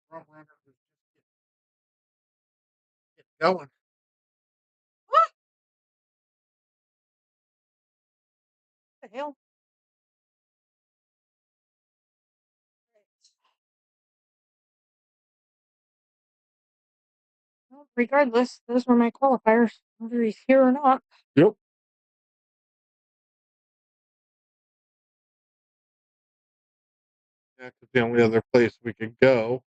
B: Front runner is just getting going.
A: What the hell? Well, regardless, those were my qualifiers, whether he's here or not.
B: Yep. Yeah, because the only other place we could go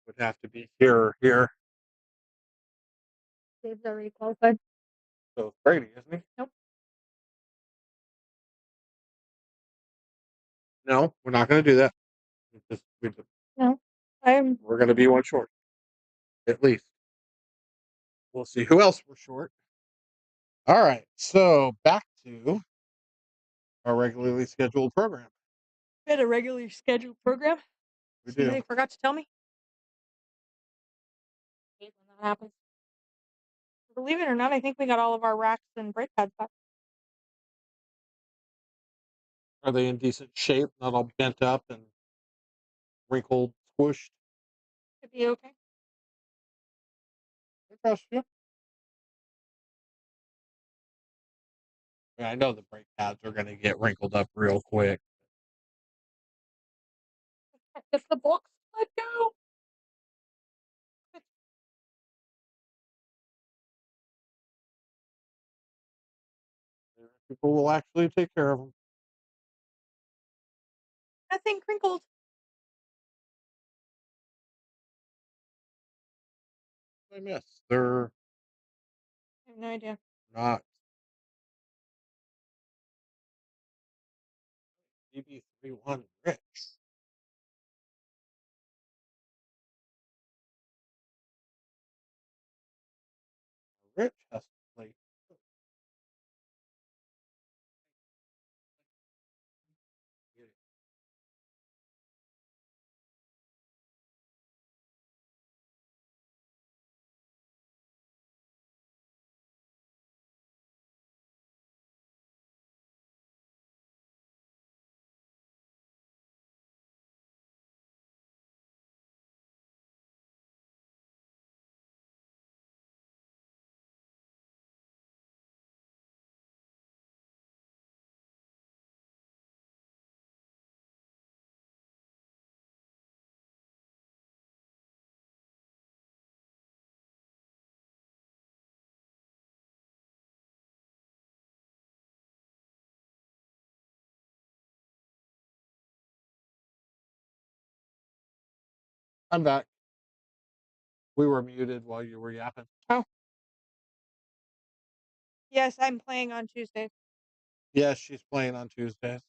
B: would have to be here or here.
A: Dave's already qualified.
B: So it's Brady, isn't he?
A: Nope.
B: No, we're not going to do that.
A: No,
B: We're going to be one short, at least. We'll see who else we're short. All right, so back to our regularly scheduled program.
A: we had a regularly scheduled program.
B: We
A: See,
B: do.
A: they forgot to tell me. Hate when that happens. Believe it or not, I think we got all of our racks and brake pads back.
B: Are they in decent shape? Not all bent up and wrinkled, squished?
A: Should be okay.
B: I trust you. I know the brake pads are going to get wrinkled up real quick.
A: If the box let go.
B: People will actually take care of them.
A: Nothing crinkled.
B: I miss. They're
A: I have no idea.
B: not. DB31 Rich. Rich has to play. I'm back. We were muted while you were yapping.
A: Oh. Yes, I'm playing on Tuesday.
B: Yes, she's playing on Tuesdays.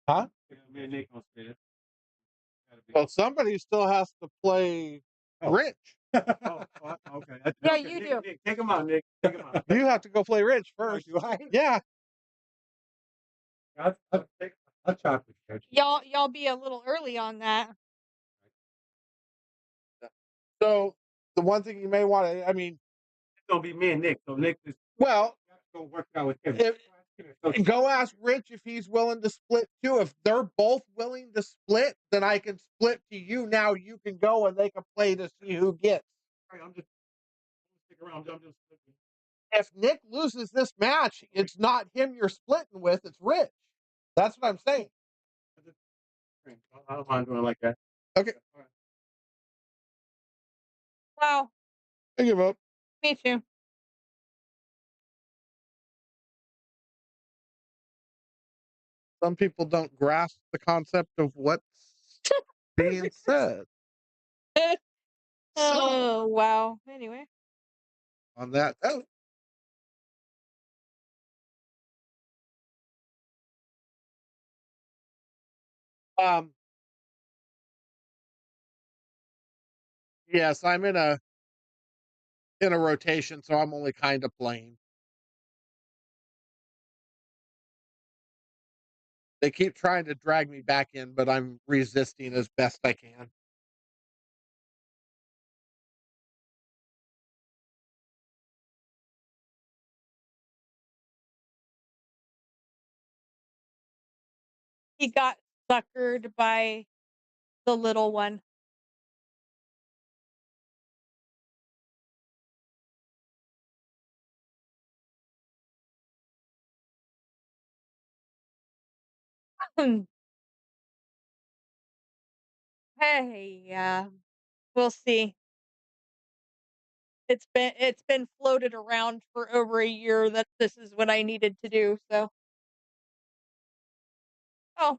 B: Huh?
F: Me and Nick will split it. Gotta be-
B: Well, somebody still has to play
F: Oh.
B: Rich.
F: Okay.
A: Yeah,
F: Okay,
A: you
F: Nick,
A: do.
F: Nick, take him out, Nick. Take him out.
B: You have to go play Rich
F: Oh,
B: first.
F: do I?
B: Yeah.
F: I'll chop with Coach.
A: Y'all be a little early on that.
B: So the one thing you may want to, I mean,
F: It's gonna be me and Nick. So Nick is
B: well,
F: gonna work out with him.
B: if, go ask Rich if he's willing to split too. If they're both willing to split, then I can split to you. Now you can go and they can play to see who gets.
C: All right, I'm just stick around. I'm just
B: If Nick loses this match, it's not him you're splitting with, it's Rich. That's what I'm saying.
F: I don't mind doing it like that.
B: Okay.
F: All right.
A: Wow,
B: I give up.
A: me too.
B: Some people don't grasp the concept of what's being said.
A: Oh wow. Anyway,
B: On that note, yes, I'm in a rotation, so I'm only kind of playing. They keep trying to drag me back in, but I'm resisting as best I can.
A: he got suckered by the little one. Hey, yeah, we'll see. It's been floated around for over a year that this is what I needed to do. So, oh,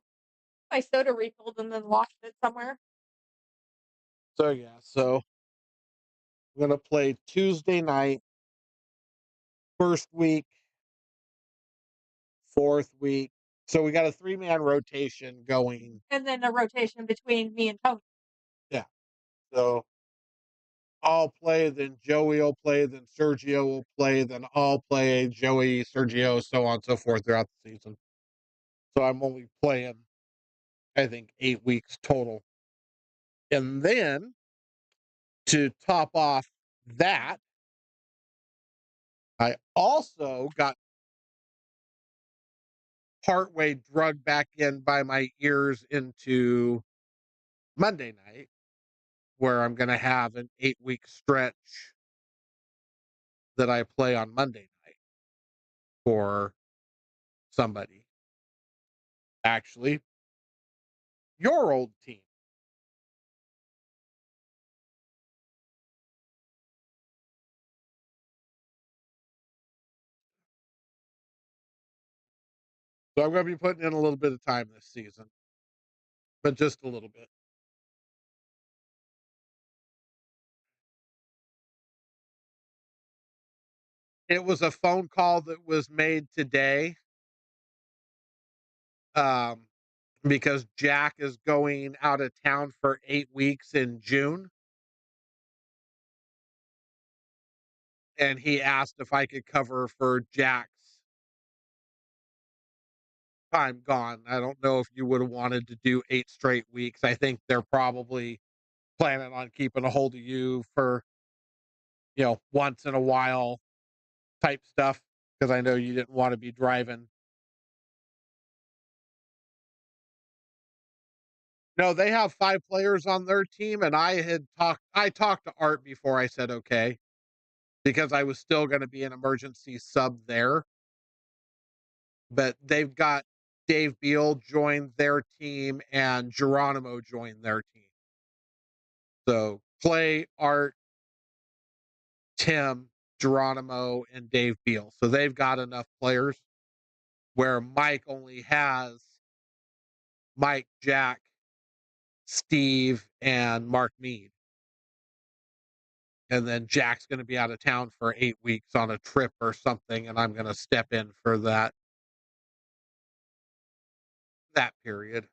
A: my soda refilled and then lost it somewhere.
B: So yeah, so I'm gonna play Tuesday night, first week, fourth week. So we got a 3-man rotation going.
A: And then a rotation between me and Tony.
B: Yeah. So I'll play, then Joey will play, then Sergio will play, then I'll play, Joey, Sergio, so on and so forth throughout the season. So I'm only playing, I think, 8 weeks total. And then to top off that, I also got partway drugged back in by my ears into Monday night, where I'm going to have an 8-week stretch that I play on Monday night for somebody. Actually, your old team. So I'm going to be putting in a little bit of time this season, but just a little bit. It was a phone call that was made today, because Jack is going out of town for 8 weeks in June. And he asked if I could cover for Jack's time gone. I don't know if you would have wanted to do 8 straight weeks. I think they're probably planning on keeping a hold of you for, once in a while type stuff, because I know you didn't want to be driving. No, they have 5 players on their team, and I talked to Art before I said okay, because I was still going to be an emergency sub there. But they've got Dave Beal joined their team and Geronimo joined their team. So Clay, Art, Tim, Geronimo, and Dave Beal. So they've got enough players where Mike only has Mike, Jack, Steve, and Mark Mead. And then Jack's going to be out of town for 8 weeks on a trip or something, and I'm going to step in for that. that period.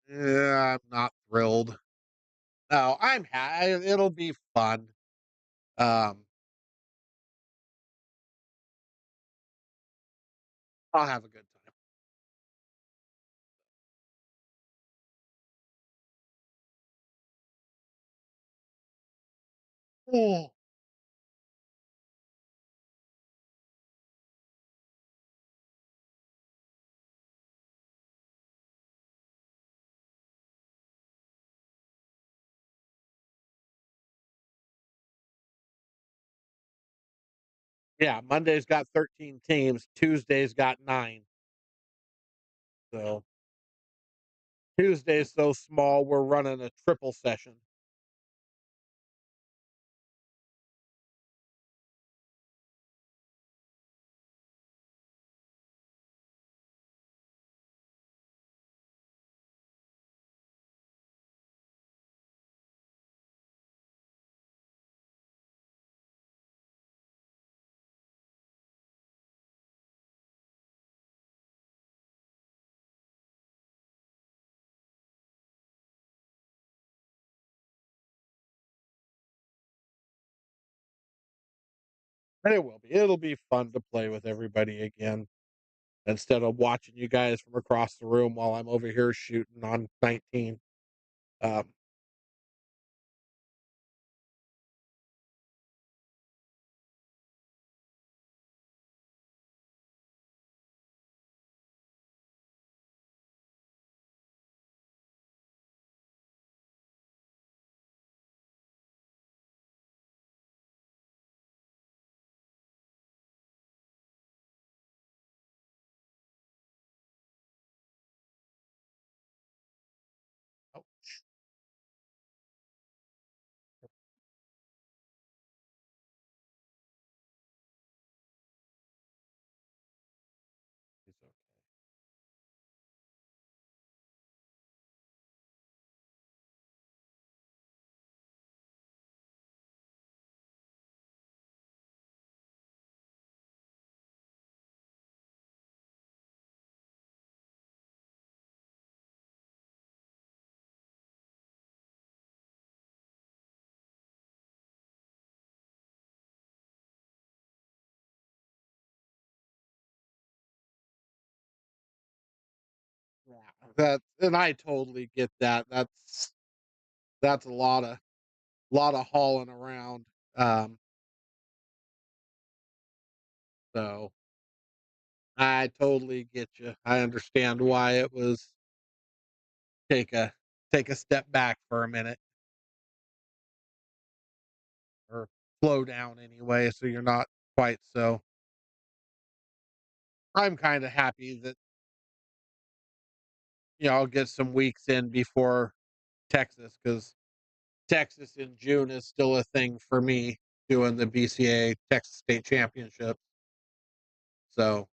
B: Yeah, I'm not thrilled. No, it'll be fun. Um, I'll have a good time. Oh, yeah, Monday's got 13 teams. Tuesday's got 9. So Tuesday's so small, we're running a triple session. And it will be. It'll be fun to play with everybody again instead of watching you guys from across the room while I'm over here shooting on 19. Um, oh, it's okay. Yeah, and I totally get that. That's a lot of hauling around. Um, so I totally get you. I understand why it was take a take a step back for a minute or slow down anyway, so you're not quite so. I'm kind of happy that I'll get some weeks in before Texas because Texas in June is still a thing for me doing the BCA Texas State Championship. So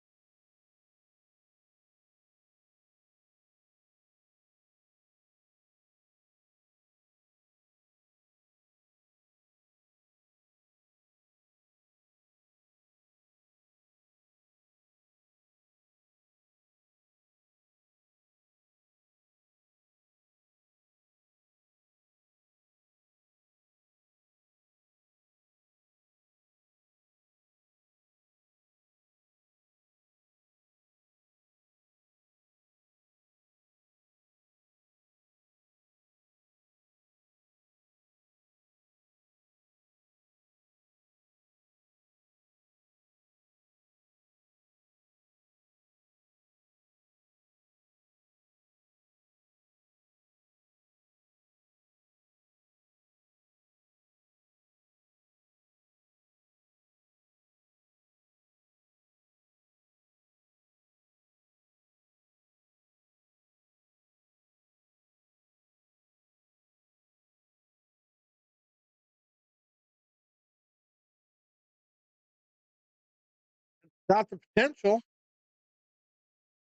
B: got the potential.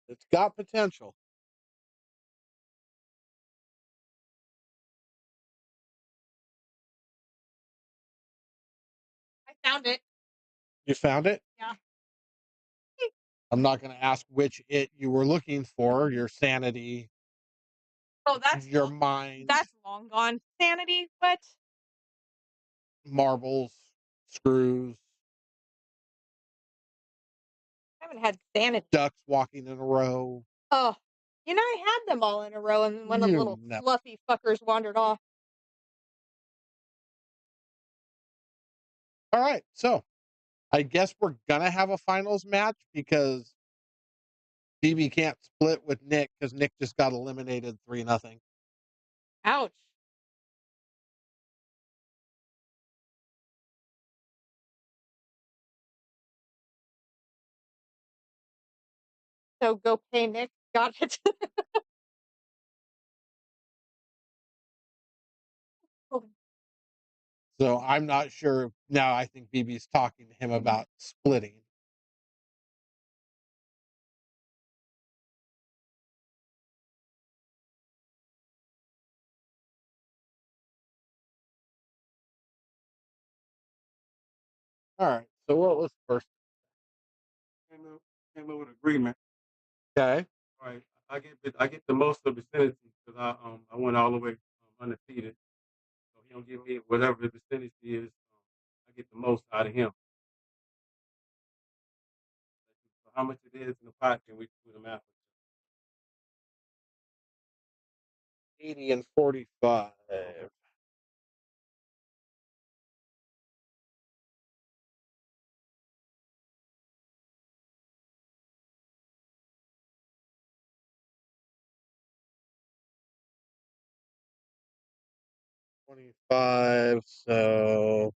B: It's got potential.
A: found it.
B: You found it?
A: Yeah.
B: I'm not going to ask which it you were looking for. Your sanity,
A: Oh, that's
B: your mind,
A: long gone. Sanity? What?
B: marbles, screws,
A: I haven't had sanity.
B: ducks walking in a row.
A: Oh, I had them all in a row, and one of the
B: You
A: little
B: never-
A: fluffy fuckers wandered off.
B: All right, so I guess we're gonna have a finals match because BB can't split with Nick because Nick just got eliminated 3-0.
A: Ouch. So go pay Nick. Got it. Oh,
B: So I'm not sure now. I think BB's talking to him about splitting. All right. So what was first?
H: Came up with agreement.
B: Okay.
H: Right. I get the most of the percentage because I went all the way undefeated. So he don't give me whatever the percentage is. I get the most out of him. So how much it is in the pot can we do the math?
B: 80 and 45. $25. So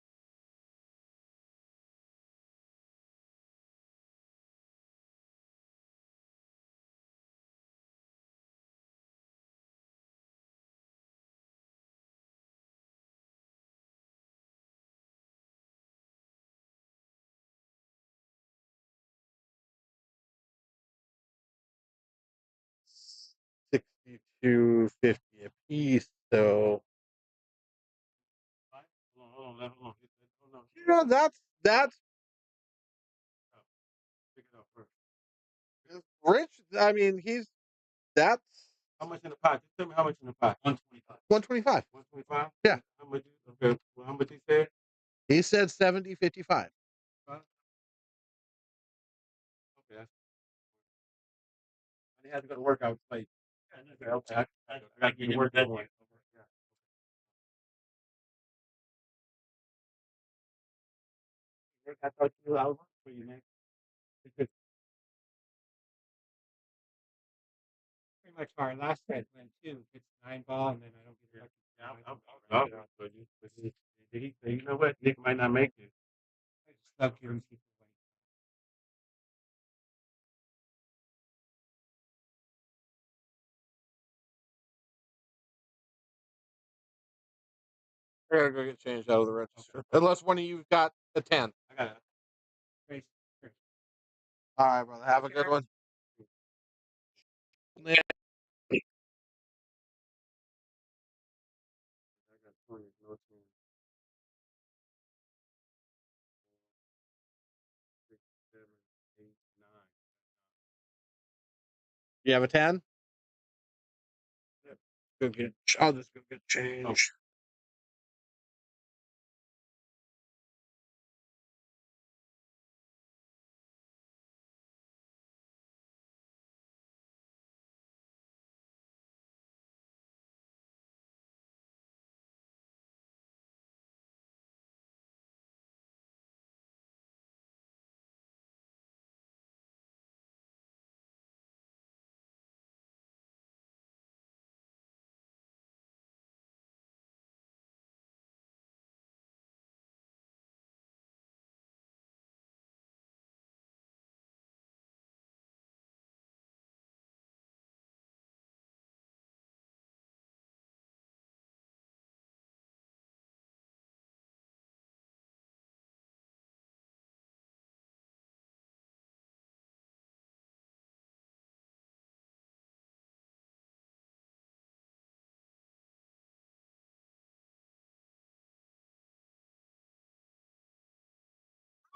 B: $62.50 a piece. So
H: Hold on.
B: that's
H: Pick it up first.
B: rich. I mean, that's
H: How much in the pot? Just tell me how much in the pot. 125.
B: 125.
H: 125?
B: Yeah.
H: How much? Okay. Well, how much he said?
B: He said 70.55.
H: Okay. I had to go to work. I was late. Okay. I got to get to work that morning. I thought you knew I was working for you, man.
F: Pretty much our last bet went too. It's 9 ball, and then I don't get lucky.
H: Yeah, I'm but he said, you know what? Nick might not make it.
F: I just love giving people away.
B: I gotta go get changed out of the register. Unless one of you've got a 10.
H: I got it.
F: Crazy, crazy.
B: All right, brother. Have a good one.
H: I got 20, no 10. 6, 7, 8, 9.
B: You have a 10? I'll just go get change.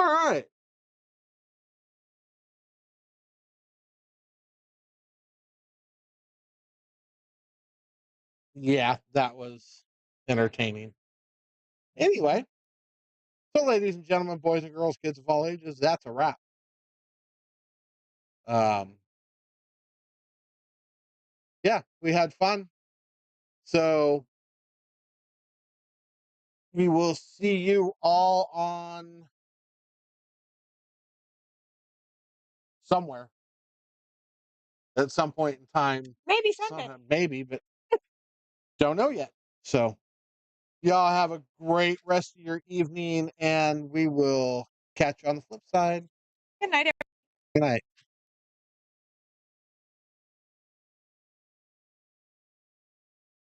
B: All right. Yeah, that was entertaining. Anyway, so ladies and gentlemen, boys and girls, kids of all ages, that's a wrap. Yeah, we had fun. So we will see you all on somewhere at some point in time.
A: Maybe Sunday.
B: Maybe, but don't know yet. So y'all have a great rest of your evening, and we will catch you on the flip side.
A: Good night,
B: Good night.